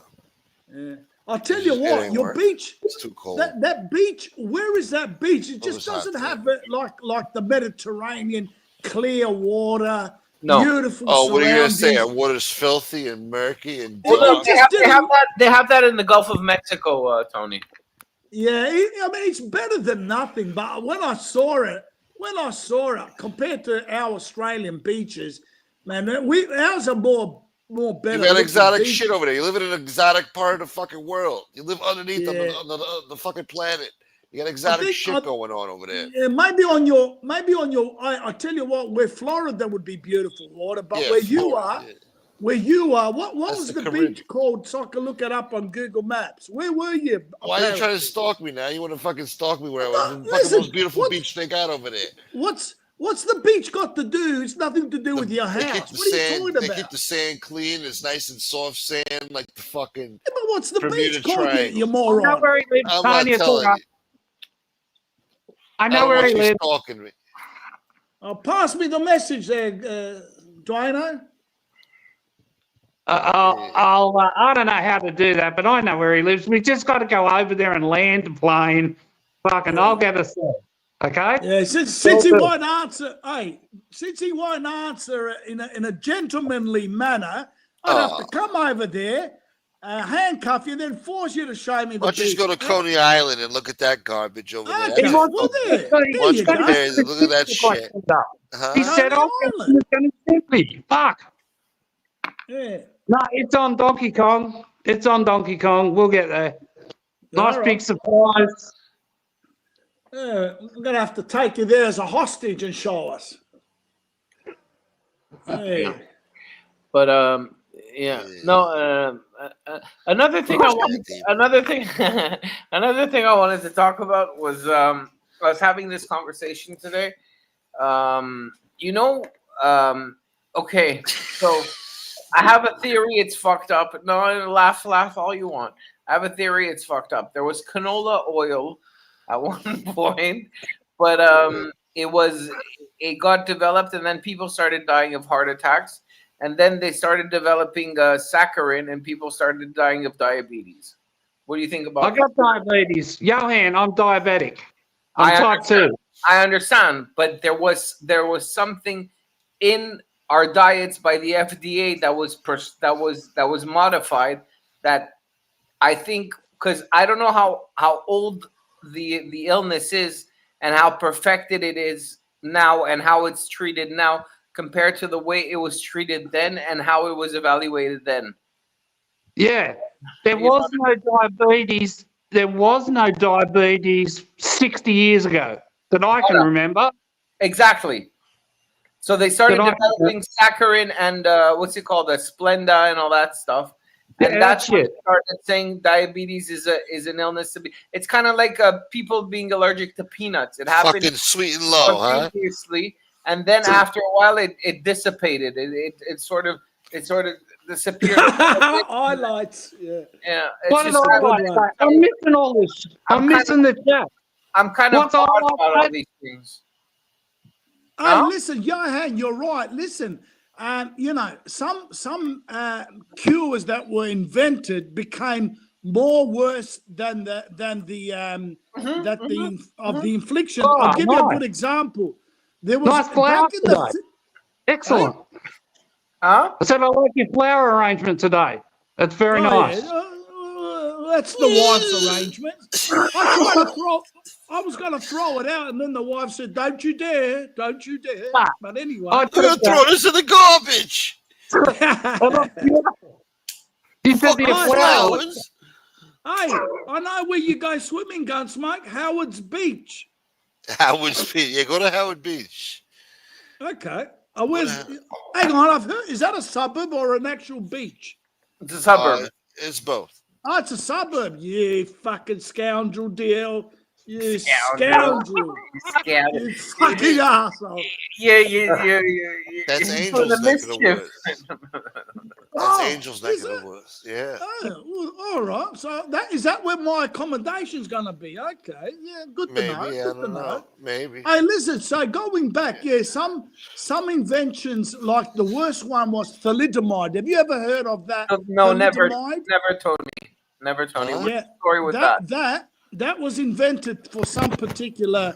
Yeah. I'll tell you It what, ain't your work. beach, it's too cold. that beach, where is that beach? It just it's hot doesn't there. have it like the Mediterranean, clear water, No. beautiful Oh, what are you gonna say? Our surroundings. water's filthy and murky and Well, dark. They have that in the Gulf of Mexico, Tony. Yeah, I mean, it's better than nothing. But when I saw it, compared to our Australian beaches, man, ours are more better. You got looking exotic beaches. shit over there. You live in an exotic part of the fucking world. You live underneath Yeah. on the fucking planet. You got exotic think shit going on over there. Yeah, maybe on your. I tell you what, where Florida would be beautiful water, but Yeah, where you Florida, are, yeah. what That's was the the Caribbean. beach called? So I can look it up on Google Maps. Where were you? Why are you trying to stalk me now? You want to fucking stalk me where I was? No, The fucking listen, most beautiful what- beach they got over there. What's the beach got to do? It's nothing to do with your They keep house. the What are you sand. talking They about? keep the sand clean. It's nice and soft sand, like the fucking. Yeah, but what's the Bermuda beach called? You Triangle. I know moron. where he lives, I'm Tony. not It's all telling right. you. I I know don't where want he you lives. stalking me. Pass me the message there, Dwayne. I don't know how to do that, but I know where he lives. We just got to go over there and land the plane. Fucking, I'll get us there. Okay? Yeah, since he won't answer, since he won't answer in a gentlemanly manner, I'd have to come over there, handcuff you, then force you to show me the Why don't you just beach. go to Coney Island and look at that garbage over there? Okay, That's well, fucking- there Why don't you you go. compare? Look at that shit. He Huh? said, Coney "Oh, Island. it's going to simply fuck." Yeah. No, it's on Donkey Kong. It's on Donkey Kong. We'll get there. Nice All big right. surprise. I'm gonna have to take you there as a hostage and show us. Hey. But another thing I wanted another thing I wanted to talk about was I was having this conversation today. Okay, so I have a theory. It's fucked up. No, laugh all you want. I have a theory. It's fucked up. There was canola oil at one point, but it got developed, and then people started dying of heart attacks, and then they started developing saccharin, and people started dying of diabetes. What do you think about I got diabetes. Yohan, I'm diabetic. I I'm type 2. I understand, but there was something in our diets by the FDA that was modified that I think, because I don't know how old the illness is and how perfected it is now and how it's treated now compared to the way it was treated then and how it was evaluated then. Yeah. There was no diabetes. There was no diabetes 60 years ago that I can remember. Exactly. So they started Did I- developing saccharin and what's it called, the Splenda and all that stuff. And Yeah, that's when shit. they started saying diabetes is an illness to be. It's kind of like people being allergic to peanuts. It happened Fucking sweet and low, huh? spontaneously, and then after a while, it dissipated. It sort of disappeared. Highlights. Yeah. Yeah, What it's did just I good like? one. I'm missing all this. I'm kinda- missing the chat. I'm kind of What's all odd about all that? these things. Hey, Huh? listen, Yohan, you're right. Listen, some cures that were invented became more worse than the infliction. Oh, I'll give you a nice. good example. There was Nice flower back in the today. Excellent. Huh? I said I like your flower arrangement today. That's very nice. That's the wife's arrangement. I was going to throw it out, and then the wife said, "Don't you dare! Don't you dare!" Ah. But anyway, I I'm gonna took throw this in the garbage. that. It looks beautiful. You said Fucking the Nice flower. flowers. hey, I know where you go swimming, Gunsmoke. Howard's Beach. Howard's Beach. Yeah, go to Howard Beach. Okay. Hang on, I've heard. Is that a suburb or an actual beach? It's a suburb. It's both. Oh, it's a suburb. You fucking scoundrel, DL. You Scoundrel. scoundrel. Scoundrel. You fucking asshole. Yeah. That's For Angel's the neck of the mischief. woods. That's Oh, Angel's neck is of it? the woods. Yeah. Oh, well, all right. So is that where my accommodation's going to be? Okay. Yeah, good to Maybe. know. I Good to don't know. know. Maybe. Hey, listen. So going back, some inventions, like the worst one was thalidomide. Have you ever heard of that? No, never, Thalidomide? never, Tony. Never, Tony. Huh? What's Yeah, the story with that? that was invented for some particular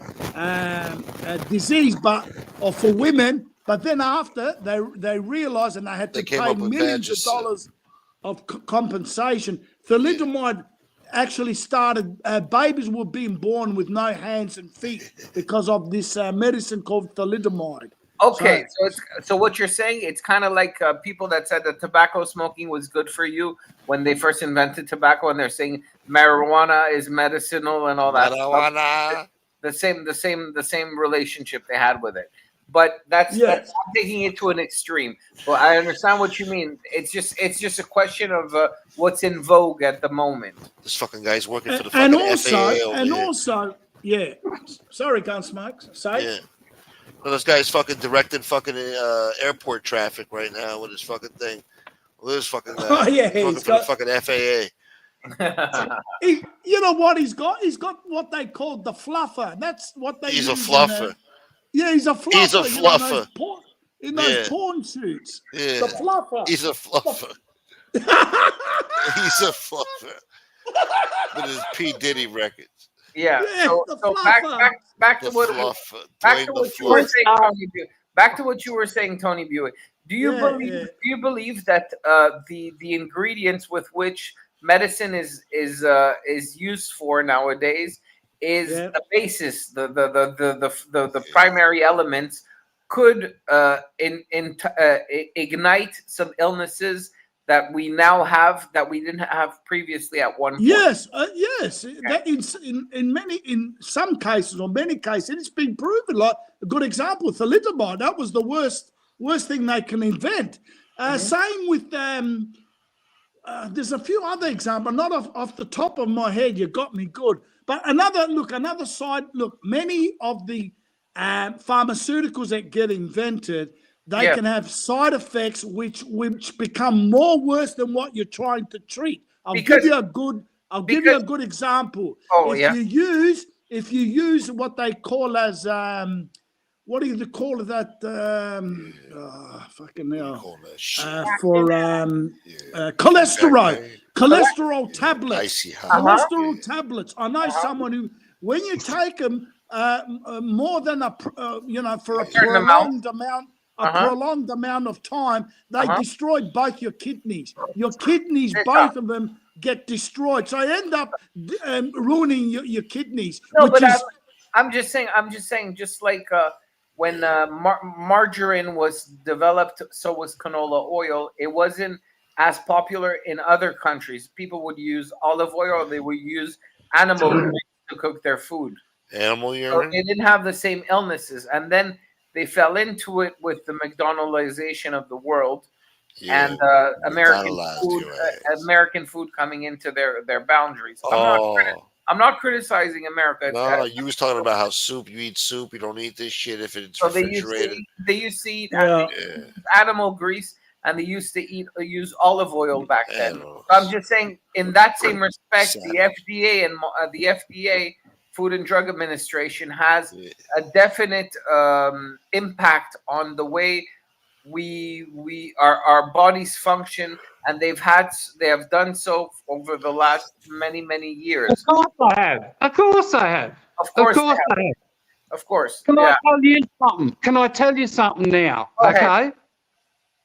disease, or for women. But then after they realized, and they had They to came pay up with millions of Vagisil. dollars of compensation. Thalidomide actually started. Babies were being born with no hands and feet because of this medicine called thalidomide. Okay, so what you're saying, it's kind of like people that said that tobacco smoking was good for you when they first invented tobacco, and they're saying marijuana is medicinal and all that stuff. Marijuana. The same relationship they had with it. But that's taking it to an extreme. But I understand what you mean. It's just a question of what's in vogue at the moment. This fucking guy's working for the And fucking also, FAA over and here. also, yeah. Sorry, Gunsmoke. Say. Yeah. Well, this guy's fucking directing fucking airport traffic right now with his fucking thing. Well, this fucking guy. Oh, yeah, He's working he's for got- the fucking FAA. You know what he's got? He's got what they call the fluffer. That's what they. He's a use fluffer. He's a fluffer. He's a you know, fluffer. in those Yeah. porn shoots. Yeah. The fluffer. He's a fluffer. He's a fluffer. With his P. Diddy records. Yeah. Yeah, So, the so fluffer. back The to what fluffer. back Dwayne to the what you were fluffer. saying, Tony Buick. Back to what you were saying, Tony Buick. Do you believe that the ingredients with which medicine is used for nowadays is the basis, the primary elements could ignite some illnesses that we now have that we didn't have previously at one point? Yes, yes. That in some cases or many cases, it's been proven. Like a good example, thalidomide. That was the worst thing they can invent. Same with there's a few other examples, not off the top of my head. You got me good. But another side. Look, many of the pharmaceuticals that get invented, they can have side effects which become more worse than what you're trying to treat. I'll give you a good example. If you use what they call as what do you call that? Fucking hell. For cholesterol tablets. Cholesterol tablets. I know someone who, when you take them more than for a prolonged amount of time, they destroy both your kidneys. Your kidneys, both of them, get destroyed. So I end up ruining your kidneys. No, but I'm just saying, just like when margarine was developed, so was canola oil. It wasn't as popular in other countries. People would use olive oil, or they would use animal urine to cook their food. Animal urine? So they didn't have the same illnesses. And then they fell into it with the McDonaldization of the world, Yeah, and McDonaldized your ass. American food coming into their boundaries. Oh. I'm not criticizing America. No, you was talking about how you eat soup, you don't eat this shit if it's So they used to refrigerated. eat, they used to eat Yeah. animal grease, and they used to use olive oil back then. Animals. So I'm just saying, in that same respect, the Sad. FDA and the FDA, Food and Drug Administration, has Yeah. a definite impact on the way our bodies function, and they have done so over the last many Of years. course I have. Of course I have. Of Of course, course I have. of course. Can Yeah. I tell you something? Can I tell you something now? Go ahead. Okay.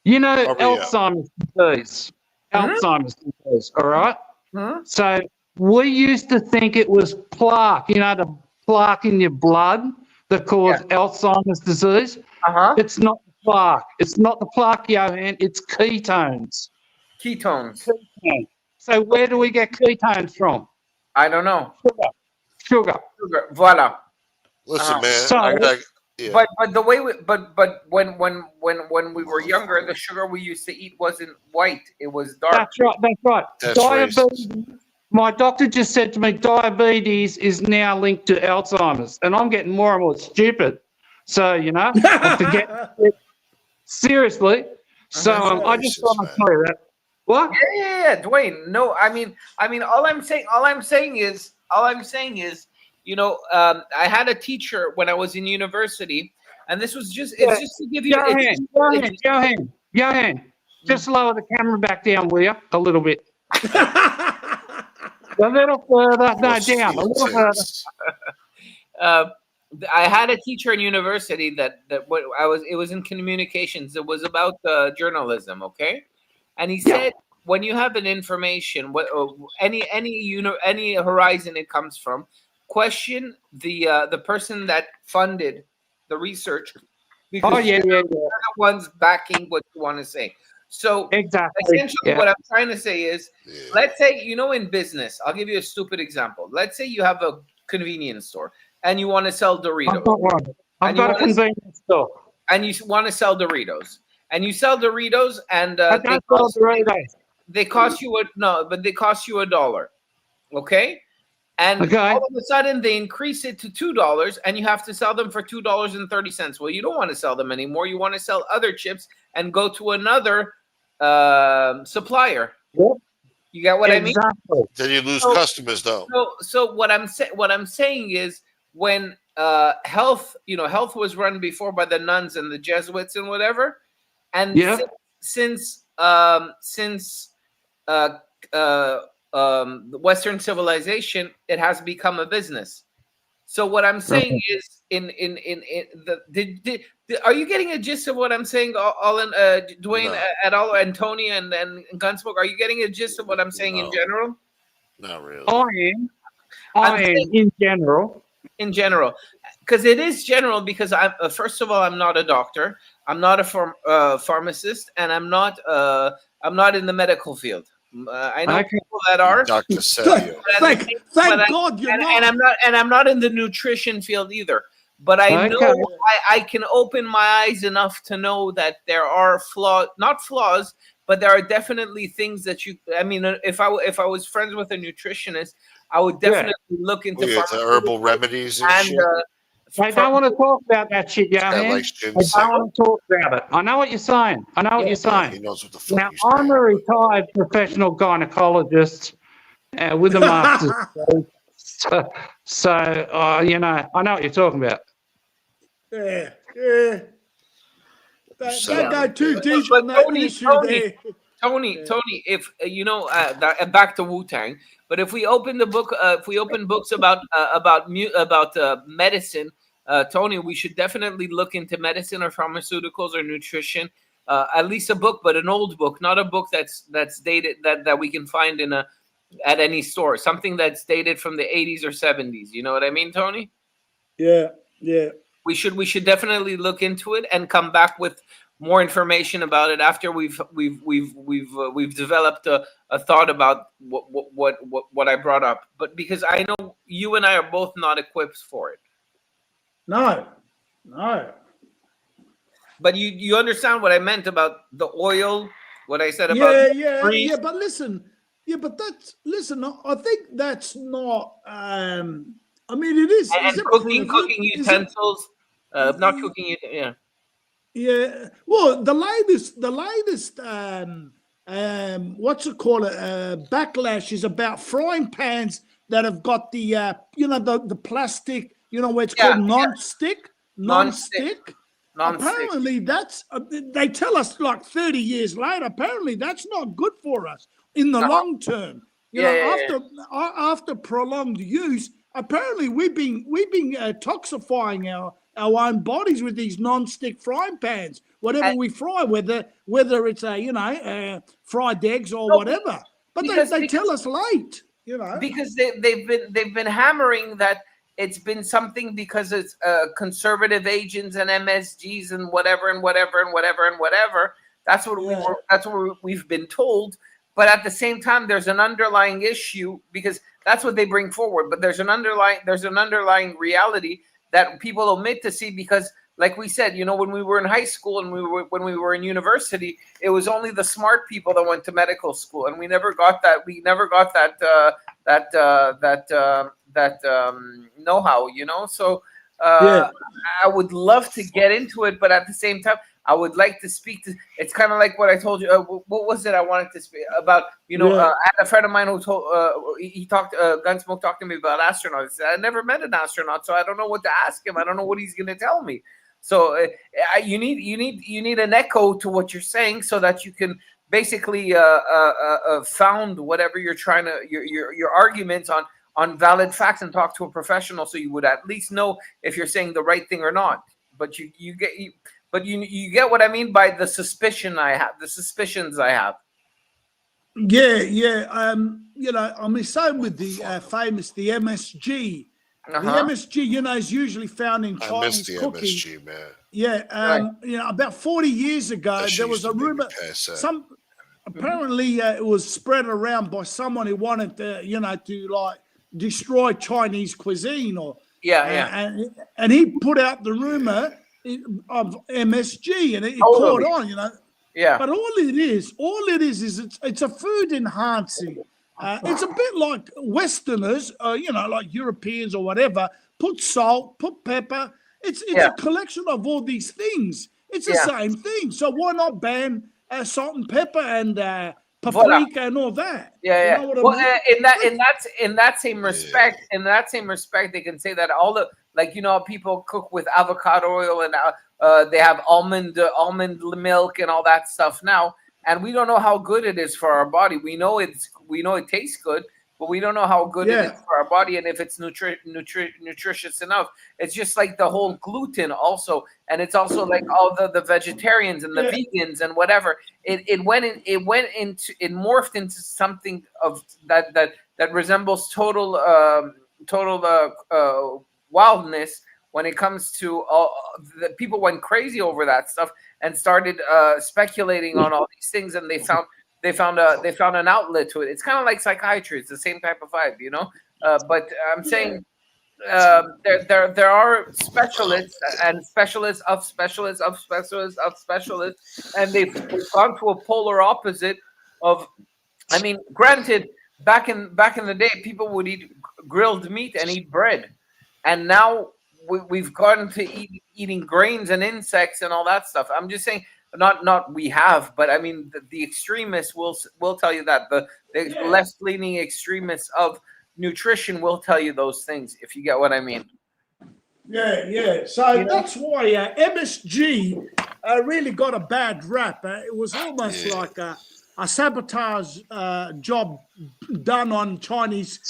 You know Hurry up. Alzheimer's disease. Mhm. Alzheimer's disease. All right. Hmm? So we used to think it was plaque. You know the plaque in your blood that caused Alzheimer's disease. Uh-huh. It's not the plaque. It's not the plaque, Yohan. It's ketones. Ketones. So where do we get ketones from? I don't know. Sugar. Sugar. Voila. Listen, man. So- I got. Yeah. But the way but when we were younger, the sugar we used to eat wasn't white; it was dark. That's right. That's right. That's Diabetes. racist. My doctor just said to me, diabetes is now linked to Alzheimer's, and I'm getting more and more stupid. So I forget. Seriously. So I just racist, want to man. tell you that. What? Yeah, Dwayne. No, I mean, all I'm saying is, I had a teacher when I was in university, and this was it's just to give you. Yohan, just lower the camera back down, will you? A little bit. A little further. No, What's down. A little further. intense? I had a teacher in university it was in communications. It was about journalism, okay? And he said, when you have an information, any horizon it comes from, question the person that funded the research, because Yeah. they're the ones backing what you want to say. So Exactly. essentially, what I'm trying to say is, Yeah. let's say, in business, I'll give you a stupid example. Let's say you have a convenience store and you want to sell Doritos. I've got one. I've got a convenience store. And you want to sell Doritos. And you sell Doritos, and I don't sell Doritos. they cost you $1. Okay? And Okay. all of a sudden they increase it to $2, and you have to sell them for $2.30. Well, you don't want to sell them anymore. You want to sell other chips and go to another supplier. Yep. You get what I mean? Exactly. Then you lose So- customers, though. So what I'm saying is, when health was run before by the nuns and the Jesuits and whatever, and Yeah. since the Western civilization, it has become a business. So what I'm saying is, are you getting a gist of what I'm saying, Dwayne, No. at all, and Tony and Gunsmoke? Are you getting a gist of what I'm saying in No. general? Not really. I am in general. In general, because it is general. Because first of all, I'm not a doctor. I'm not a pharmacist, and I'm not in the medical field. I know Okay. people that are. Dr. Celio. Thank God you're not. And I'm not in the nutrition field either. But I Okay. know I can open my eyes enough to know that there are not flaws, but there are definitely things that if I was friends with a nutritionist, I would definitely look into To herbal remedies and shit. I don't want to talk about that shit, That Yohan. like I don't want to talk about it. I know what you're saying. He saying. knows what the fuck Now, he's saying. I'm a retired professional gynecologist with a master's degree. So I know what you're talking about. Yeah. Don't Son go of a too bitch. deep But on that Tony, issue Tony, there. Tony, if back to Wu-Tang, but if we open books about medicine, Tony, we should definitely look into medicine or pharmaceuticals or nutrition. At least a book, but an old book, not a book that's dated that we can find at any store. Something that's dated from the 80s or 70s. You know what I mean, Tony? Yeah. We should definitely look into it and come back with more information about it after we've developed a thought about what I brought up. But because I know you and I are both not equipped for it. No. But you understand what I meant about the oil? What I said about grease? But listen, but I think that's not. I mean, it is. Is And it cooking proven? Is it? utensils, not cooking. Yeah. Yeah. Well, the latest, what's it called? Backlash is about frying pans that have got the, the plastic, where it's called non-stick. Non-stick. Apparently, that's they tell us like 30 years later. Apparently, that's not good for us in the long term. After prolonged use, apparently we've been toxifying our own bodies with these non-stick frying pans. Whatever we fry, whether it's fried eggs or whatever. But they tell us late. Because they've been hammering that. It's been something because it's conservative agents and MSGs and whatever. That's what we've been told. But at the same time, there's an underlying issue because that's what they bring forward. But there's an underlying reality that people omit to see because, like we said, when we were in high school and when we were in university, it was only the smart people that went to medical school, and we never got that. We never got that know-how, So I would love to get into it, but at the same time, I would like to speak to. It's kind of like what I told you. What was it I wanted to speak about? I had a friend of mine who told he talked. Gunsmoke talked to me about astronauts. He said, I never met an astronaut, so I don't know what to ask him. I don't know what he's going to tell me. So you need an echo to what you're saying, so that you can basically found whatever you're trying to your arguments on valid facts and talk to a professional, so you would at least know if you're saying the right thing or not. But you get what I mean by the suspicions I have. Yeah. I mean, same with the famous the MSG. The MSG, is usually found in Chinese cooking. MSG, man. Yeah, about 40 years ago, there was a rumor. Apparently, it was spread around by someone who wanted to like destroy Chinese cuisine, and he put out the rumor of MSG, and it caught on, Yeah. But all it is it's a food enhancing. It's a bit like Westerners, like Europeans or whatever, put salt, put pepper. It's a collection of all these things. It's the same thing. So why not ban salt and pepper and paprika and all that? Yeah. You know what I mean? In that same respect, they can say that all the people cook with avocado oil and they have almond milk and all that stuff now. And we don't know how good it is for our body. We know it tastes good, but we don't know how good it is for our body and if it's nutritious enough. It's just like the whole gluten also, and it's also like all the vegetarians and the vegans and whatever. It morphed into something of that resembles total wildness. When it comes to the people went crazy over that stuff and started speculating on all these things, and they found an outlet to it. It's kind of like psychiatry; it's the same type of vibe, But I'm saying there are specialists and specialists of specialists of specialists of specialists, and they've gone to a polar opposite of. I mean, granted, back in the day, people would eat grilled meat and eat bread, and now we've gotten to eating grains and insects and all that stuff. I'm just saying, not we have, but I mean the extremists will tell you that the left-leaning extremists of nutrition will tell you those things, if you get what I mean. Yeah. So that's why MSG really got a bad rap. It was almost like a sabotage job done on Chinese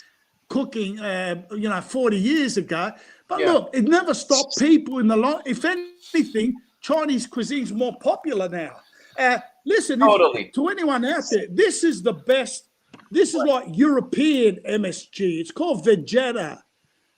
cooking, 40 years ago. But look, it never stopped people in the long. If anything, Chinese cuisine's more popular now. Listen, to anyone out there, this is the best. This is like European MSG. It's called Vegeta.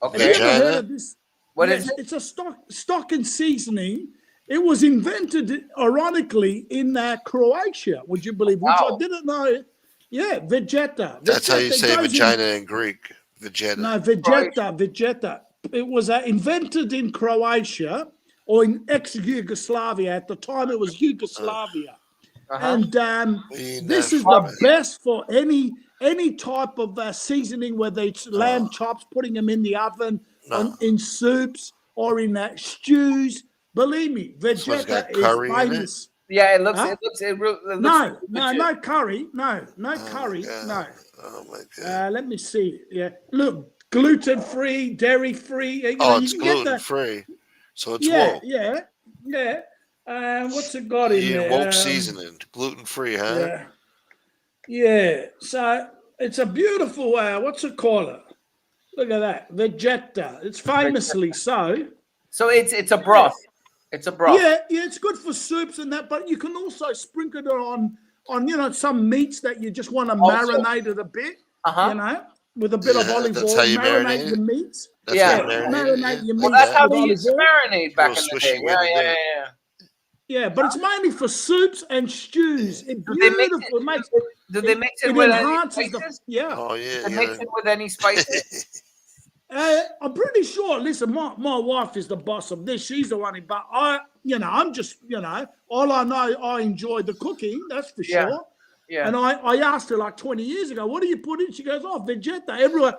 Okay. Have you ever heard of this? What is it? It's a stock and seasoning. It was invented, ironically, in Croatia. Would you believe? Which I didn't know. Yeah, Vegeta. That's how you say vagina in Greek. Vegeta. No, Vegeta. It was invented in Croatia, or in ex-Yugoslavia. At the time, it was Yugoslavia. And this is the best for any type of seasoning, whether it's lamb chops, putting them in the oven, in soups, or in stews. Believe me, Vegeta is famous. Yeah, it looks. Huh? It looks. No curry. No curry. God. No. Oh my God. Let me see. Yeah, look, gluten-free, dairy-free. It's gluten-free, so it's woke. Yeah. What's it got in there? Woke seasoning, gluten-free, huh? Yeah. So it's a beautiful. What's it called? Look at that, Vegeta. It's famously so. So it's a broth. It's a broth. Yeah, it's good for soups and that, but you can also sprinkle it on some meats that you just want to marinate it a bit. With a bit of olive oil. Marinate the meats. Marinate your meats. Well, that's how they used to marinate back in the day. Yeah. Yeah, but it's mainly for soups and stews. It's beautiful. Do they mix it with any spices? Oh yeah. They mix it with any spices? I'm pretty sure. Listen, my wife is the boss of this. She's the one. But I'm just, all I know, I enjoy the cooking. That's for sure. Yeah. And I asked her like 20 years ago, what do you put in? She goes, Vegeta. Everyone,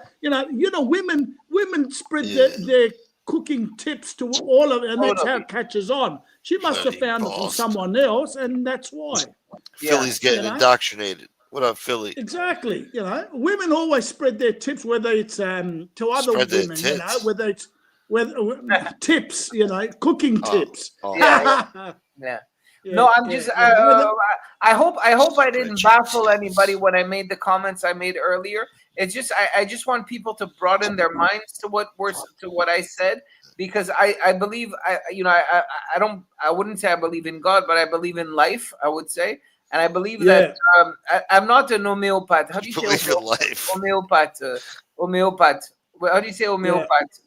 women spread their cooking tips to all of it, and that's how it catches on. She must have found it from someone else, and that's why. Philly's getting indoctrinated. What up, Philly? Exactly. Women always spread their tips, whether it's to other women, whether it's tips, cooking tips. Yeah. No, I'm just. I hope I didn't baffle anybody when I made the comments I made earlier. It's just I just want people to broaden their minds to what I said, because I believe I wouldn't say I believe in God, but I believe in life. I would say, and I believe that I'm not an homeopath. How do you say homeopath? Homeopath. How do you say homeopath?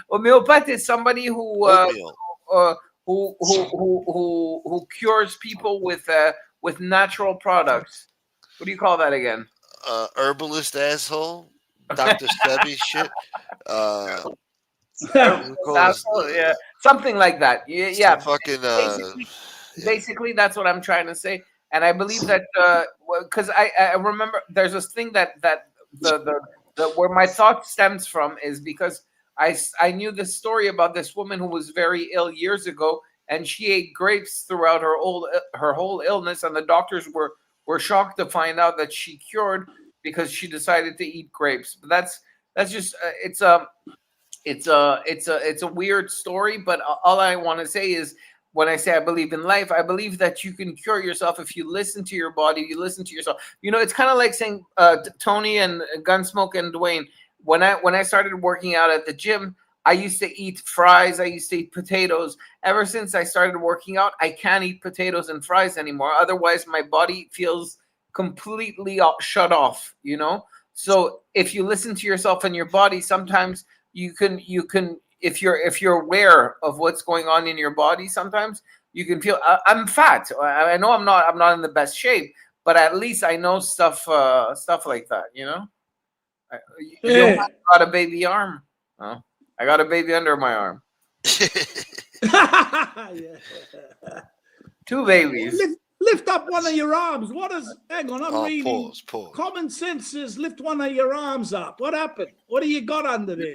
Homeopath is somebody who cures people with natural products. What do you call that again? Herbalist asshole, Dr. Sebi shit. Asshole, yeah, something like that. Yeah. Fucking. Basically, that's what I'm trying to say, and I believe that because I remember there's this thing that the where my thought stems from is because I knew this story about this woman who was very ill years ago, and she ate grapes throughout her whole illness, and the doctors were shocked to find out that she cured because she decided to eat grapes. But that's just it's a weird story. But all I want to say is, when I say I believe in life, I believe that you can cure yourself if you listen to your body, you listen to yourself. It's kind of like saying Tony and Gunsmoke and Dwayne. When I started working out at the gym, I used to eat fries. I used to eat potatoes. Ever since I started working out, I can't eat potatoes and fries anymore. Otherwise, my body feels completely shut off, So if you listen to yourself and your body, sometimes you can, if you're aware of what's going on in your body, sometimes you can feel, I'm fat. I know I'm not in the best shape, but at least I know stuff like that, You got a baby arm. Oh, I got a baby under my arm. Two babies. Lift up one of your arms. What is? Hang on, I'm reading. Pause. Common sense says lift one of your arms up. What happened? What do you got under there?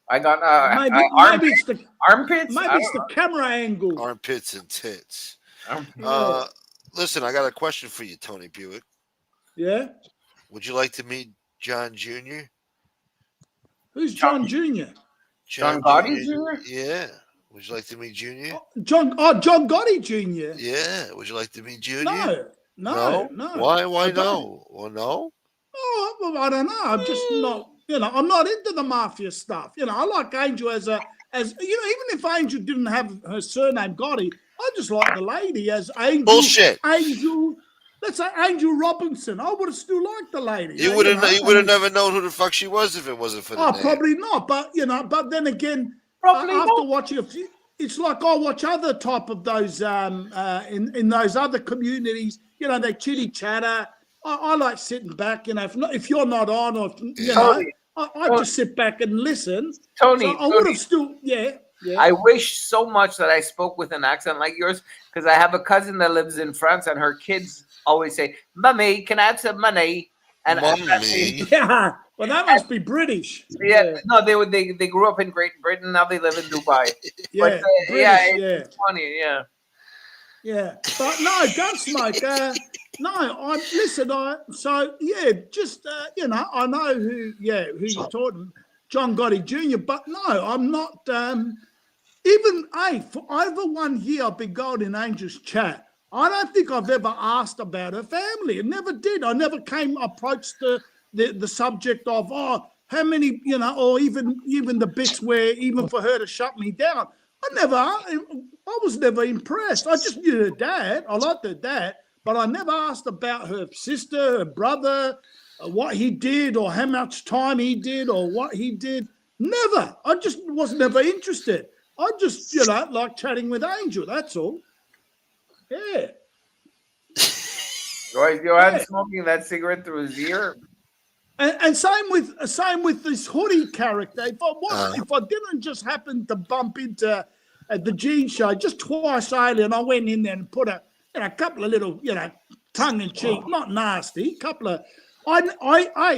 I got maybe it's the armpits. Maybe it's the camera angle. Armpits and tits. Listen, I got a question for you, Tony Buick. Yeah. Would you like to meet John Jr.? Who's John Jr.? John Gotti Jr.? Yeah. Would you like to meet Jr.? John Gotti Jr. Yeah. Would you like to meet Jr.? No. Why no? Well, no. Oh, well, I don't know. I'm just not. I'm not into the mafia stuff. I like Angel as even if Angel didn't have her surname Gotti, I just like the lady as Angel. Bullshit. Angel. Let's say Angel Robinson. I would have still liked the lady. You would have never known who the fuck she was if it wasn't for the name. Probably not. But but then again, after watching a few, it's like I watch other type of those in those other communities. They chitty chatter. I like sitting back. If you're not on, or I just sit back and listen. Tony, So I would have still, yeah. I wish so much that I spoke with an accent like yours, because I have a cousin that lives in France, and her kids always say, "Mummy, can I have some money?" And Mummy. Yeah, well, that must be British. no, they grew up in Great Britain. Now they live in Dubai. Yeah, But, British, it's funny. Yeah. Yeah, but no, Gunsmoke. No, just I know who you're talking, John Gotti Jr. But no, I'm not. Even for over 1 year, I've been going in Angel's chat. I don't think I've ever asked about her family. I never did. I never approached the subject of how many, or even the bits where even for her to shut me down. I was never impressed. I just knew her dad. I liked her dad, but I never asked about her sister, her brother, what he did, or how much time he did, or what he did. Never. I just was never interested. I just, like chatting with Angel. That's all. Yeah. Yohan smoking that cigarette through his ear. And same with this hoodie character. If I didn't just happen to bump into at the Gene show just twice earlier, and I went in there and put a couple of little tongue in cheek, not nasty, couple of. I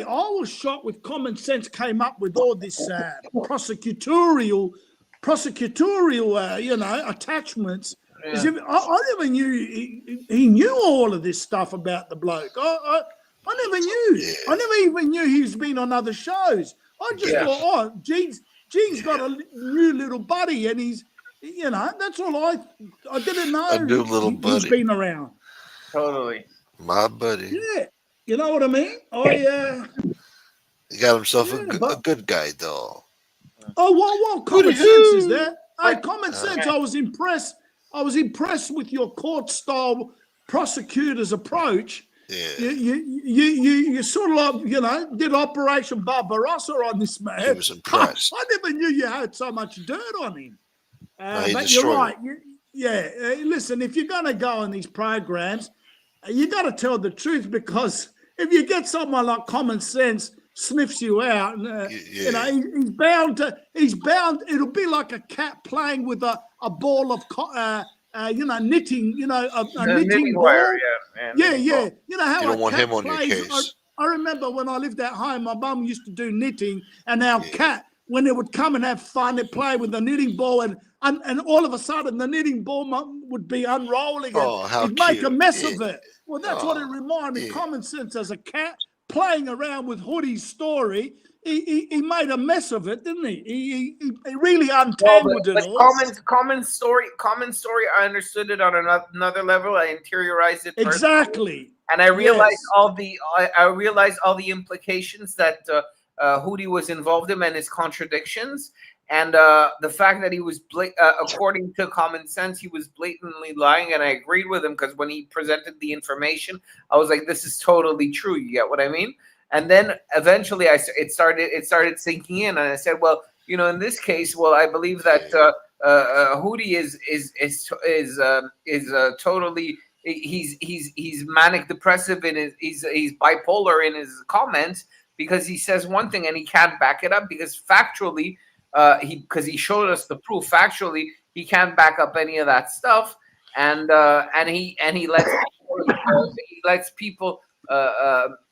was shocked with Common Sense came up with all this prosecutorial attachments. Yeah. As if I never knew he knew all of this stuff about the bloke. I never knew. Yeah. I never even knew he's been on other shows. I just thought, Gene's got a new little buddy, and he's, that's all I didn't know. A new little he's buddy. been around. Totally. My buddy. Yeah, you know what I mean. He got himself a good guy, though. Oh, well, Common Sense is there. Hey, Common Sense. I was impressed. I was impressed with your court-style prosecutor's approach. Yeah. You sort of like, did Operation Barbarossa on this man. He was impressed. I never knew you had so much dirt on him. But you're right. Listen, if you're going to go on these programs, you got to tell the truth, because if you get someone like Common Sense sniffs you out, and he's bound. It'll be like a cat playing with a ball of knitting. A knitting ball. Wire, Yeah. You know how You don't want him on plays. your case. I remember when I lived at home, my mum used to do knitting, and our cat, when it would come and have fun, it'd play with the knitting ball, and all of a sudden the knitting ball would be unrolling, and he'd make a mess of it. Well, that's what it reminded me. Common Sense as a cat playing around with Hoodie's story. He made a mess of it, didn't he? He really untangled it all. Common story. I understood it on another level. I interiorized it personally. Exactly, and I realized all the implications that Hootie was involved in and his contradictions, and the fact that he was according to Common Sense, he was blatantly lying. And I agreed with him, because when he presented the information, I was like, "This is totally true." You get what I mean? And then eventually, it started sinking in, and I said, "Well, in this case, I believe that Hootie is totally he's manic depressive he's bipolar in his comments, because he says one thing and he can't back it up, because factually, because he showed us the proof. Factually, he can't back up any of that stuff, and he lets people."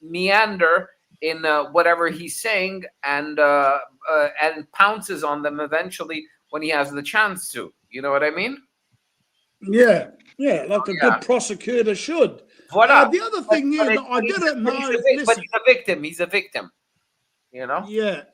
Meander in whatever he's saying, and pounces on them eventually when he has the chance to. You know what I mean? Yeah, like a good prosecutor should. Voilà. The other thing I didn't know. But he's a victim. He's a victim. Yeah.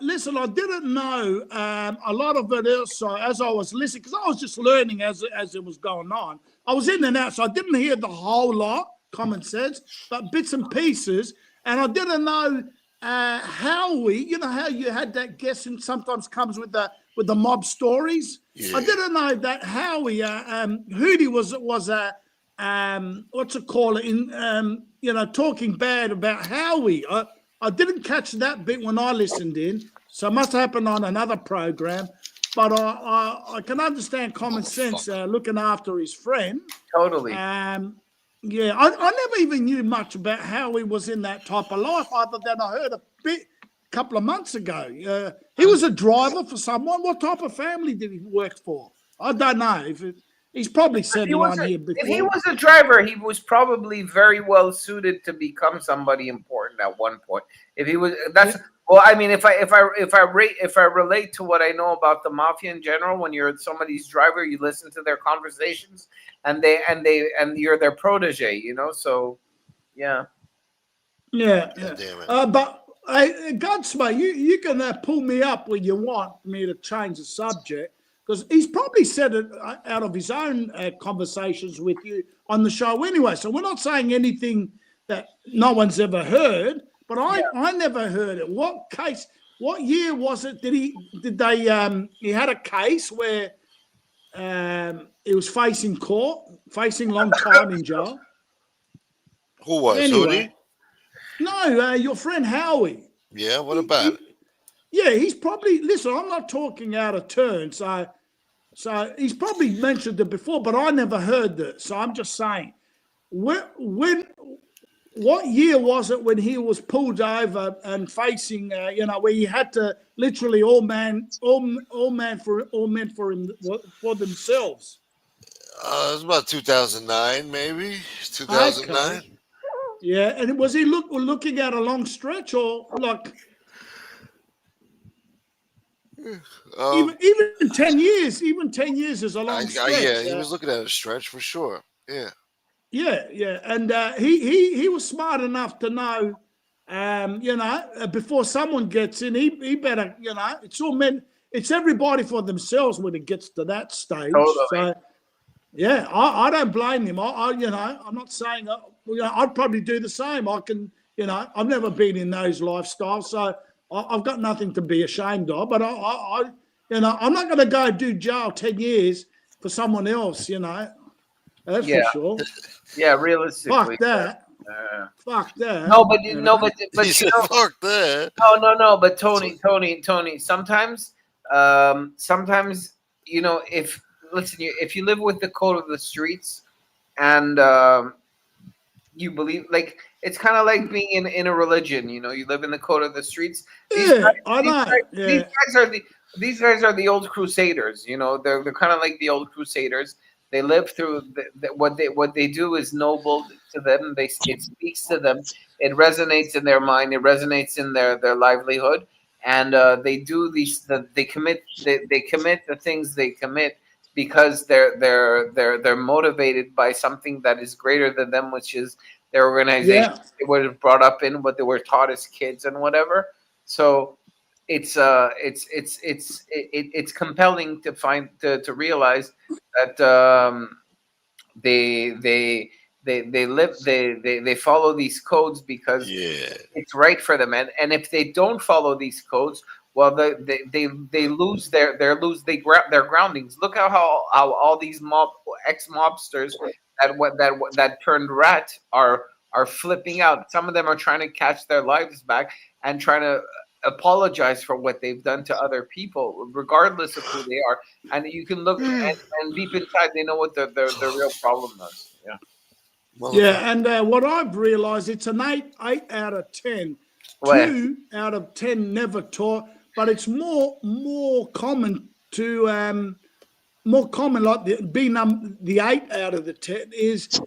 Listen, I didn't know a lot of it also as I was listening, because I was just learning as it was going on. I was in and out, so I didn't hear the whole lot. Common Sense, but bits and pieces, and I didn't know Howie. You know how you had that guessing sometimes comes with the mob stories. Yeah. I didn't know that Howie Hootie was what's it called in talking bad about Howie. I didn't catch that bit when I listened in, so it must have happened on another program. But I can understand Common Sense looking after his friend. Totally. Yeah, I never even knew much about how he was in that type of life, other than I heard a couple of months ago. He was a driver for someone. What type of family did he work for? I don't know. He's probably said He was one here if he before. was a driver, he was probably very well suited to become somebody important at one point. If he was, that's well. I mean, if I relate to what I know about the mafia in general, when you're somebody's driver, you listen to their conversations, and you're their protege. You know, so yeah. Yeah. God damn it. But Gunsmoke, you can pull me up when you want me to change the subject, because he's probably said it out of his own conversations with you on the show anyway. So we're not saying anything that no one's ever heard, but I never heard it. What year was it? He had a case where he was facing court, facing long time in jail? Who was? Anyway. Hootie? No, your friend Howie. Yeah, what about it? Yeah, he's probably, listen, I'm not talking out of turn, so he's probably mentioned it before, but I never heard that. So I'm just saying, what year was it when he was pulled over and facing, where he had to literally all men for themselves? It was about 2009, maybe 2009. Okay. Yeah, and was he looking at a long stretch, or like even 10 years? Even 10 years is a long stretch. Yeah, he was looking at a stretch for sure. Yeah. Yeah, and he was smart enough to know, before someone gets in, he better, it's everybody for themselves when it gets to that stage. Totally. So, yeah, I don't blame him. I'm not saying, I'd probably do the same. I can, I've never been in those lifestyles, so I've got nothing to be ashamed of. But I'm not going to go do jail 10 years for someone else. That's for sure. Yeah, realistically. Fuck that. Fuck that. No, but He said, fuck that. No. But Tony. Sometimes, if you live with the code of the streets, and you believe, like, it's kind of like being in a religion. You live in the code of the streets. These guys are the old crusaders. They're kind of like the old crusaders. They live through what they do is noble to them. It speaks to them. It resonates in their mind. It resonates in their livelihood, and they do these. They commit the things they commit because they're motivated by something that is greater than them, which is their organization. They were brought up in, what they were taught as kids and whatever. So it's compelling to realize that they follow these codes because it's right for them, and if they don't follow these codes, well, they lose their groundings. Look how all these ex-mobsters that turned rat are flipping out. Some of them are trying to catch their lives back and trying to apologize for what they've done to other people, regardless of who they are. And you can look and deep inside, they know what the real problem is. Yeah. Yeah, and what I've realised, it's an 8 out of 10. 2 out of 10 never taught, but it's more common to like the 8 out of the 10 is.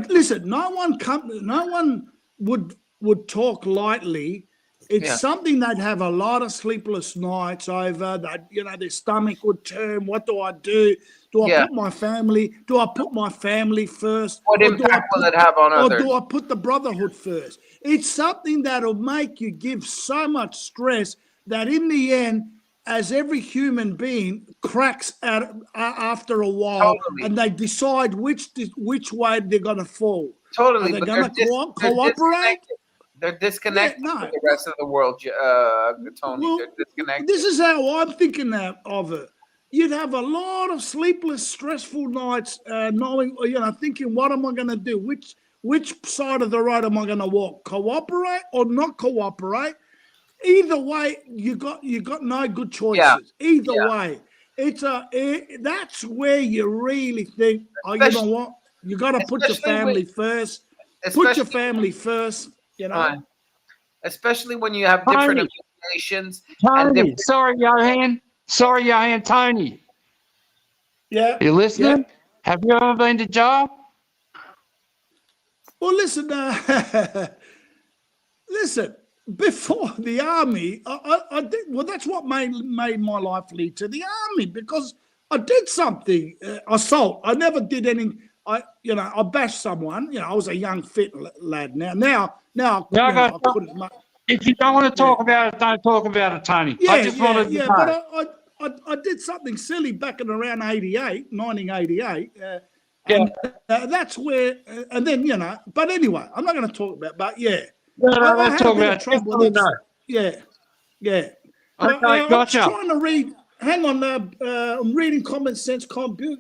Listen, no one would talk lightly. It's something they'd have a lot of sleepless nights over. That their stomach would turn. What do I do? Do I put my family? Do I put my family first? What impact will it have on others? Or do I put the brotherhood first? It's something that'll make you give so much stress that in the end, as every human being cracks out after a while, and they decide which way they're going to fall. Totally, are they going to cooperate? They're disconnected from the rest of the world, Tony. Well, they're disconnected. This is how I'm thinking of it. You'd have a lot of sleepless, stressful nights, thinking, what am I going to do? Which side of the road am I going to walk? Cooperate or not cooperate? Either way, you got no good choices. Either way, that's where you really think, you know what? You got to put your family first. Put your family first. Especially when you have different nations and Tony, different. sorry, Yohan, Tony. Yeah. You listening? Yeah. Have you ever been to jail? Well, listen, listen. Before the army, I did. Well, that's what made my life lead to the army, because I did something. Assault. I never did any. I bashed someone. I was a young fit lad. Now, Yeah, I couldn't. if you don't want to Yeah. talk about it, don't talk about it, Tony. I Yeah, just yeah, wanted to yeah. know. But I did something silly back in around 1988. Yeah, And that's where, and then, but anyway, I'm not going to talk about, but yeah, no, I let's had a talk bit about of it. Just trouble. so we That's, know. yeah, yeah. But Okay, I'm just gotcha. trying to read, hang on, I'm reading Common Sense. Buick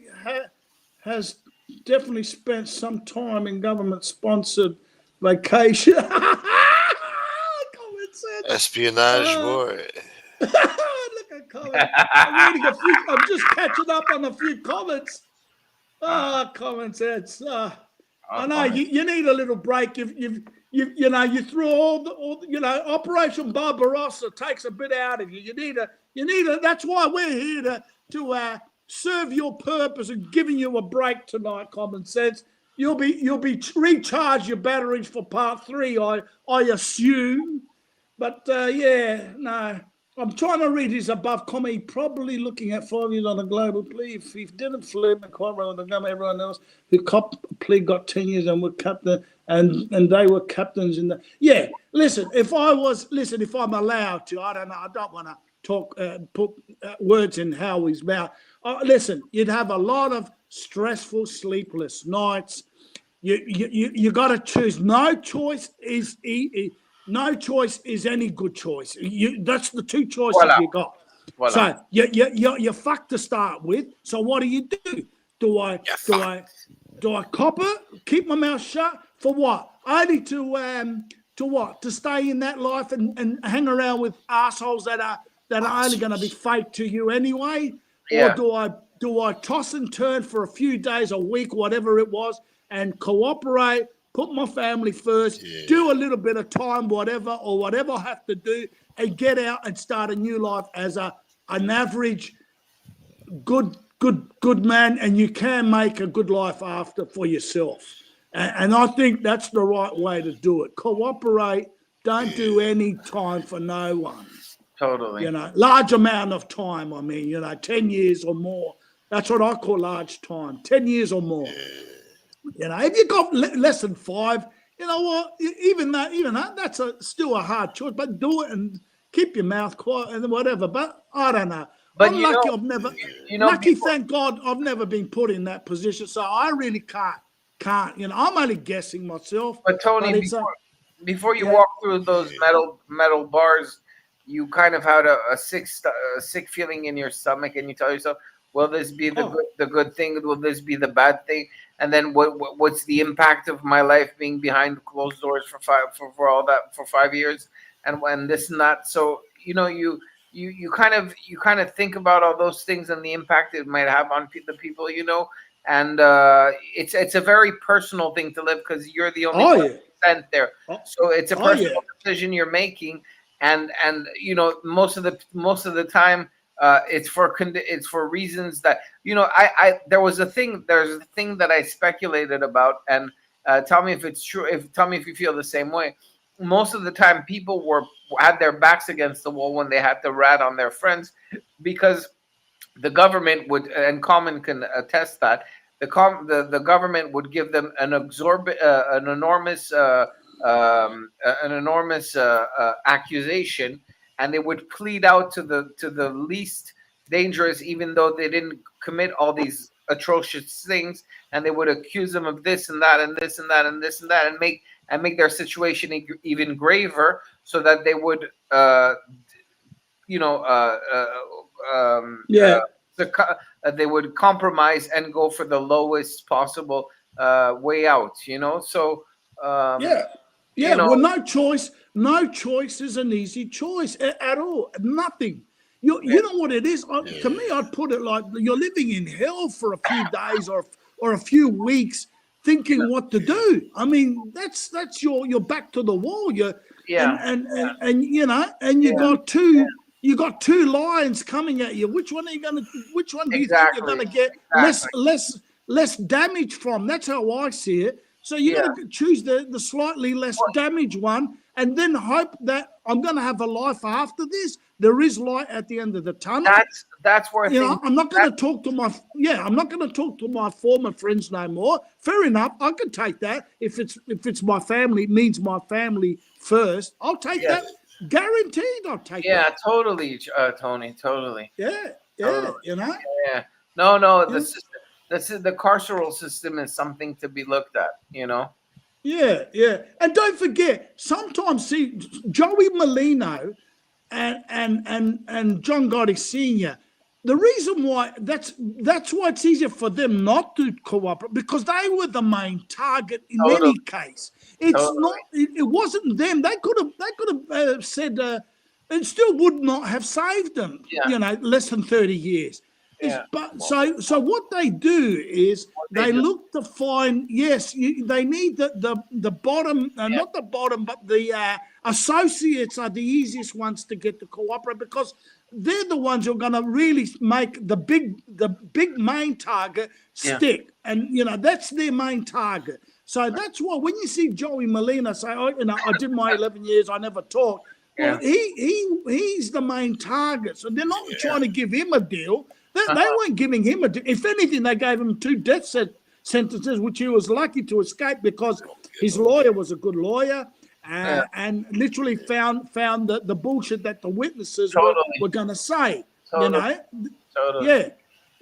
has definitely spent some time in government-sponsored vacation. Common Sense. Espionage, boy. Look at comments. I'm reading a few. I'm just catching up on a few comments. Common Sense. I know you need a little break. You threw all the Operation Barbarossa takes a bit out of you. You need a. That's why we're here to serve your purpose and giving you a break tonight. Common Sense. You'll be recharge your batteries for part 3. I assume. But yeah, no. I'm trying to read his above comment. Probably looking at 5 years on a global plea. If he didn't flip the quarrel with everyone else who cop plea got 10 years and were captain and they were captains in the. Yeah, listen. If I'm allowed to, I don't know. I don't want to talk put words in Howie's mouth. Listen, you'd have a lot of stressful, sleepless nights. You got to choose. No choice is no choice is any good choice. That's the two choices Voila. you got. Voila. So you're fucked to start with. So what do? Do I cop it? Keep my mouth shut for what? Only to what? To stay in that life and hang around with assholes that are only going to be fake to you anyway? Yeah. Or do I toss and turn for a few days, a week, whatever it was, and cooperate? Put my family first, do a little bit of time, whatever I have to do, and get out and start a new life as an average, good man, and you can make a good life after for yourself. And I think that's the right way to do it. Cooperate, don't do any time for no one. Totally. Large amount of time, 10 years or more. That's what I call large time, 10 years or more. If you got less than 5, you know what? Even that, that's still a hard choice. But do it and keep your mouth quiet and whatever. But I don't know. But I'm lucky. I've never. Thank God, I've never been put in that position. So I really can't. I'm only guessing myself. But Tony, before you walk through those metal bars, you kind of had a sick feeling in your stomach, and you tell yourself, "Will this be the good thing? Will this be the bad thing?" And then what's the impact of my life being behind closed doors for all that for 5 years, and when this and that. So you kind of think about all those things and the impact it might have on the people and it's a very personal thing to live because you're the only one sent there. So it's a personal decision you're making, and most of the time. It's for reasons that there's a thing that I speculated about, and tell me if it's true. Tell me if you feel the same way. Most of the time, people had their backs against the wall when they had to rat on their friends, because the government would, and Common can attest that the government would give them an enormous accusation. And they would plead out to the least dangerous, even though they didn't commit all these atrocious things. And they would accuse them of this and that and this and that and this and that, and make their situation even graver, so that they would, they would compromise and go for the lowest possible way out. So well, no choice. No choice is an easy choice at all. Nothing. You know what it is? To me, I'd put it like you're living in hell for a few days or a few weeks thinking what to do. I mean, that's you're back to the wall. And you know, and you got two lions coming at you. Which one do you think you're gonna get less damage from? That's how I see it. So you got to choose the slightly less damaged one, and then hope that I'm going to have a life after this. There is light at the end of the tunnel. That's where I'm not going to talk to my former friends no more. Fair enough, I can take that if it's my family. It means my family first. I'll take that. Guaranteed, I'll take that. Yeah, totally, Tony. Totally. Yeah. Totally. You know. Yeah. No. The system. The carceral system is something to be looked at, you know? Yeah. And don't forget, sometimes, see, Joey Molino and John Gotti Sr., the reason why, that's why it's easier for them not to cooperate, because they were the main target in any case. It wasn't them. They could have said, it still would not have saved them, less than 30 years. But so what they do is they look to find, they need the bottom, not the bottom, but the associates are the easiest ones to get to cooperate, because they're the ones who are going to really make the big main target stick, and that's their main target. So that's why when you see Joey Molina say, I did my 11 years, I never talked. Well, he's the main target, so they're not trying to give him a deal. They weren't giving him a deal. If anything, they gave him 2 death sentences, which he was lucky to escape because his lawyer was a good lawyer and literally found the bullshit that the witnesses were going to say. Totally.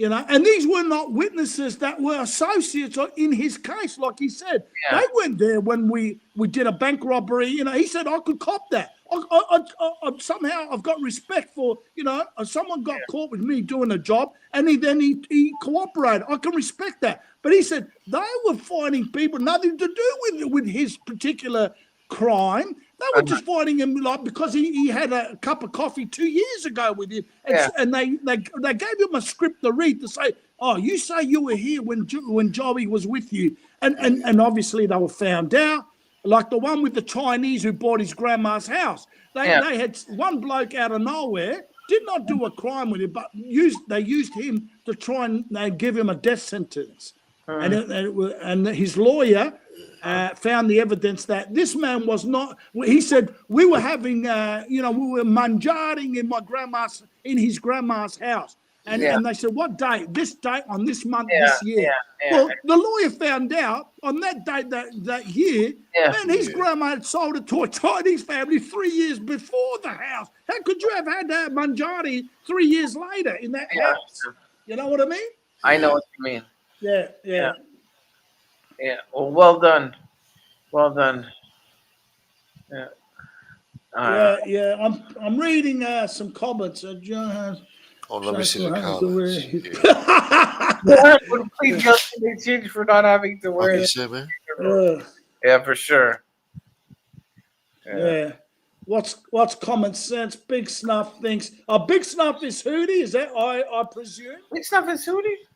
And these were not witnesses that were associates in his case, like he said. They weren't there when we did a bank robbery. He said, I could cop that. I somehow I've got respect for, someone got caught with me doing a job, and he cooperated. I can respect that. But he said they were finding people nothing to do with his particular crime. They were just finding him because he had a cup of coffee 2 years ago with him, and they gave him a script to read to say, oh, you say you were here when Joey was with you, and obviously they were found out. Like the one with the Chinese who bought his grandma's house. They had one bloke out of nowhere, did not do a crime with him, but they used him to try and give him a death sentence. And his lawyer found the evidence that this man was not. He said we were having, we were manjaring in his grandma's house. And they said, what date? This date on this month, this year. Well, the lawyer found out on that date that year, man, his grandma had sold it to a Chinese family 3 years before the house. How could you have had that manjari 3 years later in that house? You know what I mean? I know what you mean. Yeah. Well done. Yeah. I'm reading some comments. Johan. Oh, let me see the comments. Please don't change for not having to wear it. Yeah, for sure. Yeah. What's common sense? Big Snuff thinks. Big Snuff is Hootie. Is that I presume? Big Snuff is Hootie.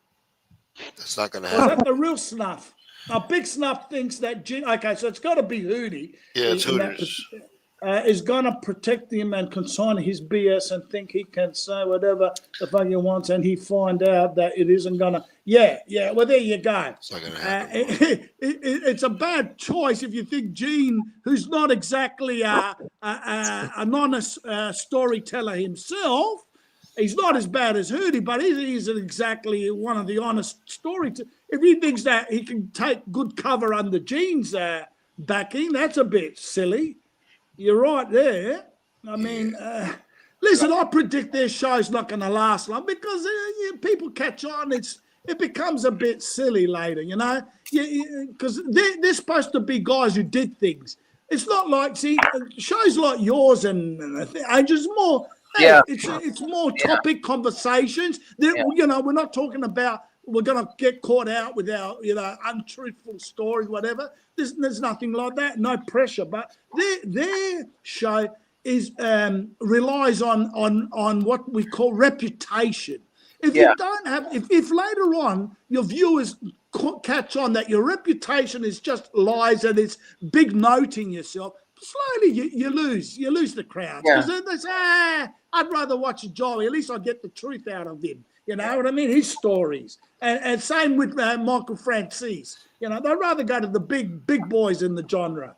That's not going to Is happen. that the real Snuff? Big Snuff thinks that. Okay, so it's got to be Hootie. Yeah, it's Hooters. Is going to protect him and consign his BS and think he can say whatever the fuck he wants, and he find out that it isn't going to. Yeah. Well, there you go. It's not going to happen. It's a bad choice if you think Gene, who's not exactly an honest storyteller himself, he's not as bad as Hootie, but he isn't exactly one of the honest storytellers. If he thinks that he can take good cover under Gene's backing, that's a bit silly. You're right there. I mean, listen, I predict their show's not going to last long because people catch on. It becomes a bit silly later, because they're supposed to be guys who did things. It's not like, shows like yours and Angel's more. It's more topic conversations. We're not talking about we're going to get caught out with our untruthful stories, whatever. There's nothing like that. No pressure. But their show is relies on what we call reputation. If you don't have, if later on your viewers catch on that your reputation is just lies and it's big noting yourself, slowly you lose the crowds because they say, I'd rather watch a jolly. At least I get the truth out of him. You know what I mean? His stories. And same with Michael Francis. You know, they'd rather go to the big boys in the genre.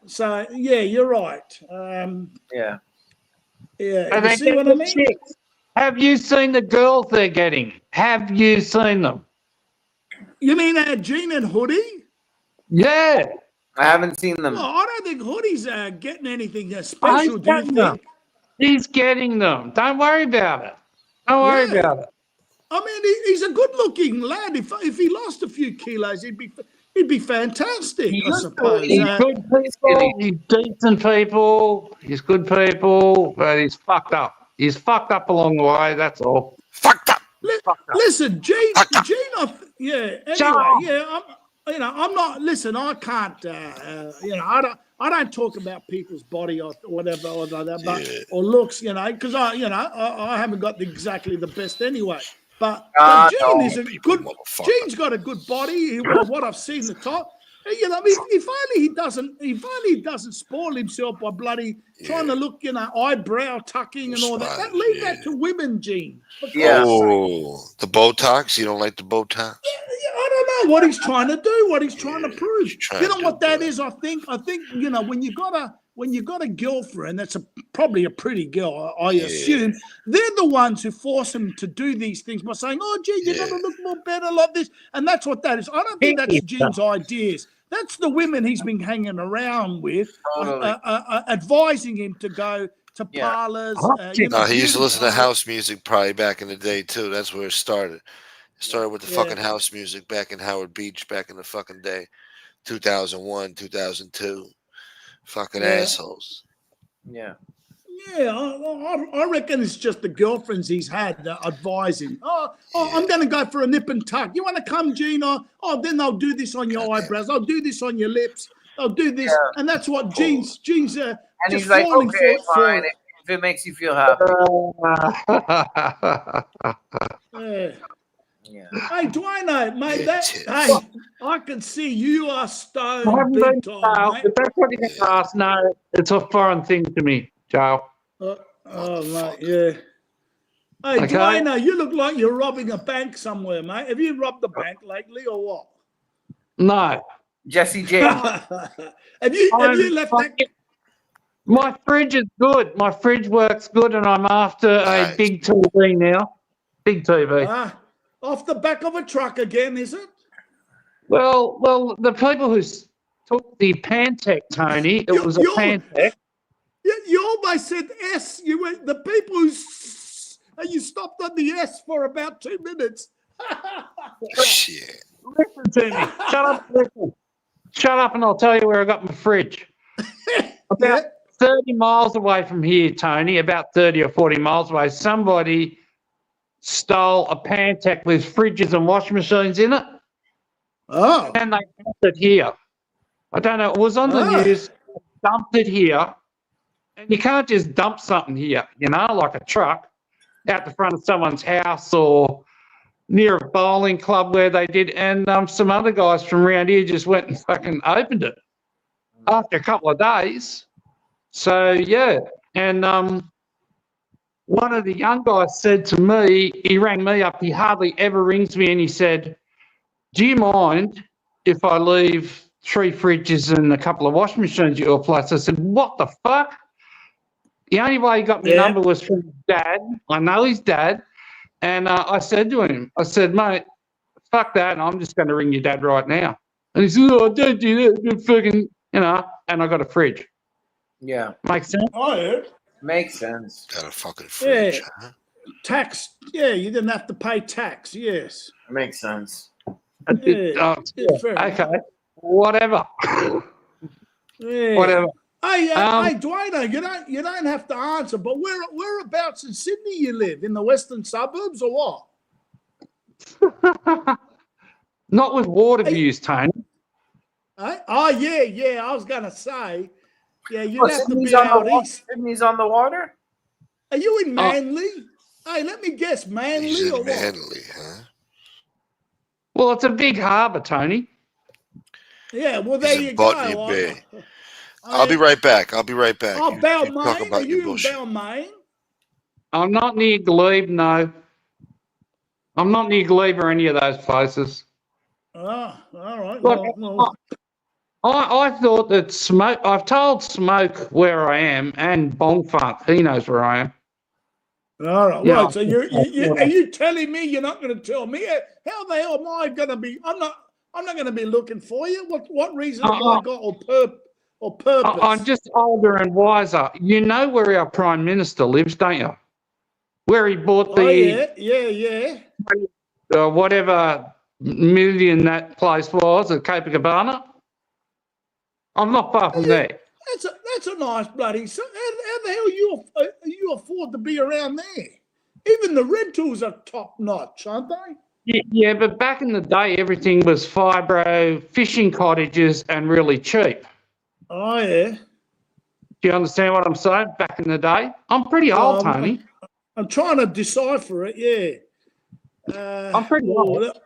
So yeah, you're right. Yeah. And You see what I mean? chicks. Have you seen the girls they're getting? Have you seen them? You mean Gene and Hoodie? Yeah. I haven't seen them. Well, I don't think Hoodie's getting anything special, do you think? He's getting them. Don't worry about it. Don't worry about it. I mean, he's a good-looking lad. If he lost a few kilos, he'd be fantastic, I suppose. He's good people. He's decent people. He's good people, but he's fucked up. He's fucked up along the way. That's all. Fucked up. Listen, Gene. Anyway, I'm not. Listen, I can't. I don't talk about people's body or whatever or that, or looks. Because I haven't got exactly the best anyway. But Gene is a good. Gene's got a good body. What I've seen the top. If only he doesn't spoil himself by bloody trying to look, eyebrow tucking and all that. Leave that to women, Gene. Yeah. Oh, the Botox? You don't like the Botox? I don't know what he's trying to do, what he's trying to prove. You know what that is? I think when you got a girlfriend that's probably a pretty girl, I assume, they're the ones who force him to do these things by saying, "Oh, gee, you got to look more better like this," and that's what that is. I don't think that's Gene's ideas. That's the women he's been hanging around with, advising him to go to parlors. No, he used to listen to house music probably back in the day too. That's where it started. It started with the fucking house music back in Howard Beach back in the fucking day, 2001, 2002. Fucking assholes. Yeah. Yeah, I reckon it's just the girlfriends he's had that advise him. Oh, I'm going to go for a nip and tuck. You want to come, Gene? Oh, then they'll do this on your eyebrows. I'll do this on your lips. They'll do this. Yeah. And that's what Gene's and he's like, okay, fine, if it makes you feel happy. Yeah. Hey, Dwayne, mate, I can see you are stoned big time, mate. But that's what you can ask. No, it's a foreign thing to me, Joe. Mate, yeah. Hey, okay. Dwayne, you look like you're robbing a bank somewhere, mate. Have you robbed the bank lately or what? No. Jesse James. have you left that? My fridge is good. My fridge works good, and I'm after a big TV now. Big TV. Off the back of a truck again, is it? Well, the people who took the Pantech, Tony, it was a Pantech. You almost said S. You went the people who you stopped on the S for about 2 minutes. Shit. Listen to me. Shut up. Listen. Shut up, and I'll tell you where I got my fridge. About 30 miles away from here, Tony. About 30 or 40 miles away. Somebody stole a Pantech with fridges and washing machines in it. Oh. And they dumped it here. I don't know. It was on the news. Dumped it here. And you can't just dump something here, like a truck out the front of someone's house or near a bowling club where they did. And some other guys from around here just went and fucking opened it after a couple of days. So, yeah. And one of the young guys said to me, he rang me up, he hardly ever rings me, and he said, "Do you mind if I leave 3 fridges and a couple of washing machines at your place?" I said, "What the fuck?" The only way he got my number was from his dad. I know his dad. And I said to him, I said, "Mate, fuck that, and I'm just going to ring your dad right now." And he said, "Oh, don't do that, fucking," and I got a fridge. Yeah. Makes sense? Oh, yeah. Makes sense. Got a fucking fridge, huh? Tax. Yeah, you didn't have to pay tax. Yes. Makes sense. Okay. Whatever. Yeah. Whatever. Hey, Dwayne, you don't have to answer, but whereabouts in Sydney you live? In the western suburbs or what? Not with water views, Tony. Oh, yeah. I was going to say, you'd have to be out east. Sydney's on the water? Are you in Manly? Hey, let me guess, Manly or what? Manly, huh? Well, it's a big harbour, Tony. Yeah, well, there He's you in go. Botany Bay. I I'll be mean, right back. I'll be right back. oh, You talk Balmain? Are about your you in bullshit. Balmain? I'm not near Glebe, no. I'm not near Glebe or any of those places. Oh, all right. Look, Well, I thought that Smoke, I've told Smoke where I am and Bongfunk, he knows where I am. all right. Yeah. Right. So are you telling me you're not going to tell me? How the hell am I going to be? I'm not going to be looking for you. What reason have I got or purpose? I'm just older and wiser. You know where our Prime Minister lives, don't you? Where he bought the whatever million that place was at Copacabana. I'm not far from there. That's a nice bloody. So how the hell you afford to be around there? Even the rentals are top notch, aren't they? Yeah, but back in the day, everything was fibro, fishing cottages, and really cheap. Oh yeah. Do you understand what I'm saying? Back in the day, I'm pretty old, Tony. I'm trying to decipher it. Yeah. I'm pretty old.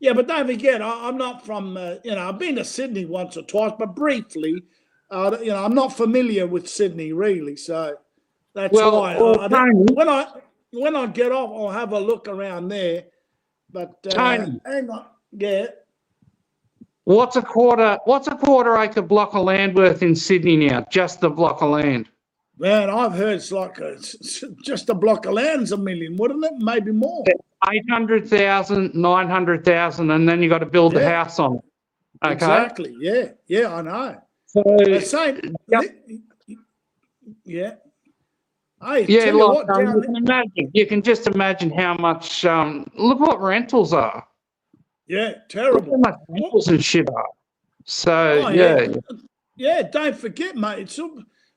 Yeah, but don't forget, I'm not from. I've been to Sydney once or twice, but briefly. I'm not familiar with Sydney really, so that's why. When I get off, I'll have a look around there. But Tony, hang on, yeah. What's a quarter acre block of land worth in Sydney now? Just the block of land. Man, I've heard it's like just a block of land's $1 million, wouldn't it? Maybe more. 800,000, 900,000, and then you got to build the house on it. Okay? Exactly. Yeah, I know. So, yeah. Hey, yeah, tell you like, what, you can just imagine how much. Look what rentals are. Yeah, Look terrible. how much rentals and shit are. So yeah. Don't forget, mate.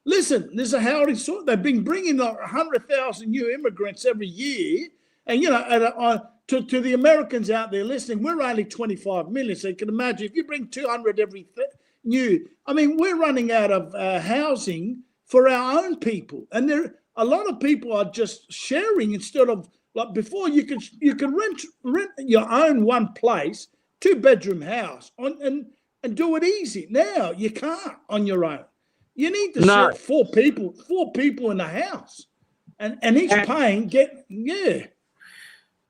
Listen, there's a howdy sort. They've been bringing like 100,000 new immigrants every year, and to the Americans out there listening, we're only 25 million. So you can imagine if you bring 200 every new. I mean, we're running out of housing for our own people, and a lot of people are just sharing instead of like before. You could rent your own one place, 2-bedroom house and do it easy. Now you can't on your own. You need to share four people in the house, and each paying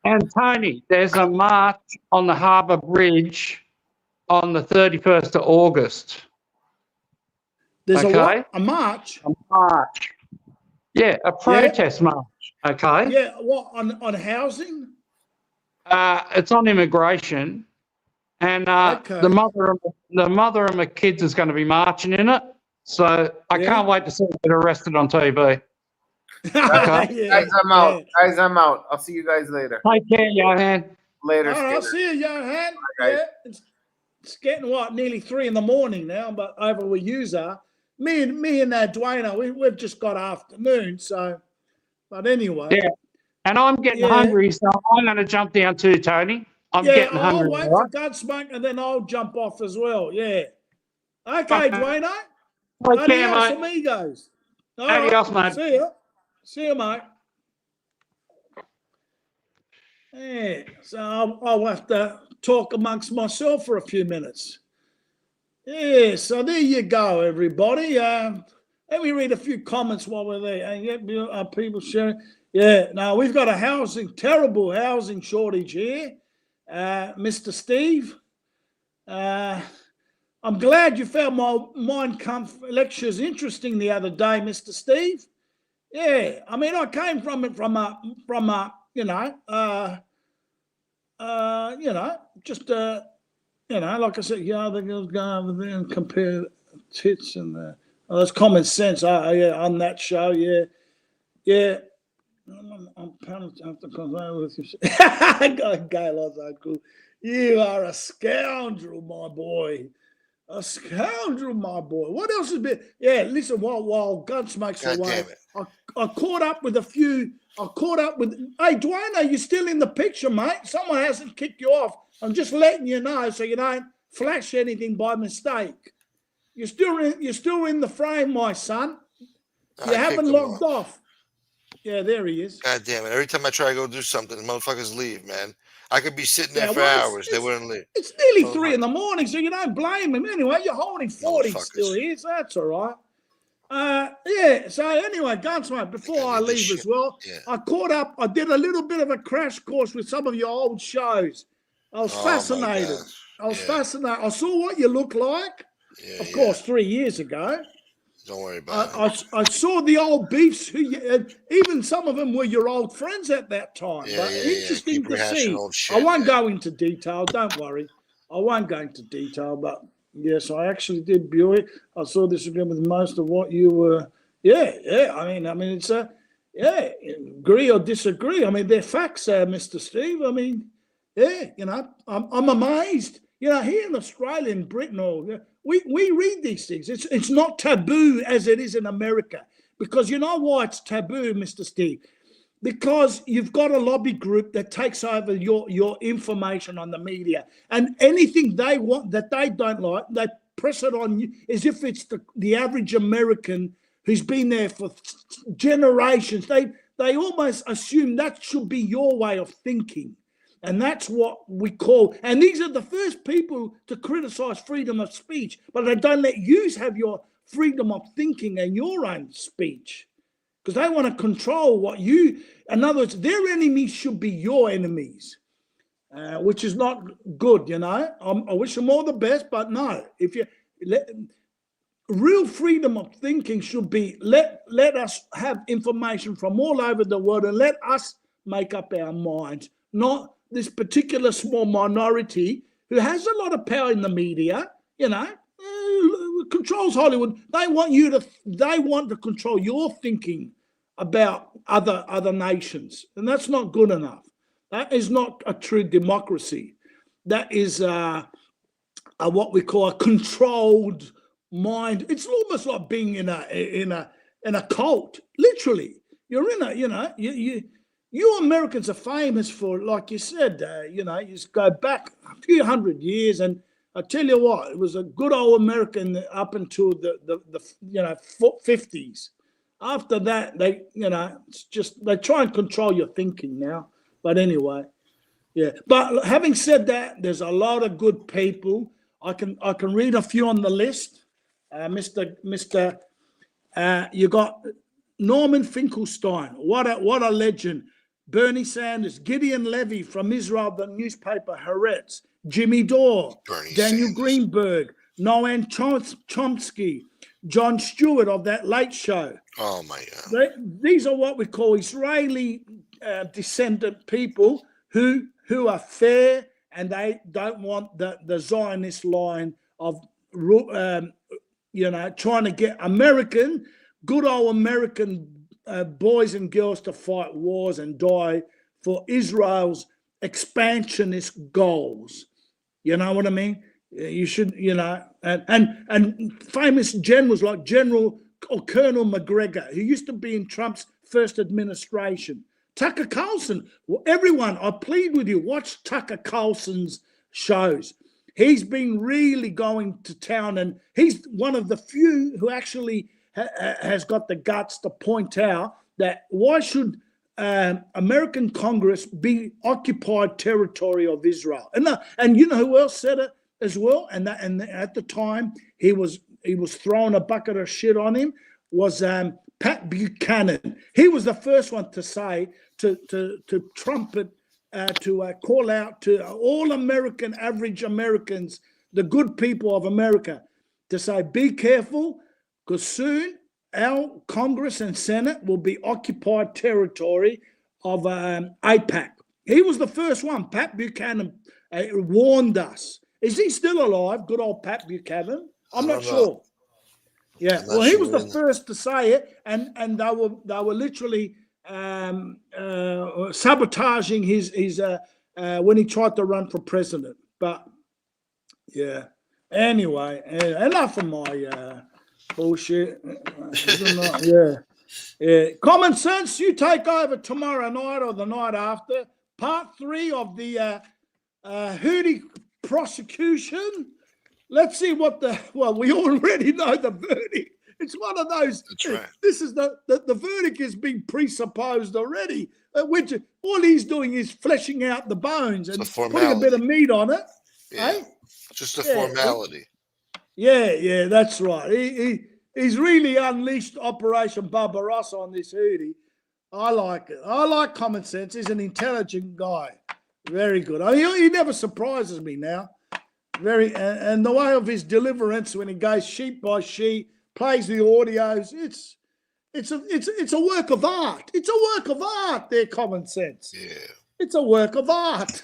And Tony, there's a march on the Harbour Bridge on the 31st of August. There's a march? A march. Yeah, a protest march. Okay. Yeah, what on housing? It's on immigration, and the mother of my kids is going to be marching in it. So I can't wait to see them get arrested on TV. Okay. Guys, I'm out. Guys, I'm out. I'll see you guys later. Take care, Yohan. Later. All right, I'll see you, Yohan. Yeah, it's getting nearly 3 a.m. now, but over where yous are. Me and Dwayne, we've just got afternoon, so. But anyway. Yeah, and I'm getting hungry, so I'm going to jump down too, Tony. I'm getting hungry. I'll wait for Gunsmoke, and then I'll jump off as well. Yeah. Okay, Dwayne. Adios, amigos. Adios, mate. See you, mate. Yeah, so I'll have to talk amongst myself for a few minutes. Yeah, so there you go, everybody. Let me read a few comments while we're there. People sharing. Yeah, now we've got a terrible housing shortage here. Mr. Steve, I'm glad you found my Mein Kampf lectures interesting the other day, Mr. Steve. Yeah, I mean, I came from it from a like I said, the girls go over there and compare tits and that's common sense. On that show, yeah. I'm planning to have to come over with you. Gaylord's uncle. You are a scoundrel, my boy. A scoundrel, my boy. What else has been? Yeah, listen, while Gunsmoke's away, I caught up with a few. Hey, Dwayne, are you still in the picture, mate? Someone hasn't kicked you off. I'm just letting you know so you don't flash anything by mistake. You're still in the frame, my son. You haven't logged off. Yeah, there he is. God damn it. Every time I try to go do something, the motherfuckers leave, man. I could be sitting there Yeah, for well, hours. They wouldn't leave. it's nearly Oh, 3 in the morning, so you don't blame him. Anyway, you're holding 40 still Motherfuckers. here, so that's all right. Yeah, so anyway, Gunsmoke, before I need this leave shit. as well, Yeah. I caught up, I did a little bit of a crash course with some of your old shows. I was Oh, my fascinated. gosh. I was Yeah. fascinated. I saw what you look like, Yeah, of course, 3 years ago. Don't worry about it. I saw the old beefs, and even some of them were your old friends at that time. Yeah, But interesting Keep to rehashing see. old shit. I won't go into detail, don't worry. I won't go into detail, but yes, I actually did Buick. I saw this again with most of what you were. Yeah. I mean, it's agree or disagree. I mean, they're facts, Mr. Steve. I mean, I'm amazed. Here in Australia and Britain, we read these things. It's not taboo as it is in America. Because you know why it's taboo, Mr. Steve? Because you've got a lobby group that takes over your information on the media. And anything they want that they don't like, they press it on you as if it's the average American who's been there for generations. They almost assume that should be your way of thinking. And that's what we call, and these are the first people to criticize freedom of speech, but they don't let you have your freedom of thinking and your own speech because they want to control what you, in other words, their enemies should be your enemies, which is not good, I wish them all the best, but no, if you real freedom of thinking should be let us have information from all over the world and let us make up our minds, not this particular small minority who has a lot of power in the media, controls Hollywood. They want to control your thinking about other nations, and that's not good enough. That is not a true democracy. That is what we call a controlled mind. It's almost like being in a cult. Literally, you're in you Americans are famous for, like you said, you just go back a few hundred years, and I tell you what, it was a good old American up until the 50s. After that, it's just they try and control your thinking now. But anyway, yeah. But having said that, there's a lot of good people. I can read a few on the list. Mr. You got Norman Finkelstein. What a legend. Bernie Sanders, Gideon Levy from Israel, the newspaper Haaretz, Jimmy Dore, Daniel Greenberg, Noam Chomsky, Jon Stewart of That Late Show. Oh, my God. These are what we call Israeli descendant people who are fair, and they don't want the Zionist line of, trying to get good old American boys and girls to fight wars and die for Israel's expansionist goals. You know what I mean? You should, and famous generals like General or Colonel McGregor, who used to be in Trump's first administration. Tucker Carlson, everyone, I plead with you, watch Tucker Carlson's shows. He's been really going to town, and he's one of the few who actually has got the guts to point out that why should American Congress be occupied territory of Israel? And you know who else said it as well? And at the time he was throwing a bucket of shit on him was Pat Buchanan. He was the first one to say to trumpet to call out to all average Americans, the good people of America, to say be careful. Because soon our Congress and Senate will be occupied territory of AIPAC. He was the first one. Pat Buchanan warned us. Is he still alive? Good old Pat Buchanan. I'm not sure. Yeah. Well, he was the first to say it, and they were literally sabotaging his when he tried to run for president. But yeah. Anyway, enough of my. Bullshit. Yeah. Common Sense, you take over tomorrow night or the night after. Part 3 of the Hootie prosecution. Let's see we already know the verdict. It's one of those. That's right. This is the verdict has been presupposed already. Which all he's doing is fleshing out the bones and putting a bit of meat on it. Yeah. Eh? Just a formality. Yeah, that's right. He's really unleashed Operation Barbarossa on this Hootie. I like it. I like common sense. He's an intelligent guy. Very good. He never surprises me now. And the way of his deliverance when he goes sheet by sheet, plays the audios. It's a work of art. It's a work of art. Their common sense. Yeah. It's a work of art.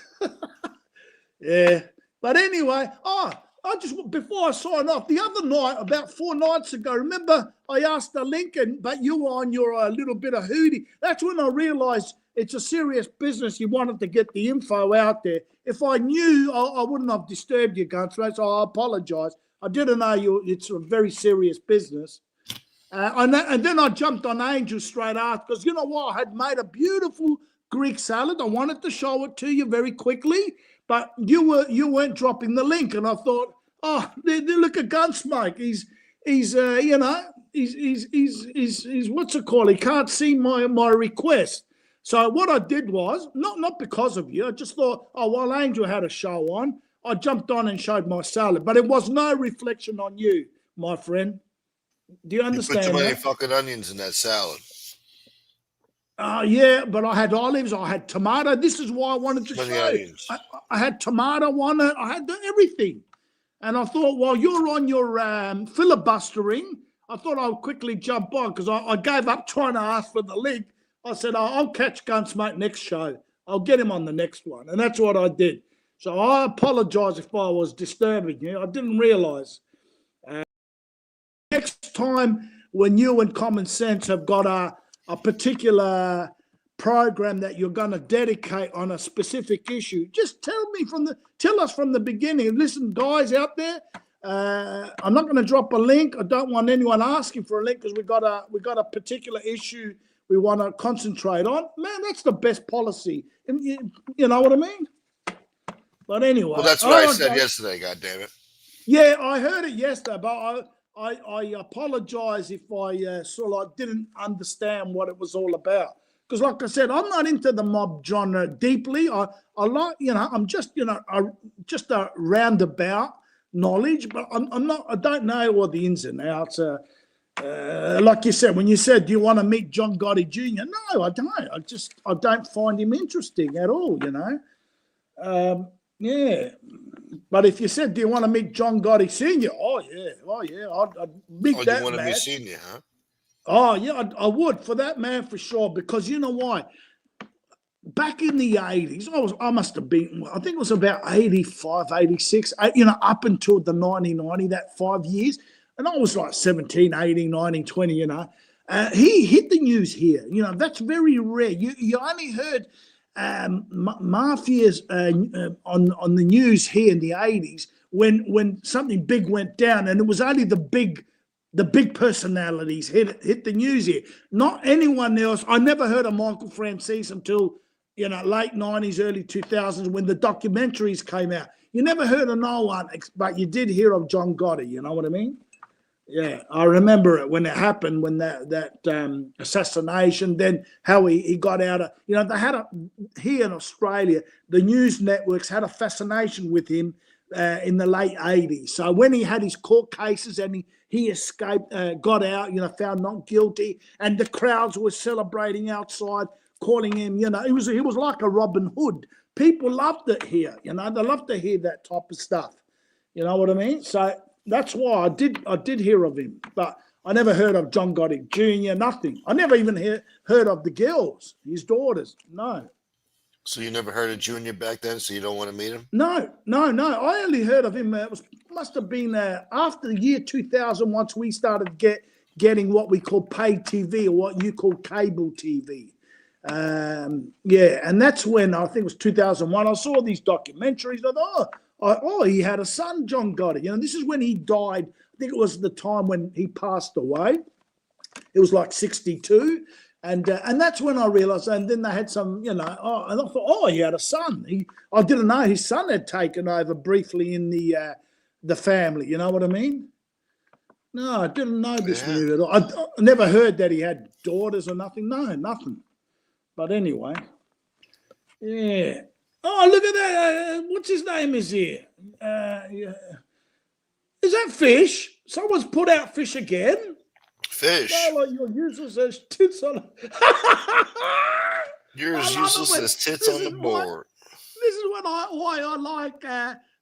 Yeah. But anyway, I just, before I sign off, the other night, about 4 nights ago, remember I asked the Lincoln, but you were on your little bit of Hootie. That's when I realised it's a serious business. You wanted to get the info out there. If I knew, I wouldn't have disturbed you, Gunsmoke, so I apologise. I didn't know it's a very serious business. And then I jumped on Angel straight after, because you know what? I had made a beautiful Greek salad. I wanted to show it to you very quickly, but you weren't dropping the link, and I thought, oh, look at Gunsmoke. He's what's it called? He can't see my request. So what I did was not because of you. I just thought, oh, while Angel had a show on, I jumped on and showed my salad, but it was no reflection on you, my friend. Do you understand? You put too many that? fucking onions in that salad. Yeah, but I had olives, I had tomato. This is why I wanted to show you. I had tomato on it. I had everything. And I thought, while you're on your filibustering, I thought I'll quickly jump on because I gave up trying to ask for the link. I said, I'll catch Gunsmoke next show. I'll get him on the next one. And that's what I did. So I apologise if I was disturbing you. I didn't realise. Next time when you and Common Sense have got a particular program that you're going to dedicate on a specific issue, just tell us from the beginning. Listen, guys out there, I'm not going to drop a link. I don't want anyone asking for a link because we got a particular issue we want to concentrate on. Man, that's the best policy. You know what I mean? But anyway, well, that's what I said yesterday. God damn it. Yeah, I heard it yesterday, but I apologise if I sort of didn't understand what it was all about. Because, like I said, I'm not into the mob genre deeply. I like, I'm just, just a roundabout knowledge, but I'm not. I don't know all the ins and outs. Like you said, when you said, "Do you want to meet John Gotti Jr.?" No, I don't. I don't find him interesting at all. Yeah. But if you said, "Do you want to meet John Gotti Sr.?" Oh yeah, I'd meet that man. You want to meet Senior, huh? Oh yeah, I would for that man for sure. Because you know why? Back in the 80s, I must have been. I think it was about 85, 86. Up until the 1990, that 5 years, and I was like 17, 18, 19, 20. He hit the news here. That's very rare. You only heard mafias on the news here in the 80s when something big went down, and it was only the big personalities hit the news here, not anyone else. I never heard of Michael Francis until late 90s, early 2000s when the documentaries came out. You never heard of no one, but you did hear of John Gotti. You know what I mean? Yeah, I remember it when it happened, when that assassination, then how he got out of, they had here in Australia, the news networks had a fascination with him in the late 80s. So when he had his court cases and he escaped, got out, found not guilty, and the crowds were celebrating outside, calling him, he was like a Robin Hood. People loved it here, they loved to hear that type of stuff. You know what I mean? So that's why I did hear of him, but I never heard of John Gotti Jr., nothing. I never even heard of the girls, his daughters, no. So you never heard of Junior back then, so you don't want to meet him? No. I only heard of him, must have been after the year 2000, once we started getting what we call paid TV, or what you call cable TV. And that's when, I think it was 2001, I saw these documentaries. I thought, he had a son, John Gotti. This is when he died. I think it was the time when he passed away. It was like 62. And that's when I realised, and then they had some, and I thought, he had a son. I didn't know his son had taken over briefly in the family. You know what I mean? No, I didn't know this Yeah. weird at all. I never heard that he had daughters or nothing. No, nothing. But anyway, yeah. Oh, look at that. What's his name is here? Yeah. Is that Fish? Someone's put out Fish again? Fish. Oh, like you're useless as tits on. You're I as love it useless when- as tits this on the is why- board. This is why I like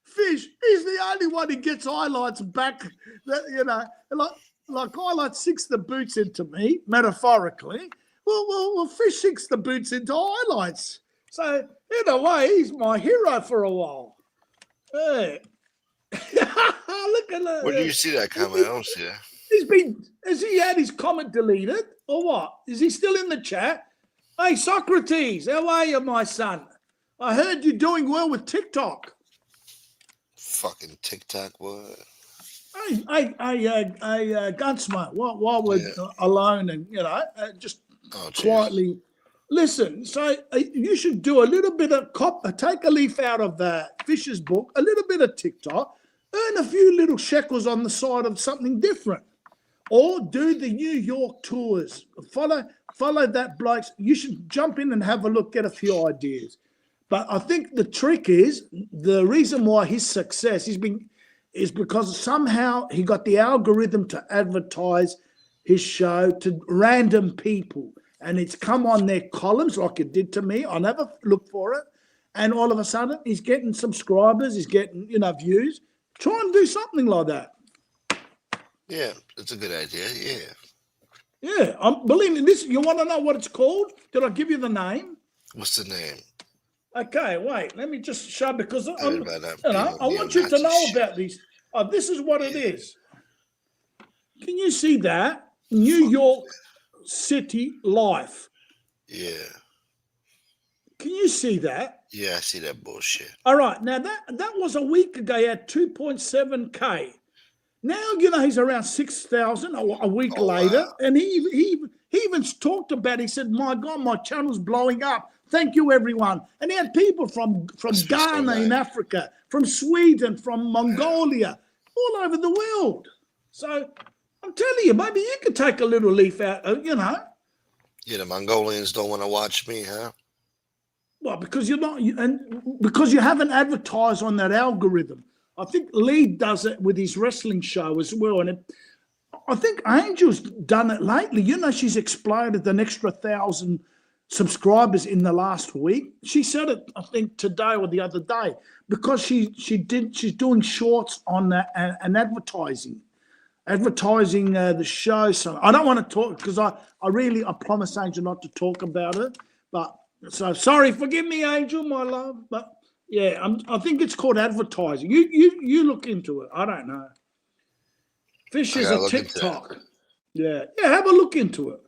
Fish. He's the only one who gets highlights back. That, you know, like highlights sinks the boots into me, metaphorically. Well, Fish sinks the boots into highlights. So in a way, he's my hero for a while. Hey. Look at that. Where do you see that comment? I don't see that. Has he had his comment deleted or what? Is he still in the chat? Hey, Socrates, how are you, my son? I heard you're doing well with TikTok. Fucking TikTok, what? Hey, Gunsmoke, while we're alone and, just quietly listen. So you should do a little bit of take a leaf out of Fish's book, a little bit of TikTok, earn a few little shekels on the side of something different. Or do the New York tours. Follow that bloke. You should jump in and have a look, get a few ideas. But I think the trick is, the reason why his success is because somehow he got the algorithm to advertise his show to random people. And it's come on their columns like it did to me. I never looked for it. And all of a sudden, he's getting subscribers, he's getting, views. Try and do something like that. Yeah, that's a good idea. Yeah. Yeah, believe me, this. You want to know what it's called? Did I give you the name? What's the name? Okay, wait. Let me just show because I I want you to know about these. This is what it is. Can you see that? New York City Life. Yeah. Can you see that? Yeah, I see that bullshit. All right. Now that was a week ago. He had 2.7K. Now, he's around 6,000 a week later. Wow. And he even talked about it. He said, my God, my channel's blowing up. Thank you, everyone. And he had people from Ghana in Africa, from Sweden, from Mongolia, all over the world. So I'm telling you, maybe you could take a little leaf out, Yeah, the Mongolians don't want to watch me, huh? Well, because because you haven't advertised on that algorithm. I think Lee does it with his wrestling show as well. And I think Angel's done it lately. She's exploded an extra 1,000 subscribers in the last week. She said it, I think, today or the other day, because she's doing shorts on that and advertising the show. So I don't want to talk because I promised Angel not to talk about it. But so sorry, forgive me, Angel, my love. But yeah, I think it's called advertising. You look into it. I don't know. Fish is a TikTok. Yeah, have a look into it.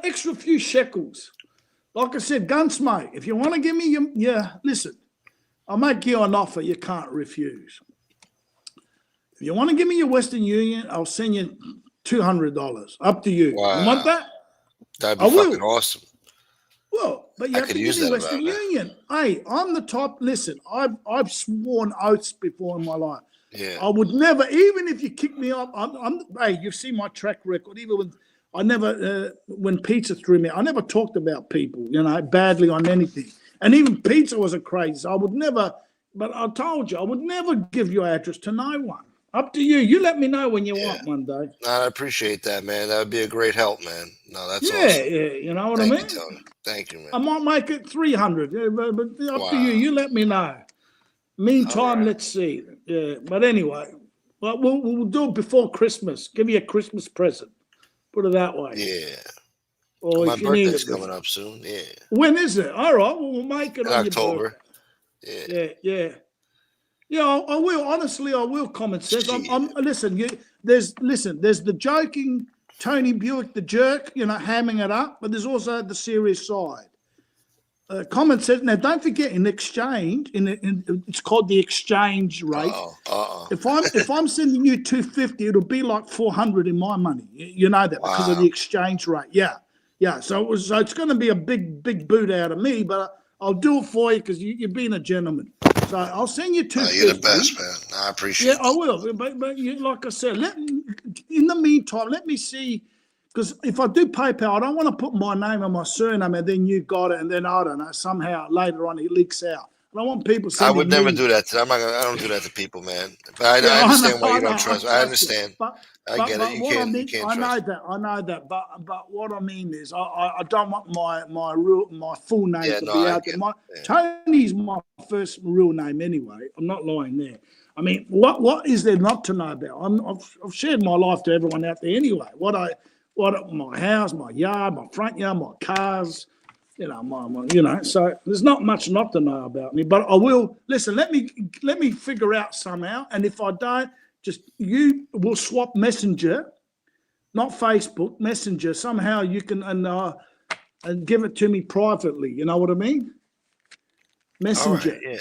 Extra few shekels. Like I said, Gunsmoke, if you want to give me listen, I'll make you an offer you can't refuse. If you want to give me your Western Union, I'll send you $200. Up to you. Wow. You want that? That'd be fucking awesome. Well, but you have to give me Western Union. Hey, I'm the top. Listen, I've sworn oaths before in my life. Yeah. I would never, even if you kick me off. Hey, you've seen my track record. Even when Pizza threw me, I never talked about people, badly on anything. And even Pizza was a crazy. So I would never. But I told you, I would never give your address to no one. Up to you. You let me know when you want one day. I appreciate that, man. That would be a great help, man. No, that's awesome. Yeah, you know what I mean? Thank you, man. I might make it 300, but up to you. You let me know. Meantime, let's see. Yeah, but anyway, well, we'll do it before Christmas. Give you a Christmas present. Put it that way. Yeah. Or my if you need birthday's it, coming up soon. Yeah. When is it? All right, well, we'll make it in on October. Your birthday. Yeah. Yeah, I will. Honestly, I will. Common sense. Listen. There's the joking Tony Buick, the jerk, hamming it up, but there's also the serious side. Common sense. Now, don't forget, in exchange, it's called the exchange rate. If I'm sending you $250, it'll be like $400 in my money. You know that because of the exchange rate. Yeah. So it's going to be a big boot out of me, but I'll do it for you because you've been a gentleman. So I'll send you $250. You're the best, man. I appreciate it. Yeah, I will. But like I said, in the meantime, let me see, because if I do PayPal, I don't want to put my name and my surname and then you got it and then I don't know, somehow later on it leaks out. I don't want people I sending would never me. do that. I don't do that to people, man. But Yeah, I I know, understand why I you know, don't I trust. I trust you. understand. But I get it. what I You mean, can't I know trust. that. But what I mean is, I don't want my full name Yeah, to no, be I out get there. My it. Tony's my first real name anyway. I'm not lying there. I mean, what is there not to know about? I've shared my life to everyone out there anyway. What my house, my yard, my front yard, my cars. So there's not much not to know about me, but I will listen. Let me figure out somehow, and if I don't, just you will swap Messenger, not Facebook, Messenger. Somehow you can and give it to me privately. You know what I mean? All right, Messenger. yeah.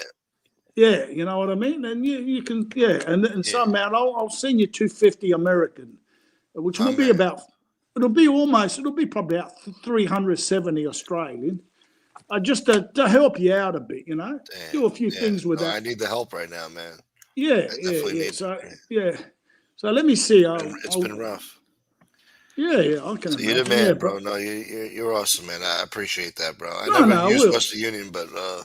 Yeah, you know what I mean. And you can and somehow I'll send you 250 American, which will be man. about. It'll be probably about 370 Australian. Just to help you out a bit, Damn. do a few things with No, I that. need the help right now, man. Yeah, I yeah, definitely yeah. need So it. yeah, so let me see. It's been rough. Yeah, I can So you're the imagine. Yeah, man, but bro. No, you're awesome, man. I appreciate that, bro. I no, never I used will. Western Union, but I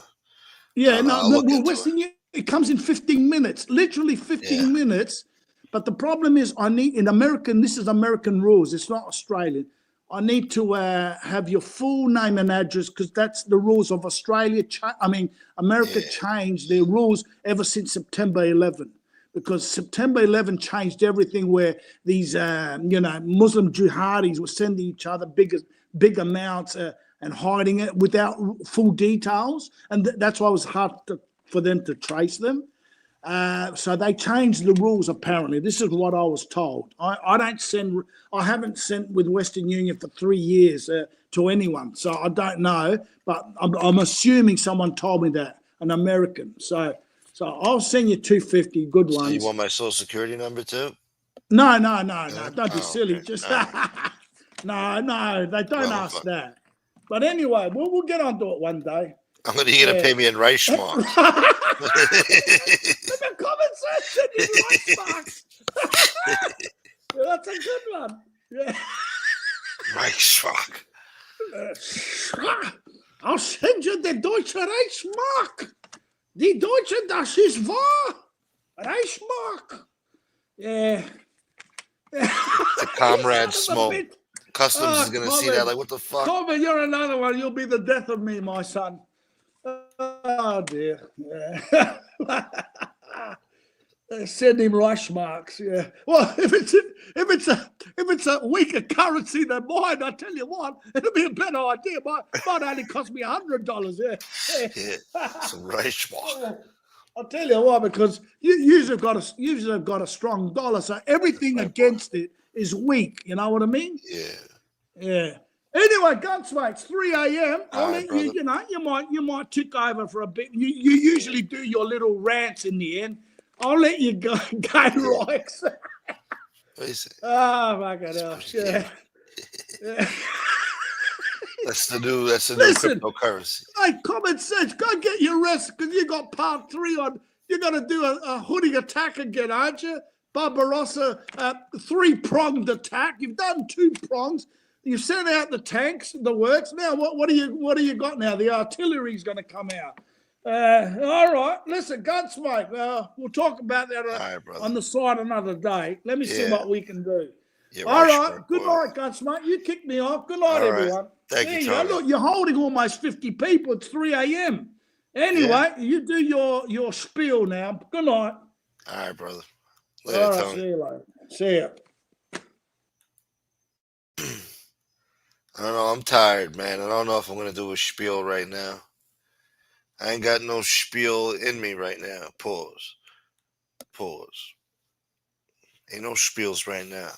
Yeah, don't know. no, I'll look well, into it. Western Union, it comes in 15 minutes, literally Yeah, 15 minutes. But the problem is, I need in American. This is American rules. It's not Australian. I need to have your full name and address because that's the rules of Australia. America yeah, changed their rules ever since September 11, because September 11 changed everything. Where these, Muslim jihadis were sending each other big amounts and hiding it without full details, and that's why it was hard for them to trace them. So they changed the rules. Apparently, this is what I was told. I haven't sent with Western Union for 3 years to anyone, so I don't know. But I'm assuming someone told me that, an American. So I'll send you 250 good so you ones. want my social security number too? No. No? Don't be Oh, silly. okay. Just All right. no. They don't Well, ask that. But anyway, we'll get onto it one day. I'm gonna pay me in Reichsmark. Look at common sense in Reichsmark. That's a good one. Yeah. Reichsmark. I'll send you the Deutsche Reichsmark. Die Deutsche, das ist wahr. Reichsmark. Yeah. It's a comrade smoke. Customs is gonna see that. Like, what the fuck? Corbin, you're another one. You'll be the death of me, my son. Oh dear. Yeah. Send him Reichsmarks. Yeah. Well, if it's a weaker currency than mine, I tell you what, it'll be a better idea. Might only cost me $100. Yeah. Some Reichsmark. I'll tell you why, because you usually have got a strong dollar, so everything against it is weak. You know what I mean? Yeah. Yeah. Anyway, Gunsmate, it's 3 a.m. I'll let brother. you might tick over for a bit. You usually do your little rants in the end. I'll let you go, Rex. What is it? Oh, fucking hell. Yeah. That's the new Listen, cryptocurrency. Hey, common sense, go get your rest because you got part 3 on. You're going to do a hoodie attack again, aren't you? Barbarossa, 3-pronged attack. You've done 2 prongs. You've sent out the tanks, the works. Now, what do you got now? The artillery's going to come out. All right. Listen, Gunsmate, we'll talk about that on the side another day. Let me see what we can do. Yeah, all right. Good night, Gunsmate. You kicked me off. Good night, everyone. Thank you, go. Tony. Look, you're holding almost 50 people. It's 3 a.m. Anyway, you do your spiel now. Good night. All right, brother. Later, Tony. See you later. See ya. I don't know. I'm tired, man. I don't know if I'm going to do a spiel right now. I ain't got no spiel in me right now. Pause. Ain't no spiels right now.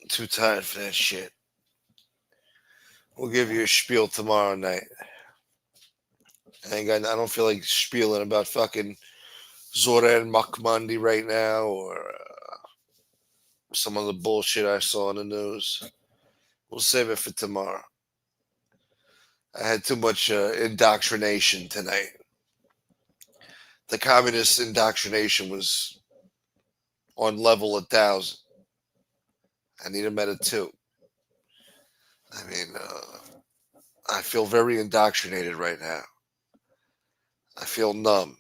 I'm too tired for that shit. We'll give you a spiel tomorrow night. I don't feel like spieling about fucking Zoran Makmandi right now or some of the bullshit I saw in the news. We'll save it for tomorrow. I had too much indoctrination tonight. The communist indoctrination was on level 1,000. I need a meta too. I mean, I feel very indoctrinated right now. I feel numb.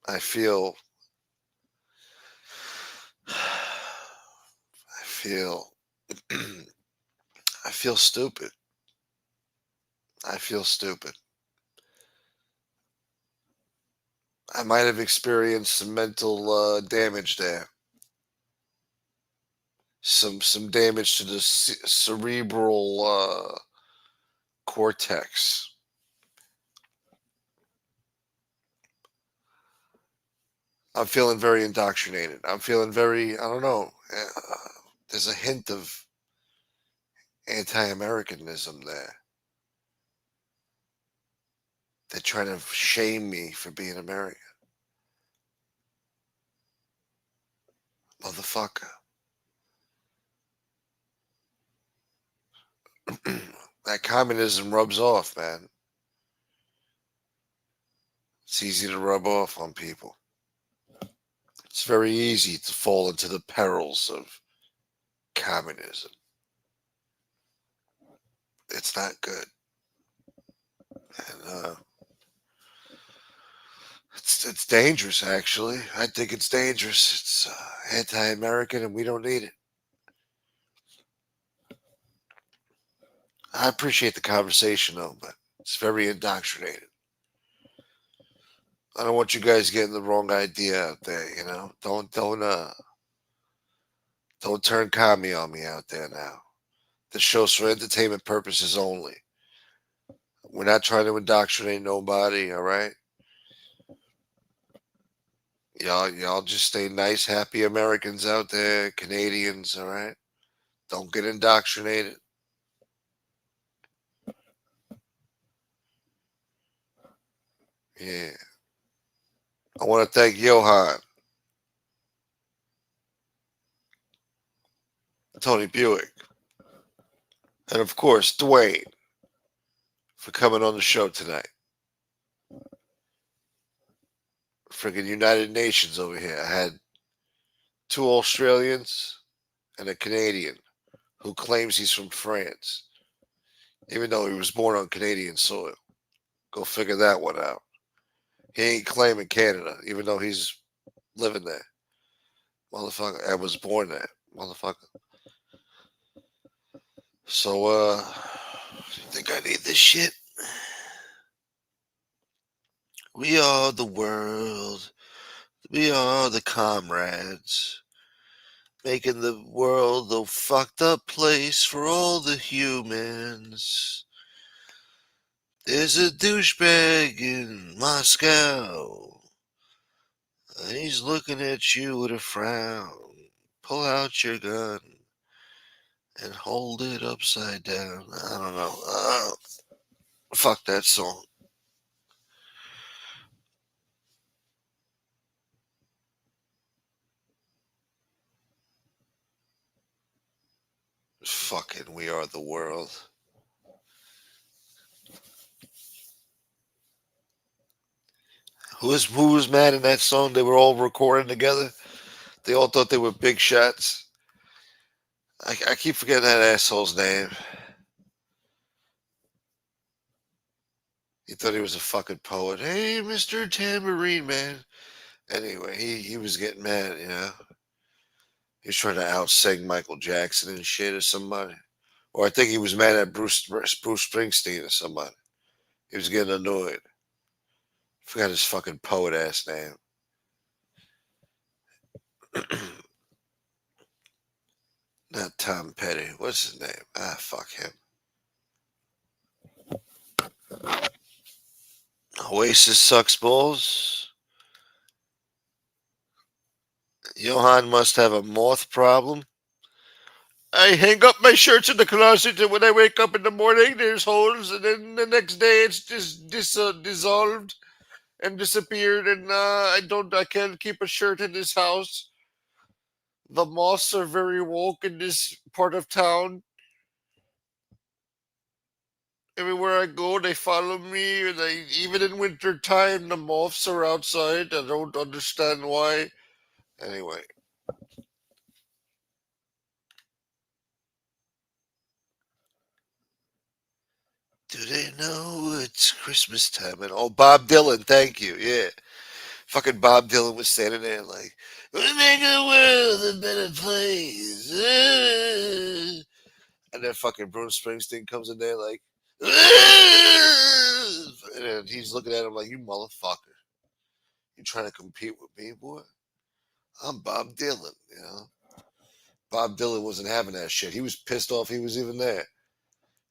I feel. I feel. I feel stupid. I feel stupid. I might have experienced some mental damage there. Some damage to the cerebral cortex. I'm feeling very indoctrinated. I'm feeling very, I don't know. There's a hint of anti-Americanism there. They're trying to shame me for being American. Motherfucker. That communism rubs off, man. It's easy to rub off on people. It's very easy to fall into the perils of communism. It's not good. And it's dangerous, actually. I think it's dangerous. It's anti-American, and we don't need it. I appreciate the conversation, though, but it's very indoctrinated. I don't want you guys getting the wrong idea out there. You know, don't turn commie on me out there now. The show's for entertainment purposes only. We're not trying to indoctrinate nobody. All right. Y'all just stay nice, happy Americans out there, Canadians, all right? Don't get indoctrinated. Yeah. I want to thank Yohan, Tony Buick, and of course, Dwayne for coming on the show tonight. Freaking United Nations over here. I had 2 Australians and a Canadian who claims he's from France, even though he was born on Canadian soil. Go figure that one out. He ain't claiming Canada, even though he's living there. Motherfucker, I was born there. Motherfucker. So, you think I need this shit? We are the world. We are the comrades. Making the world a fucked up place for all the humans. There's a douchebag in Moscow. He's looking at you with a frown. Pull out your gun and hold it upside down. I don't know. Fuck that song. Fucking We Are the World. Who was mad in that song? They were all recording together. They all thought they were big shots. I keep forgetting that asshole's name. He thought he was a fucking poet. Hey, Mr. Tambourine Man. Anyway, he was getting mad, you know. He was trying to out-sing Michael Jackson and shit or somebody. Or I think he was mad at Bruce Springsteen or somebody. He was getting annoyed. Forgot his fucking poet-ass name. Not Tom Petty. What's his name? Ah, fuck him. Oasis sucks balls. Yohan must have a moth problem. I hang up my shirts in the closet, and when I wake up in the morning, there's holes, and then the next day it's just dissolved and disappeared, and I can't keep a shirt in this house. The moths are very woke in this part of town. Everywhere I go, they follow me, and even in winter time, the moths are outside. I don't understand why. Anyway. Do they know it's Christmas time? And oh, Bob Dylan, thank you. Yeah. Fucking Bob Dylan was standing there like, we make the world a better place. And then fucking Bruce Springsteen comes in there like, and then he's looking at him like, you motherfucker. You trying to compete with me, boy? I'm Bob Dylan, you know? Bob Dylan wasn't having that shit. He was pissed off he was even there.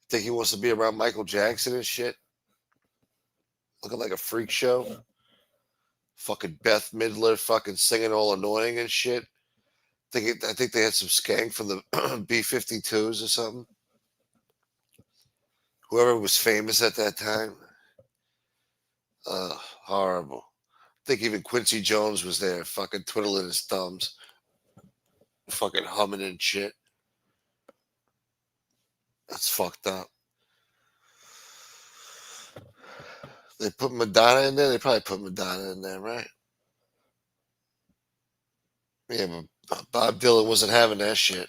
Think he wants to be around Michael Jackson and shit? Looking like a freak show? Fucking Beth Midler fucking singing all annoying and shit. I think they had some skank from the B-52s or something. Whoever was famous at that time. Horrible. I think even Quincy Jones was there, fucking twiddling his thumbs, fucking humming and shit. That's fucked up. They put Madonna in there? They probably put Madonna in there, right? Yeah, but Bob Dylan wasn't having that shit.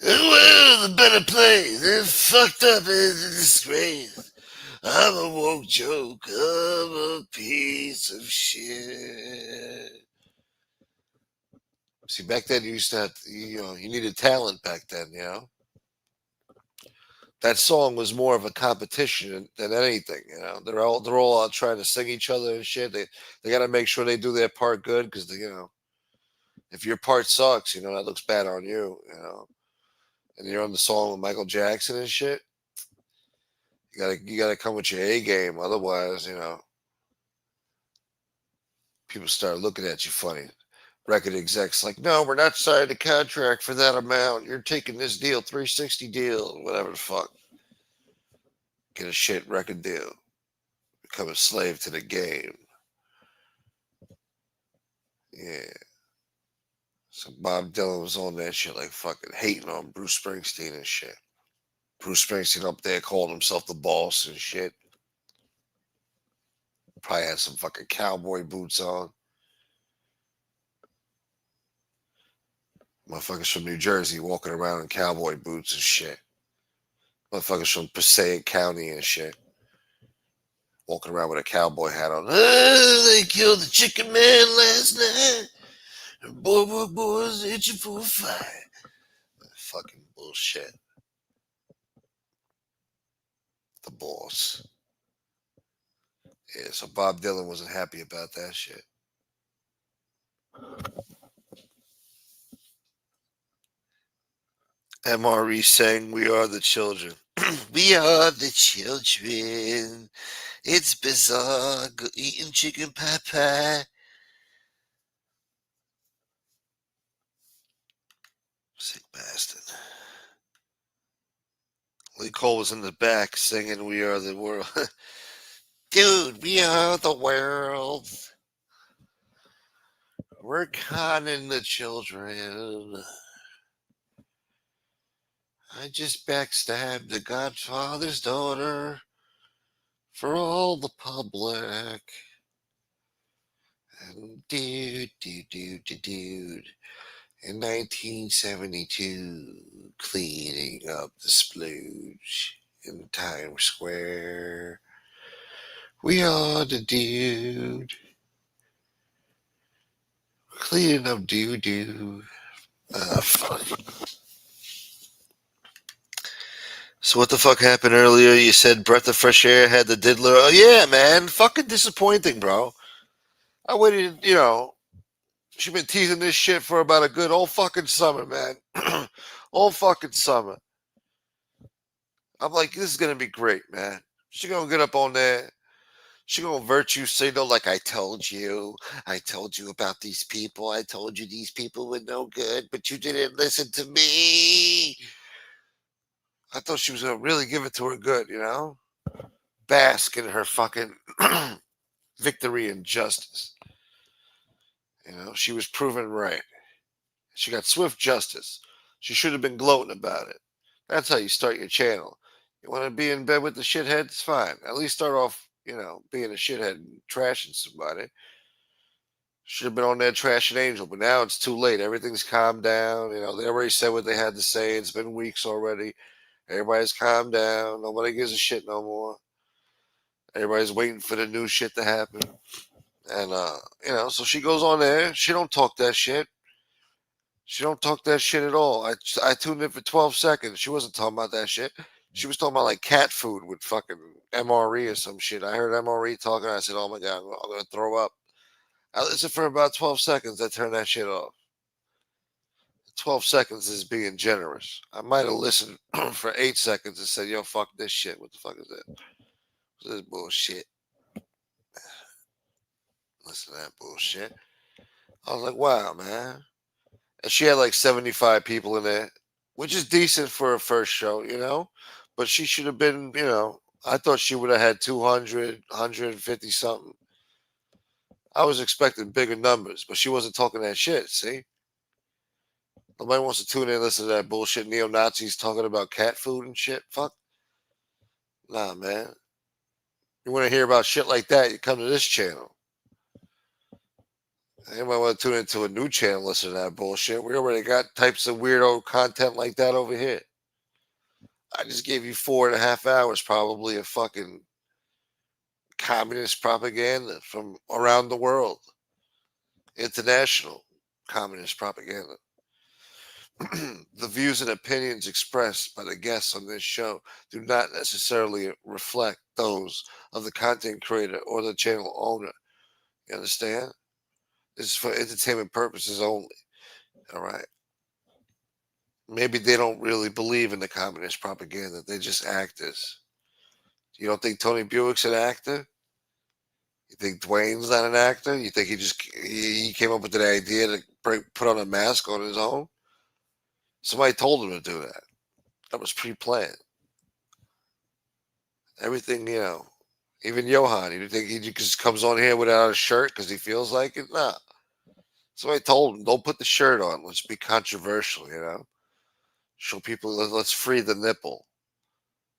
Well, the better place. It's fucked up. It's a disgrace. I'm a woke joke. I'm a piece of shit. See, back then you used to have, you needed talent back then, you know? That song was more of a competition than anything, you know? They're all out trying to sing each other and shit. They got to make sure they do their part good because, if your part sucks, that looks bad on you, and you're on the song with Michael Jackson and shit. You gotta come with your A game, otherwise, people start looking at you funny. Record execs like, no, we're not signing a contract for that amount. You're taking this deal, 360 deal, whatever the fuck. Get a shit record deal. Become a slave to the game. Yeah. So Bob Dylan was on that shit like fucking hating on Bruce Springsteen and shit. Bruce Springsteen up there calling himself the boss and shit. Probably had some fucking cowboy boots on. Motherfuckers from New Jersey walking around in cowboy boots and shit. Motherfuckers from Passaic County and shit. Walking around with a cowboy hat on. They killed the chicken man last night. And boys itching for a fight. Fucking bullshit. The boss. Yeah, so Bob Dylan wasn't happy about that shit. MRE sang We Are the Children. We are the children. It's bizarre. Go eating chicken pie. Sick bastard. Lee Cole was in the back singing We Are the World. Dude, we are the world. We're conning the children. I just backstabbed the Godfather's daughter for all the public. And dude. In 1972, cleaning up the splooge in Times Square. We are the dude. Cleaning up doo-doo. Fuck. So what the fuck happened earlier? You said Breath of Fresh Air had the diddler. Oh yeah, man. Fucking disappointing, bro. I waited, she's been teasing this shit for about a good all fucking summer, man. All fucking summer. I'm like, this is gonna be great, man. She gonna get up on there. She gonna virtue signal like I told you. I told you about these people. I told you these people were no good, but you didn't listen to me. I thought she was gonna really give it to her good, bask in her fucking victory and justice. She was proven right. She got swift justice. She should have been gloating about it. That's how you start your channel. You want to be in bed with the shitheads? Fine. At least start off, being a shithead and trashing somebody. Should have been on there trashing Angel, but now it's too late. Everything's calmed down. They already said what they had to say. It's been weeks already. Everybody's calmed down. Nobody gives a shit no more. Everybody's waiting for the new shit to happen. And so she goes on there. She don't talk that shit. She don't talk that shit at all. I tuned in for 12 seconds. She wasn't talking about that shit. She was talking about like cat food with fucking MRE or some shit. I heard MRE talking. I said, oh my God, I'm going to throw up. I listened for about 12 seconds. I turned that shit off. 12 seconds is being generous. I might have listened for 8 seconds and said, yo, fuck this shit. What the fuck is that? This is bullshit. Listen to that bullshit. I was like, wow, man. And she had like 75 people in there, which is decent for a first show, But she should have been, I thought she would have had 200, 150 something. I was expecting bigger numbers, but she wasn't talking that shit, see? Nobody wants to tune in and listen to that bullshit neo-Nazis talking about cat food and shit. Fuck. Nah, man. You want to hear about shit like that, you come to this channel. Anybody want to tune into a new channel, listen to that bullshit. We already got types of weirdo content like that over here. I just gave you 4.5 hours probably of fucking communist propaganda from around the world. International communist propaganda. The views and opinions expressed by the guests on this show do not necessarily reflect those of the content creator or the channel owner. You understand? This is for entertainment purposes only. All right. Maybe they don't really believe in the communist propaganda. They're just actors. You don't think Tony Buick's an actor? You think Dwayne's not an actor? You think he came up with the idea to put on a mask on his own? Somebody told him to do that. That was pre-planned. Everything, even Yohan, you think he just comes on here without a shirt because he feels like it? Nah. Somebody told him, don't put the shirt on. Let's be controversial, Show people, let's free the nipple.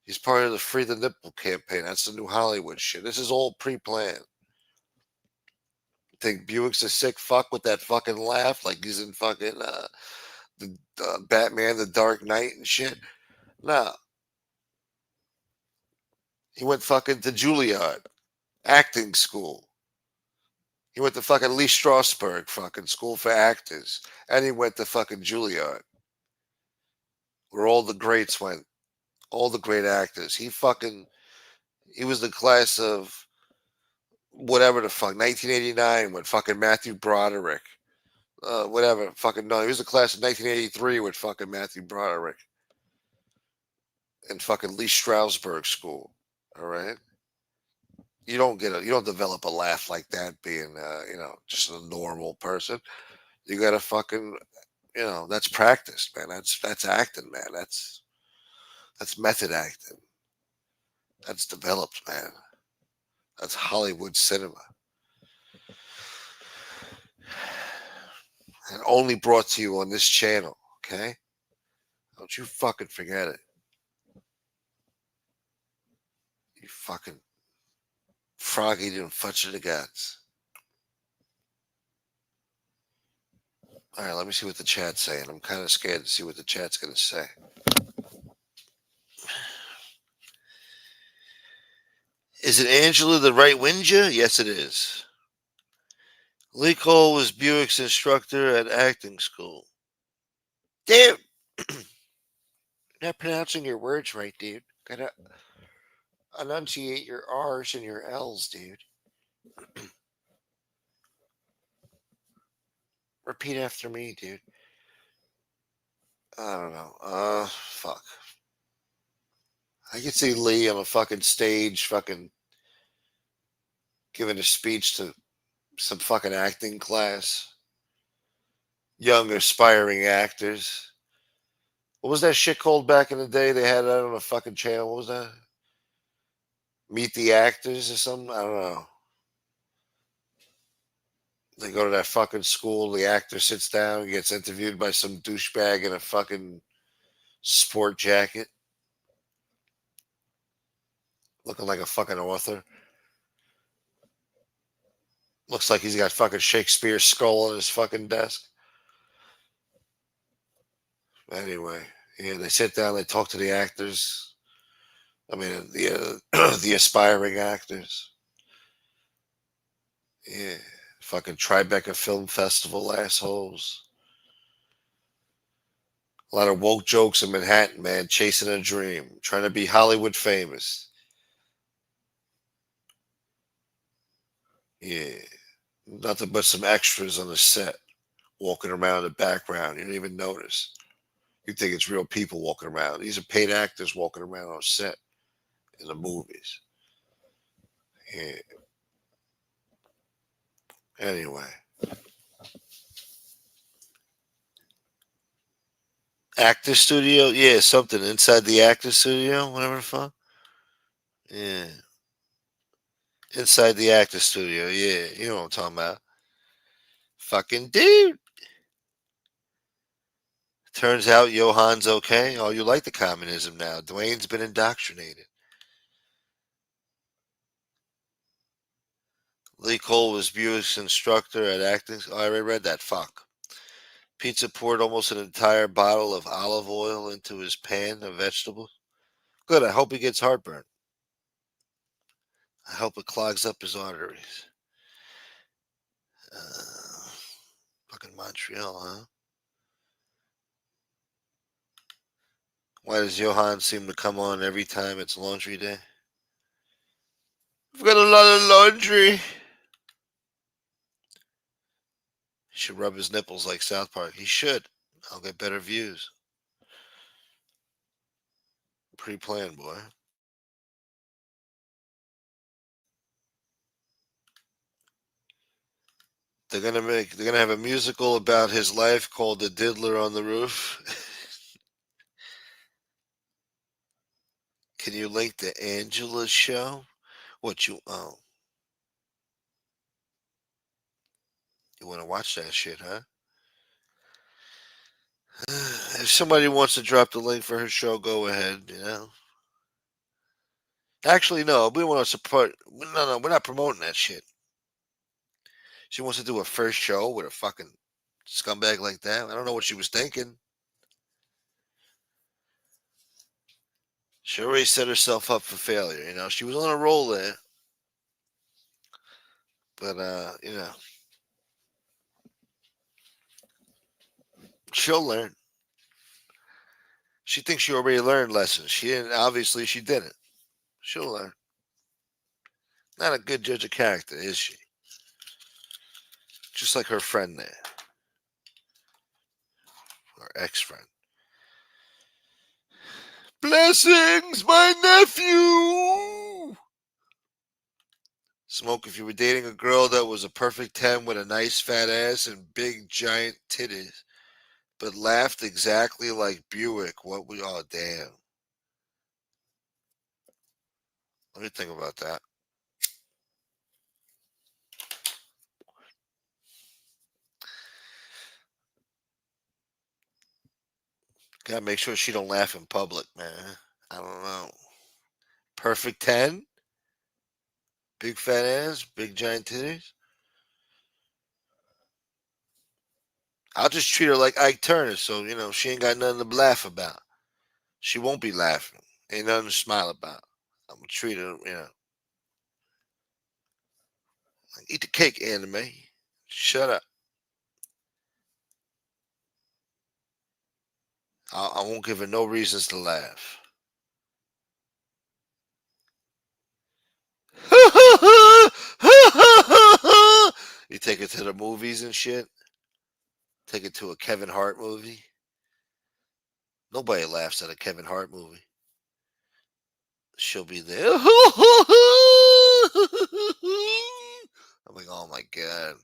He's part of the Free the Nipple campaign. That's the new Hollywood shit. This is all pre-planned. Think Buick's a sick fuck with that fucking laugh like he's in fucking the Batman, the Dark Knight and shit? Nah. He went fucking to Juilliard, acting school. He went to fucking Lee Strasberg fucking school for actors. And he went to fucking Juilliard, where all the greats went. All the great actors. He was the class of whatever the fuck, 1989 with fucking Matthew Broderick. Whatever, fucking no. He was the class of 1983 with fucking Matthew Broderick. And fucking Lee Strasberg school. All right? You don't develop a laugh like that being, just a normal person. You gotta fucking, that's practice, man. That's acting, man. That's method acting. That's developed, man. That's Hollywood cinema. And only brought to you on this channel, okay? Don't you fucking forget it. You fucking frog-eating fudge of the gods. All right, let me see what the chat's saying. I'm kind of scared to see what the chat's going to say. Is it Angela the right Winja? Yes, it is. Lee Cole was Buick's instructor at acting school. Dude! You're not pronouncing your words right, dude. Gotta enunciate your R's and your L's, dude. Repeat after me, dude. I don't know. Fuck. I could see Lee on a fucking stage, fucking giving a speech to some fucking acting class. Young, aspiring actors. What was that shit called back in the day? They had that on a fucking channel. What was that? Meet the Actors or something? I don't know. They go to that fucking school. The actor sits down, gets interviewed by some douchebag in a fucking sport jacket, looking like a fucking author. Looks like he's got fucking Shakespeare's skull on his fucking desk. Anyway, Yeah, they sit down, they talk to the actors. I mean, the aspiring actors. Yeah, fucking Tribeca Film Festival assholes. A lot of woke jokes in Manhattan, man. Chasing a dream, trying to be Hollywood famous. Yeah, nothing but some extras on the set walking around in the background. You don't even notice. You think it's real people walking around. These are paid actors walking around on set in the movies. Yeah. Anyway, actor studio. Yeah, something inside the actor studio. Whatever the fuck. Yeah, inside the actor studio. Yeah, you know what I'm talking about. Fucking dude. Turns out Yohan's okay. Oh, you like the communism now. Dwayne's been indoctrinated. Lee Cole was Buick's instructor at acting. Oh, I already read that. Fuck. Pizza poured almost an entire bottle of olive oil into his pan of vegetables. Good. I hope he gets heartburn. I hope it clogs up his arteries. Uh, fucking Montreal, huh? Why does Johan seem to come on every time it's laundry day? I've got a lot of laundry. He should rub his nipples like South Park. He should. I'll get better views. Pre-planned, boy. They're gonna have a musical about his life called The Diddler on the Roof. Can you link to Angela's show? What you you want to watch that shit, huh? If somebody wants to drop the link for her show, go ahead, you know. Actually, no, we want to support. No, we're not promoting that shit. She wants to do a first show with a fucking scumbag like that. I don't know what she was thinking. She already set herself up for failure. You know, she was on a roll there, but you know, she'll learn. She thinks she already learned lessons. She didn't. Obviously, she didn't. She'll learn. Not a good judge of character, is she? Just like her friend there, her ex-friend. Blessings, my nephew. Smoke, if you were dating a girl that was a perfect 10 with a nice fat ass and big giant titties, but laughed exactly like Buick, what would, oh, damn. Let me think about that. Gotta make sure she don't laugh in public, man. I don't know. Perfect 10? Big fat ass, big giant titties? I'll just treat her like Ike Turner, so, you know, she ain't got nothing to laugh about. She won't be laughing. Ain't nothing to smile about. I'm gonna treat her, you know. Like, eat the cake, anime. Shut up. I won't give her no reasons to laugh. You take her to the movies and shit. Take it to a Kevin Hart movie. Nobody laughs at a Kevin Hart movie. She'll be there. I'm like, oh my god,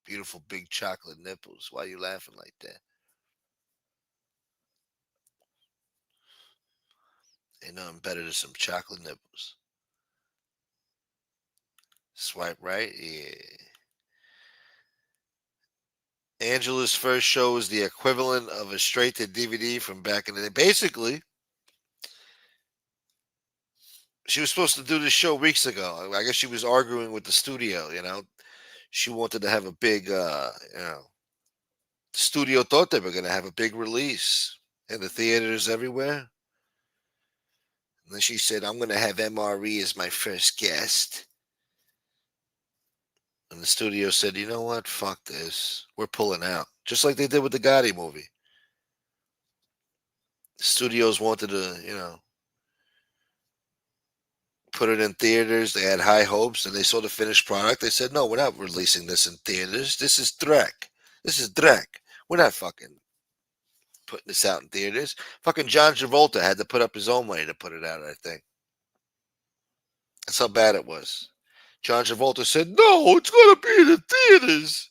beautiful big chocolate nipples. Why are you laughing like that? Ain't nothing better than some chocolate nipples. Swipe right, yeah. Angela's first show was the equivalent of a straight to DVD from back in the day. Basically, she was supposed to do this show weeks ago. I guess she was arguing with the studio, you know. She wanted to have a big, you know, the studio thought they were going to have a big release. in the theaters everywhere. And then she said, I'm going to have MRE as my first guest. And the studio said, you know what? Fuck this. We're pulling out. Just like they did with the Gotti movie. The studios wanted to, put it in theaters. They had high hopes and they saw the finished product. They said, no, we're not releasing this in theaters. This is Drek. This is Drek. We're not fucking putting this out in theaters. Fucking John Travolta had to put up his own money to put it out, I think. That's how bad it was. John Travolta said, no, it's going to be in the theaters.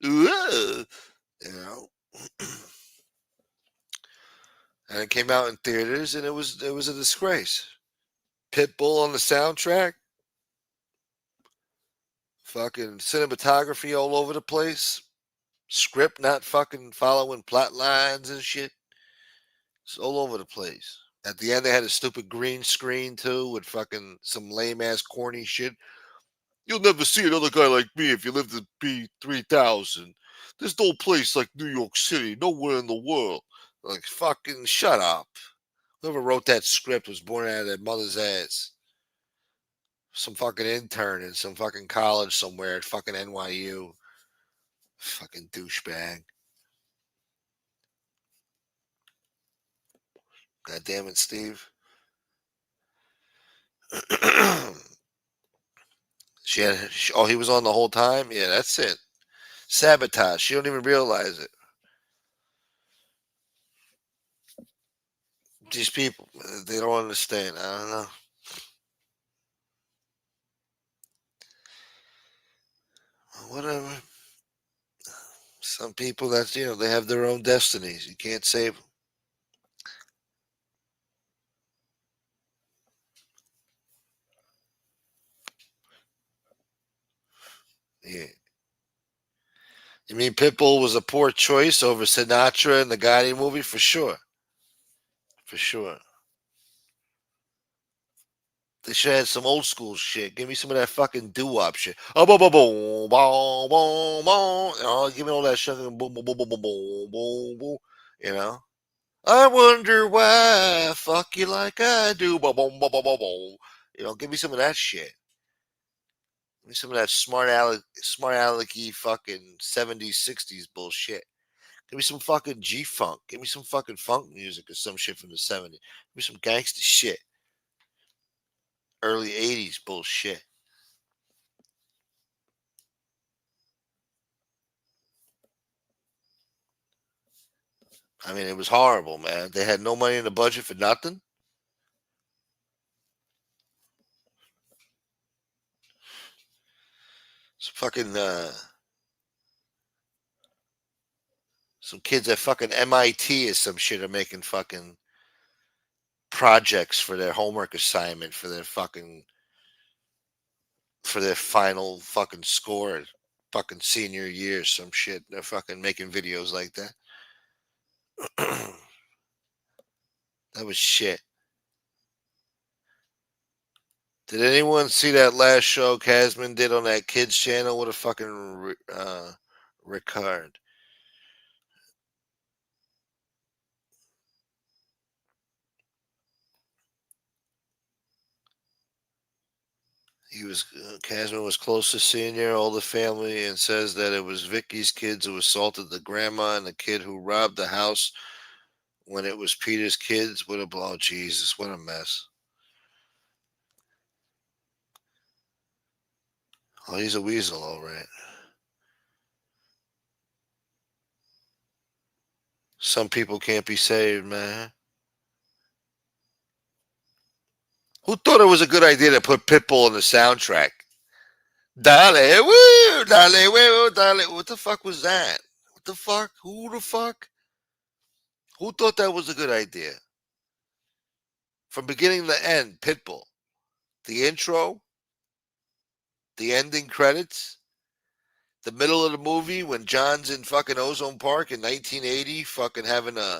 Ugh. And it came out in theaters and it was a disgrace. Pitbull on the soundtrack. Fucking cinematography all over the place. Script not fucking following plot lines and shit. It's all over the place. At the end, they had a stupid green screen too with fucking some lame ass corny shit. You'll never see another guy like me if you live to be 3,000. There's no place like New York City, nowhere in the world. Like, fucking shut up. Whoever wrote that script was born out of their mother's ass. Some fucking intern in some fucking college somewhere at fucking NYU. Fucking douchebag. God damn it, Steve. He was on the whole time? Yeah, that's it. Sabotage. She don't even realize it. These people, they don't understand. I don't know. Whatever. Some people, they have their own destinies. You can't save them. Yeah. You mean Pitbull was a poor choice over Sinatra in the Gotti movie? For sure. For sure. They should have had some old school shit. Give me some of that fucking doo-wop shit. Oh, boom, boom, boom, boom, boom, boom. Give me all that shit. Boom, boom, boom, boom, boom, boom, boom, boom. You know? I wonder why I fuck you like I do. Boom, boom, boom, boom, boom, boom. Give me some of that shit. Give me some of that smart alecky fucking 70s, 60s bullshit. Give me some fucking G-Funk. Give me some fucking funk music or some shit from the 70s. Give me some gangster shit. Early 80s bullshit. I mean, it was horrible, man. They had no money in the budget for nothing. Some fucking, some kids at fucking MIT or some shit are making fucking projects for their homework assignment for their final fucking score fucking senior year, some shit. They're fucking making videos like that. That was shit. Did anyone see that last show Casman did on that kids channel? What a fucking Ricard. Casman was close to senior, all the family, and says that it was Vicky's kids who assaulted the grandma and the kid who robbed the house when it was Peter's kids. Oh, Jesus, what a mess. Oh, he's a weasel, all right. Some people can't be saved, man. Who thought it was a good idea to put Pitbull on the soundtrack? Dale, woo, dale, woo, dale. What the fuck was that? What the fuck? Who the fuck? Who thought that was a good idea? From beginning to end, Pitbull. The intro, the ending credits, the middle of the movie when John's in fucking Ozone Park in 1980, fucking having a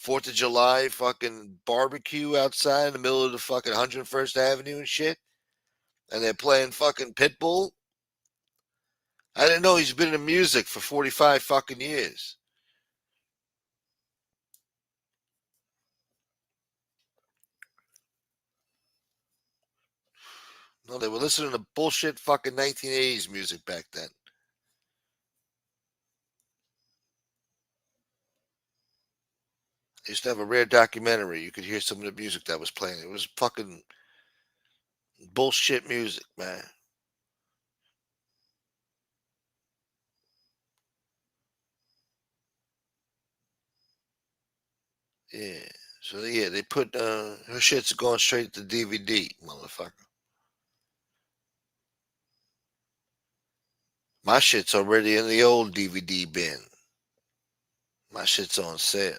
4th of July fucking barbecue outside in the middle of the fucking 101st Avenue and shit. And they're playing fucking Pitbull. I didn't know he's been in music for 45 fucking years. No, they were listening to bullshit fucking 1980s music back then. They used to have a rare documentary. You could hear some of the music that was playing. It was fucking bullshit music, man. Yeah. So yeah, they put her shit's going straight to DVD, motherfucker. My shit's already in the old DVD bin. My shit's on sale.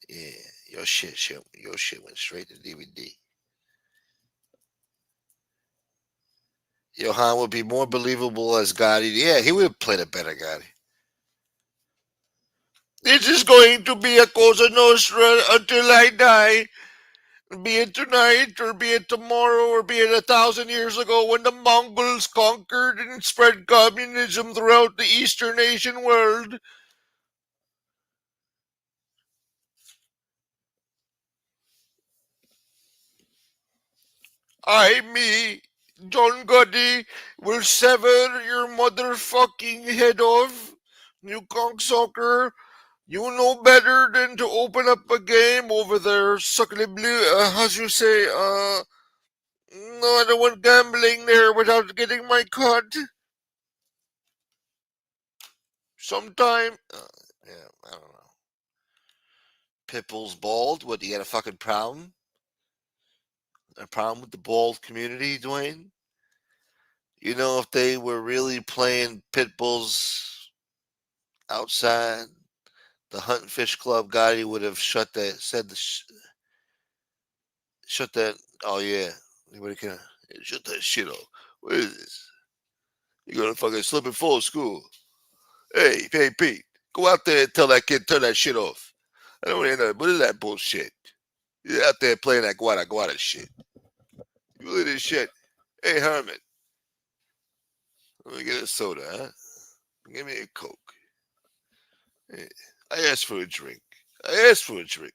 Yeah, your shit went straight to DVD. Yohan would be more believable as Gotti. Yeah, he would have played a better Gotti. This is going to be a Cosa Nostra until I die. Be it tonight, or be it tomorrow, or be it 1,000 years ago when the Mongols conquered and spread communism throughout the Eastern Asian world. Me, John Gotti, will sever your motherfucking head off. You cocksucker. You know better than to open up a game over there, suckly blue. How's you say? No, I don't want gambling there without getting my cut. Sometime. Yeah, I don't know. Pitbull's bald. What, you got a fucking problem? A problem with the bald community, Dwayne? You know, if they were really playing Pitbulls outside the Hunt and Fish Club, Gotti would have shut that, shut that. Oh, yeah. Anybody can shut that shit off. What is this? You're gonna fucking slip and fall school. Hey, Pete, go out there and tell that kid turn that shit off. I don't want to hear nothing. What is that bullshit? You're out there playing that guada shit. You look at this shit. Hey, Herman, let me get a soda, huh? Give me a Coke. Hey, I asked for a drink. I asked for a drink.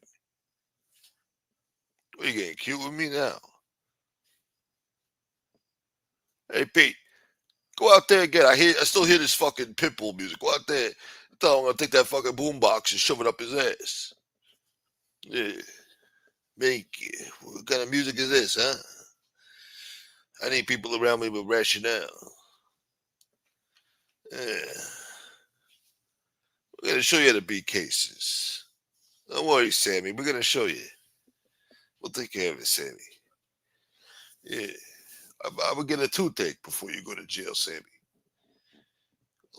What, are you getting cute with me now? Hey, Pete, go out there again. I still hear this fucking Pitbull music. Go out there. Tell him I'm gonna take that fucking boombox and shove it up his ass. Yeah. What kind of music is this, huh? I need people around me with rationale. Yeah. We're gonna show you how to beat cases. Don't worry, Sammy. We're gonna show you. We'll take care of it, Sammy. Yeah. I would get a toothache before you go to jail, Sammy.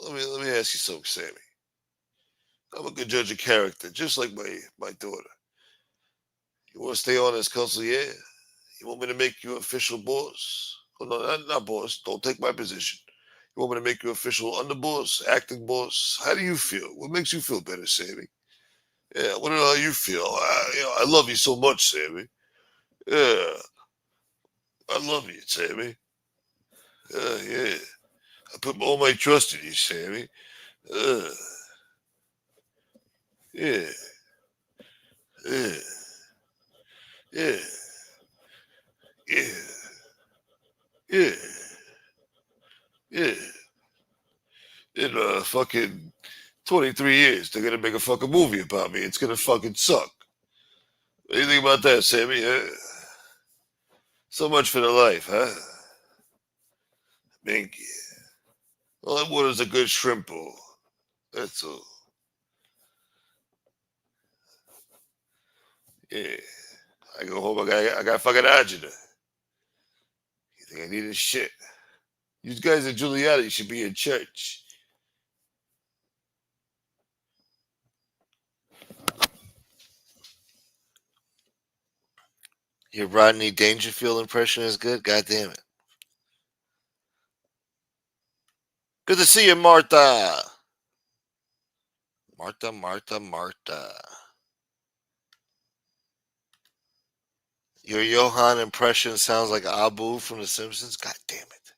Let me ask you something, Sammy. I'm a good judge of character, just like my daughter. You want to stay on as consigliere? You want me to make you official boss? Oh, no, not boss. Don't take my position. You want me to make you official underboss, acting boss? How do you feel? What makes you feel better, Sammy? Yeah, I want to know how you feel. I love you so much, Sammy. Yeah, I love you, Sammy. Yeah. I put all my trust in you, Sammy. Uh, yeah, yeah, yeah, yeah, yeah, yeah. In fucking 23 years, they're gonna make a fucking movie about me. It's gonna fucking suck. What do you think about that, Sammy? So much for the life, huh? Thank you. All I want is a good shrimp bowl. That's all. Yeah. I go home, I got fucking agita. You think I need this shit? You guys at Giuliani should be in church. Your Rodney Dangerfield impression is good? God damn it. Good to see you, Martha. Martha. Your Yohan impression sounds like Abu from The Simpsons. God damn it.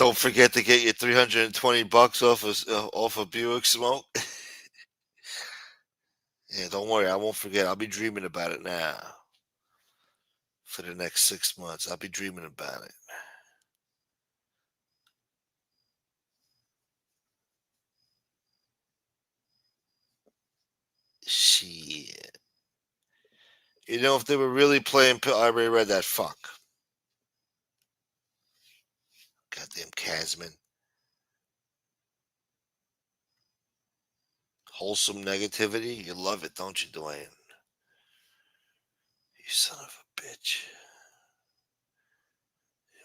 Don't forget to get your $320 off of Buick smoke. Yeah, don't worry, I won't forget. I'll be dreaming about it now. For the next 6 months, I'll be dreaming about it. Shit. You know, if they were really playing, I already read that. Fuck. Goddamn Casman. Wholesome negativity. You love it, don't you, Dwayne? You son of a bitch. You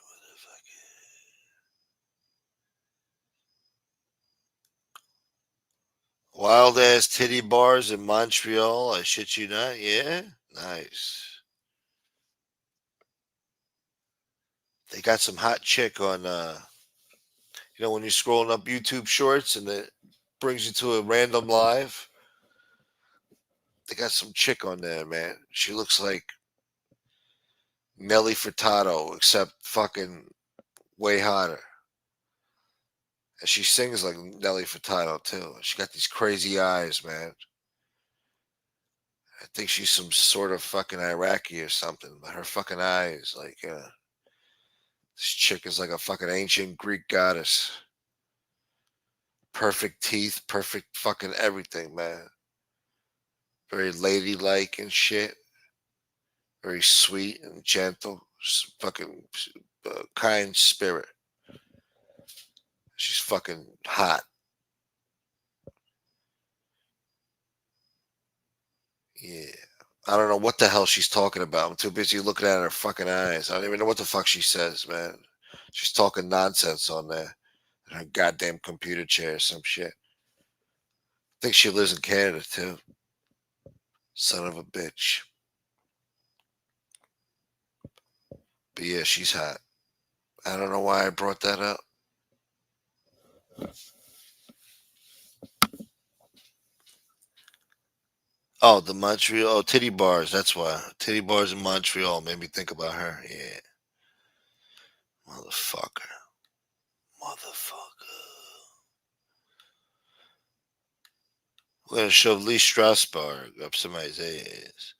motherfucker. Wild ass titty bars in Montreal. I shit you not. Yeah? Nice. They got some hot chick on, when you're scrolling up YouTube shorts and it brings you to a random live. They got some chick on there, man. She looks like Nelly Furtado, except fucking way hotter. And she sings like Nelly Furtado, too. She got these crazy eyes, man. I think she's some sort of fucking Iraqi or something, but her fucking eyes, like, this chick is like a fucking ancient Greek goddess. Perfect teeth, perfect fucking everything, man. Very ladylike and shit. Very sweet and gentle. Fucking kind spirit. She's fucking hot. Yeah. I don't know what the hell she's talking about. I'm too busy looking at her fucking eyes. I don't even know what the fuck she says, man. She's talking nonsense on there. In her goddamn computer chair or some shit. I think she lives in Canada, too. Son of a bitch. But yeah, she's hot. I don't know why I brought that up. Oh, the Montreal. Oh, titty bars. That's why. Titty bars in Montreal made me think about her. Yeah. Motherfucker. Motherfucker. We're going to shove Lee Strasberg up somebody's ass.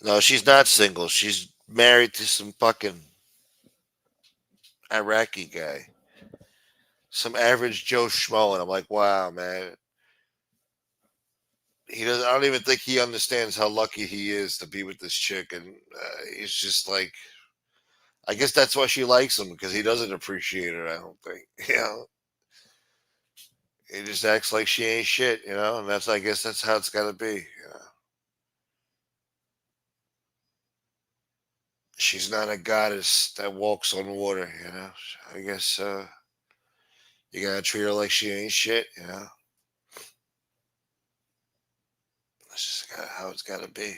No, she's not single. She's married to some fucking Iraqi guy. Some average Joe Schmo. And I'm like, wow, man. He doesn't. I don't even think he understands how lucky he is to be with this chick, and he's just like, I guess that's why she likes him because he doesn't appreciate her. I don't think, he just acts like she ain't shit, and I guess that's how it's got to be. She's not a goddess that walks on water. I guess you gotta treat her like she ain't shit. That's just how it's got to be.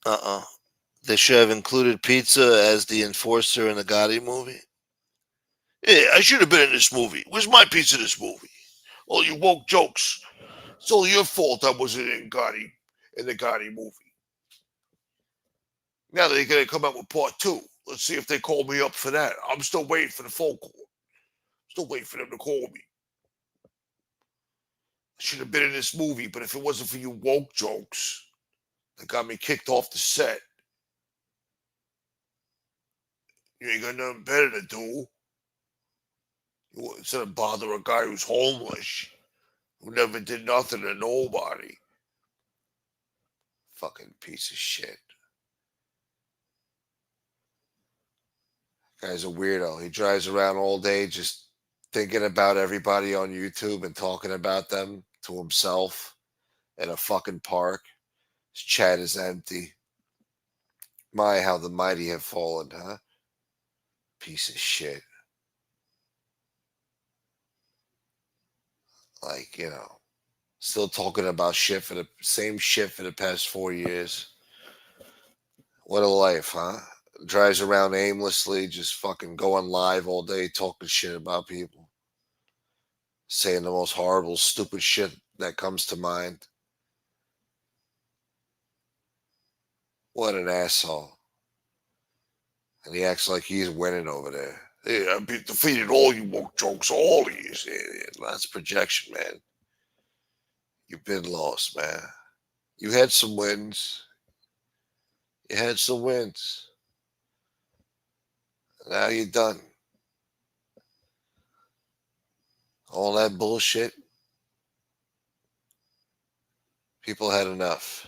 Uh-uh. They should have included pizza as the enforcer in the Gotti movie. Yeah, I should have been in this movie. Where's my piece of this movie? All you woke jokes. It's all your fault I wasn't in the Gotti movie. Now they're gonna come out with part 2. Let's see if they call me up for that. I'm still waiting for the phone call. Still waiting for them to call me. I should have been in this movie, but if it wasn't for you woke jokes that got me kicked off the set, you ain't got nothing better to do. Instead of bother a guy who's homeless, who never did nothing to nobody. Fucking piece of shit. Guy's a weirdo. He drives around all day just thinking about everybody on YouTube and talking about them to himself in a fucking park. His chat is empty. My, how the mighty have fallen, huh? Piece of shit. Like, still talking about shit same shit for the past 4 years. What a life, huh? drives around aimlessly, just fucking going live all day, talking shit about people, saying the most horrible, stupid shit that comes to mind. What an asshole. And he acts like he's winning over there. Hey, I've defeated all you woke jokes all these. That's projection, man. You've been lost, man. You had some wins. You had some wins. Now you're done. All that bullshit. People had enough.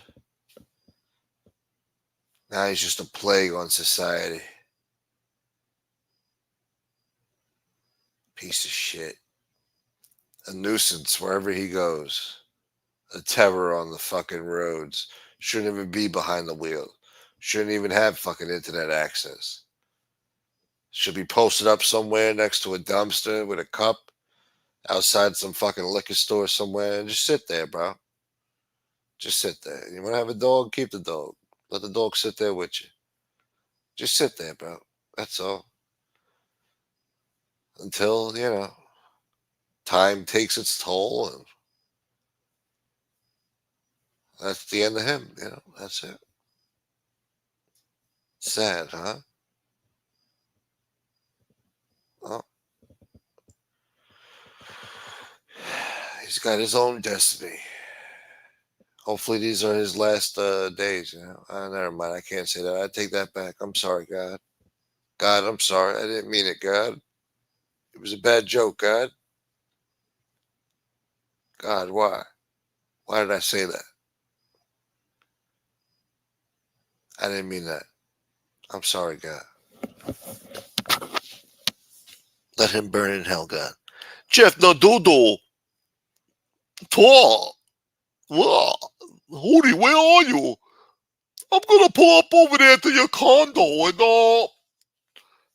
Now he's just a plague on society. Piece of shit. A nuisance wherever he goes. A terror on the fucking roads. Shouldn't even be behind the wheel. Shouldn't even have fucking internet access. Should be posted up somewhere next to a dumpster with a cup outside some fucking liquor store somewhere and just sit there, bro. Just sit there. You want to have a dog? Keep the dog. Let the dog sit there with you. Just sit there, bro. That's all. Until, time takes its toll and that's the end of him, That's it. Sad, huh? Well, he's got his own destiny. Hopefully these are his last days, never mind. I can't say that. I take that back. I'm sorry, God. God, I'm sorry. I didn't mean it, God. It was a bad joke, God. God, why? Why did I say that? I didn't mean that. I'm sorry, God. Let him burn in hell, God. Jeff, no doodle. Paul. Hootie, where are you? I'm gonna pull up over there to your condo and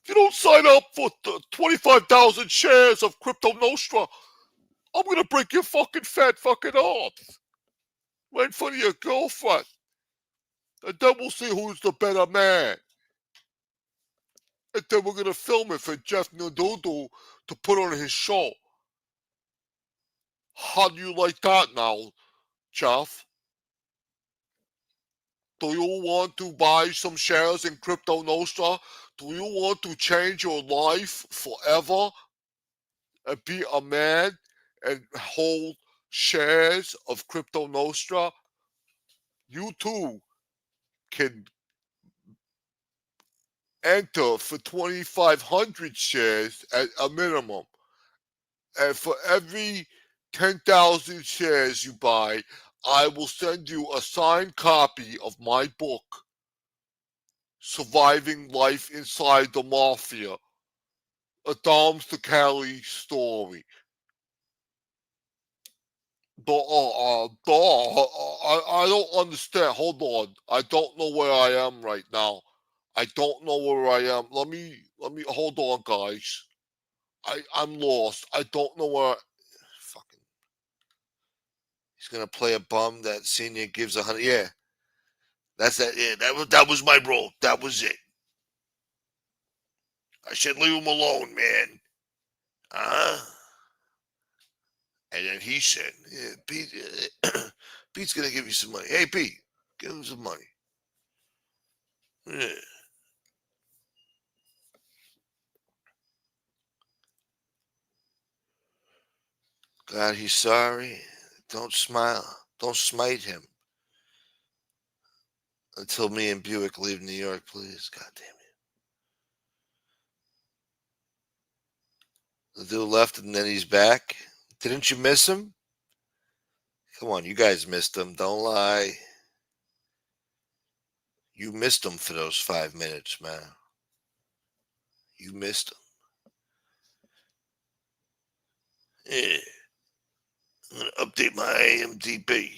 if you don't sign up for 25,000 shares of Crypto Nostra, I'm gonna break your fucking fat fucking arms right in front of your girlfriend. And then we'll see who's the better man. And then we're gonna film it for Jeff Nadudu to put on his show. How do you like that now, Jeff? Do you want to buy some shares in Crypto Nostra? Do you want to change your life forever and be a man and hold shares of Crypto Nostra? You too can enter for 2,500 shares at a minimum. And for every 10,000 shares you buy, I will send you a signed copy of my book, Surviving Life Inside the Mafia, a Dom Cali story. I don't understand. Hold on. I don't know where I am right now. I don't know where I am. Let me hold on, guys. I'm lost. I don't know where. Fucking. He's gonna play a bum that senior gives 100. Yeah, that's that. Yeah, that was my role. That was it. I should leave him alone, man. And then he said, "Yeah, Pete, Pete's gonna give you some money. Hey, Pete, give him some money." Yeah. God, he's sorry. Don't smile. Don't smite him until me and Buick leave New York, please. God damn it. The dude left and then he's back. Didn't you miss him? Come on, you guys missed him. Don't lie. You missed him for those 5 minutes, man. You missed him. Yeah. I'm going to update my IMDb.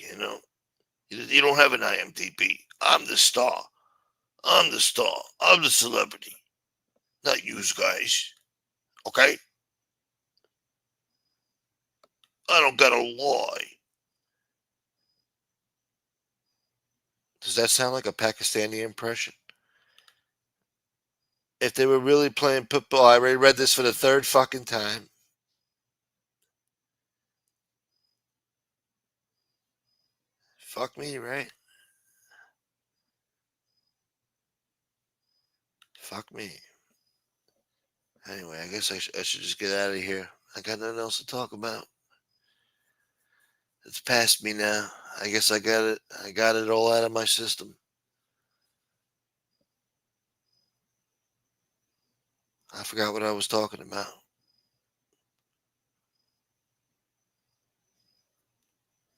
You don't have an IMDb. I'm the star. I'm the star. I'm the celebrity. Not you guys. Okay? I don't gotta lie. Does that sound like a Pakistani impression? if they were really playing football, I already read this for the third fucking time. Fuck me, right? Fuck me. Anyway, I guess I should just get out of here. I got nothing else to talk about. It's past me now. I guess I got it. I got it all out of my system. I forgot what I was talking about.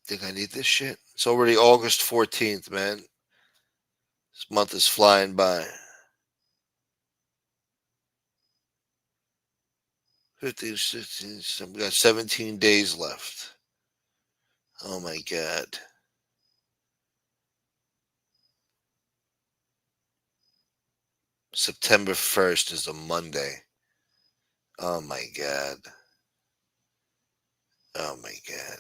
Think I need this shit? It's already August 14th, man. This month is flying by. 15, 16, we got 17 days left. Oh my God. September 1st is a Monday. Oh my God. Oh my God.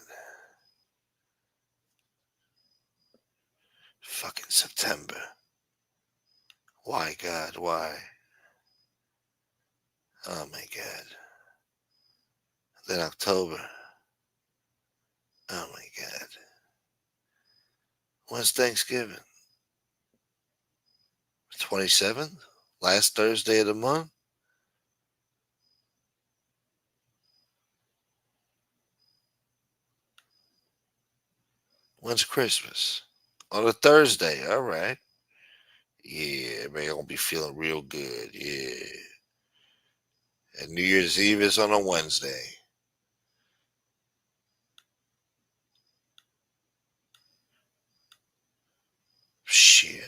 Fucking September. Why, God? Why? Oh my God. Then October. Oh my God. When's Thanksgiving? 27th? Last Thursday of the month? When's Christmas? On a Thursday. All right. Yeah, everybody gonna be feeling real good. Yeah. And New Year's Eve is on a Wednesday. Shit.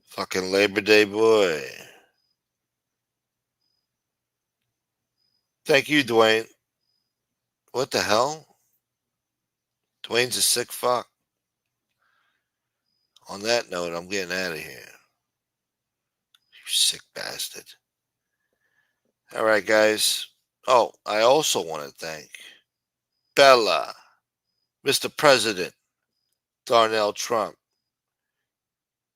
Fucking Labor Day, boy. Thank you, Dwayne. What the hell? Dwayne's a sick fuck. On that note, I'm getting out of here. You sick bastard. All right, guys. Oh, I also want to thank Bella, Mr. President, Darnell Trump,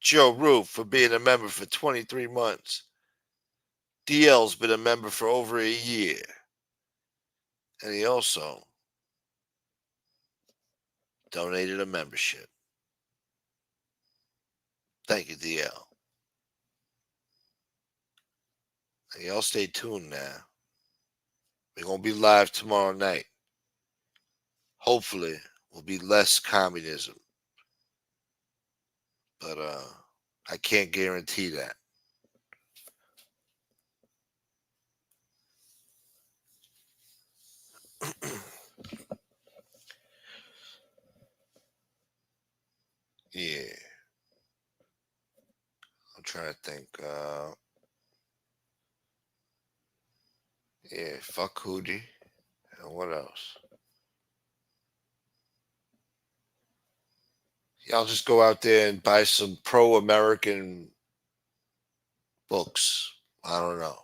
Joe Roof for being a member for 23 months. DL's been a member for over a year. And he also donated a membership. Thank you, DL. And y'all stay tuned now. We're going to be live tomorrow night. Hopefully, will be less communism. But I can't guarantee that. Yeah. I'm trying to think. Yeah, fuck Hootie. And what else? Y'all just go out there and buy some pro-American books. I don't know.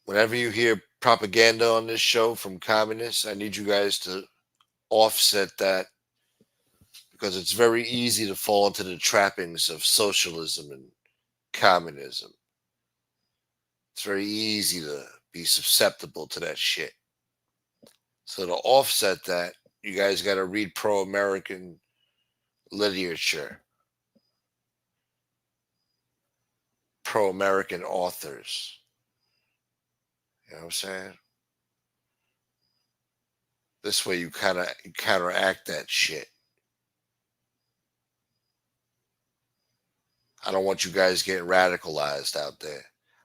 Whenever you hear propaganda on this show from communists, I need you guys to offset that because it's very easy to fall into the trappings of socialism and communism. It's very easy to be susceptible to that shit. So to offset that, you guys got to read pro-American literature, pro-American authors. You know what I'm saying? This way you kind of counteract that shit. I don't want you guys getting radicalized out there.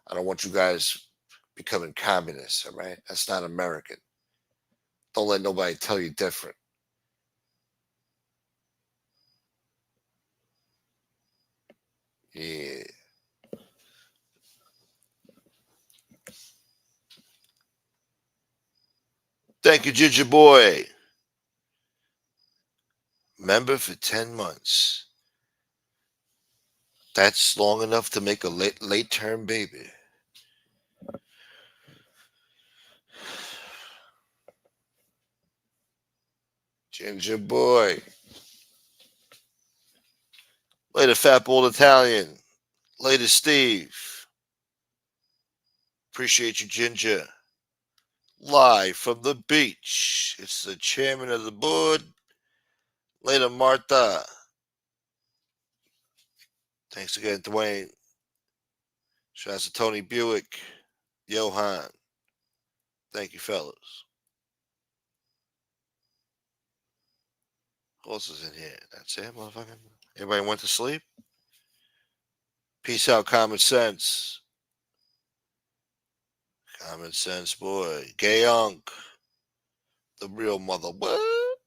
I don't want you guys becoming communists, all right? That's not American. Don't let nobody tell you different. Yeah. Thank you, Ginger Boy. Member for 10 months. That's long enough to make a late term baby. Ginger Boy. Later, Fat Bald Italian. Later, Steve. Appreciate you, Ginger. Live from the beach. It's the chairman of the board. Later, Martha. Thanks again, Dwayne. Shout out to Tony Buick. Yohan. Thank you, fellas. Who else is in here? That's it, motherfucker. Everybody went to sleep? Peace out, common sense. Common sense, boy. Gay Unk. The real mother. What?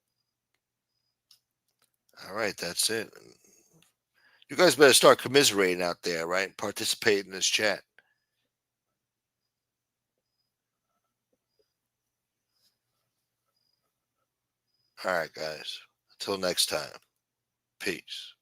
All right, that's it. You guys better start commiserating out there, right? Participate in this chat. All right, guys. Until next time. Peace.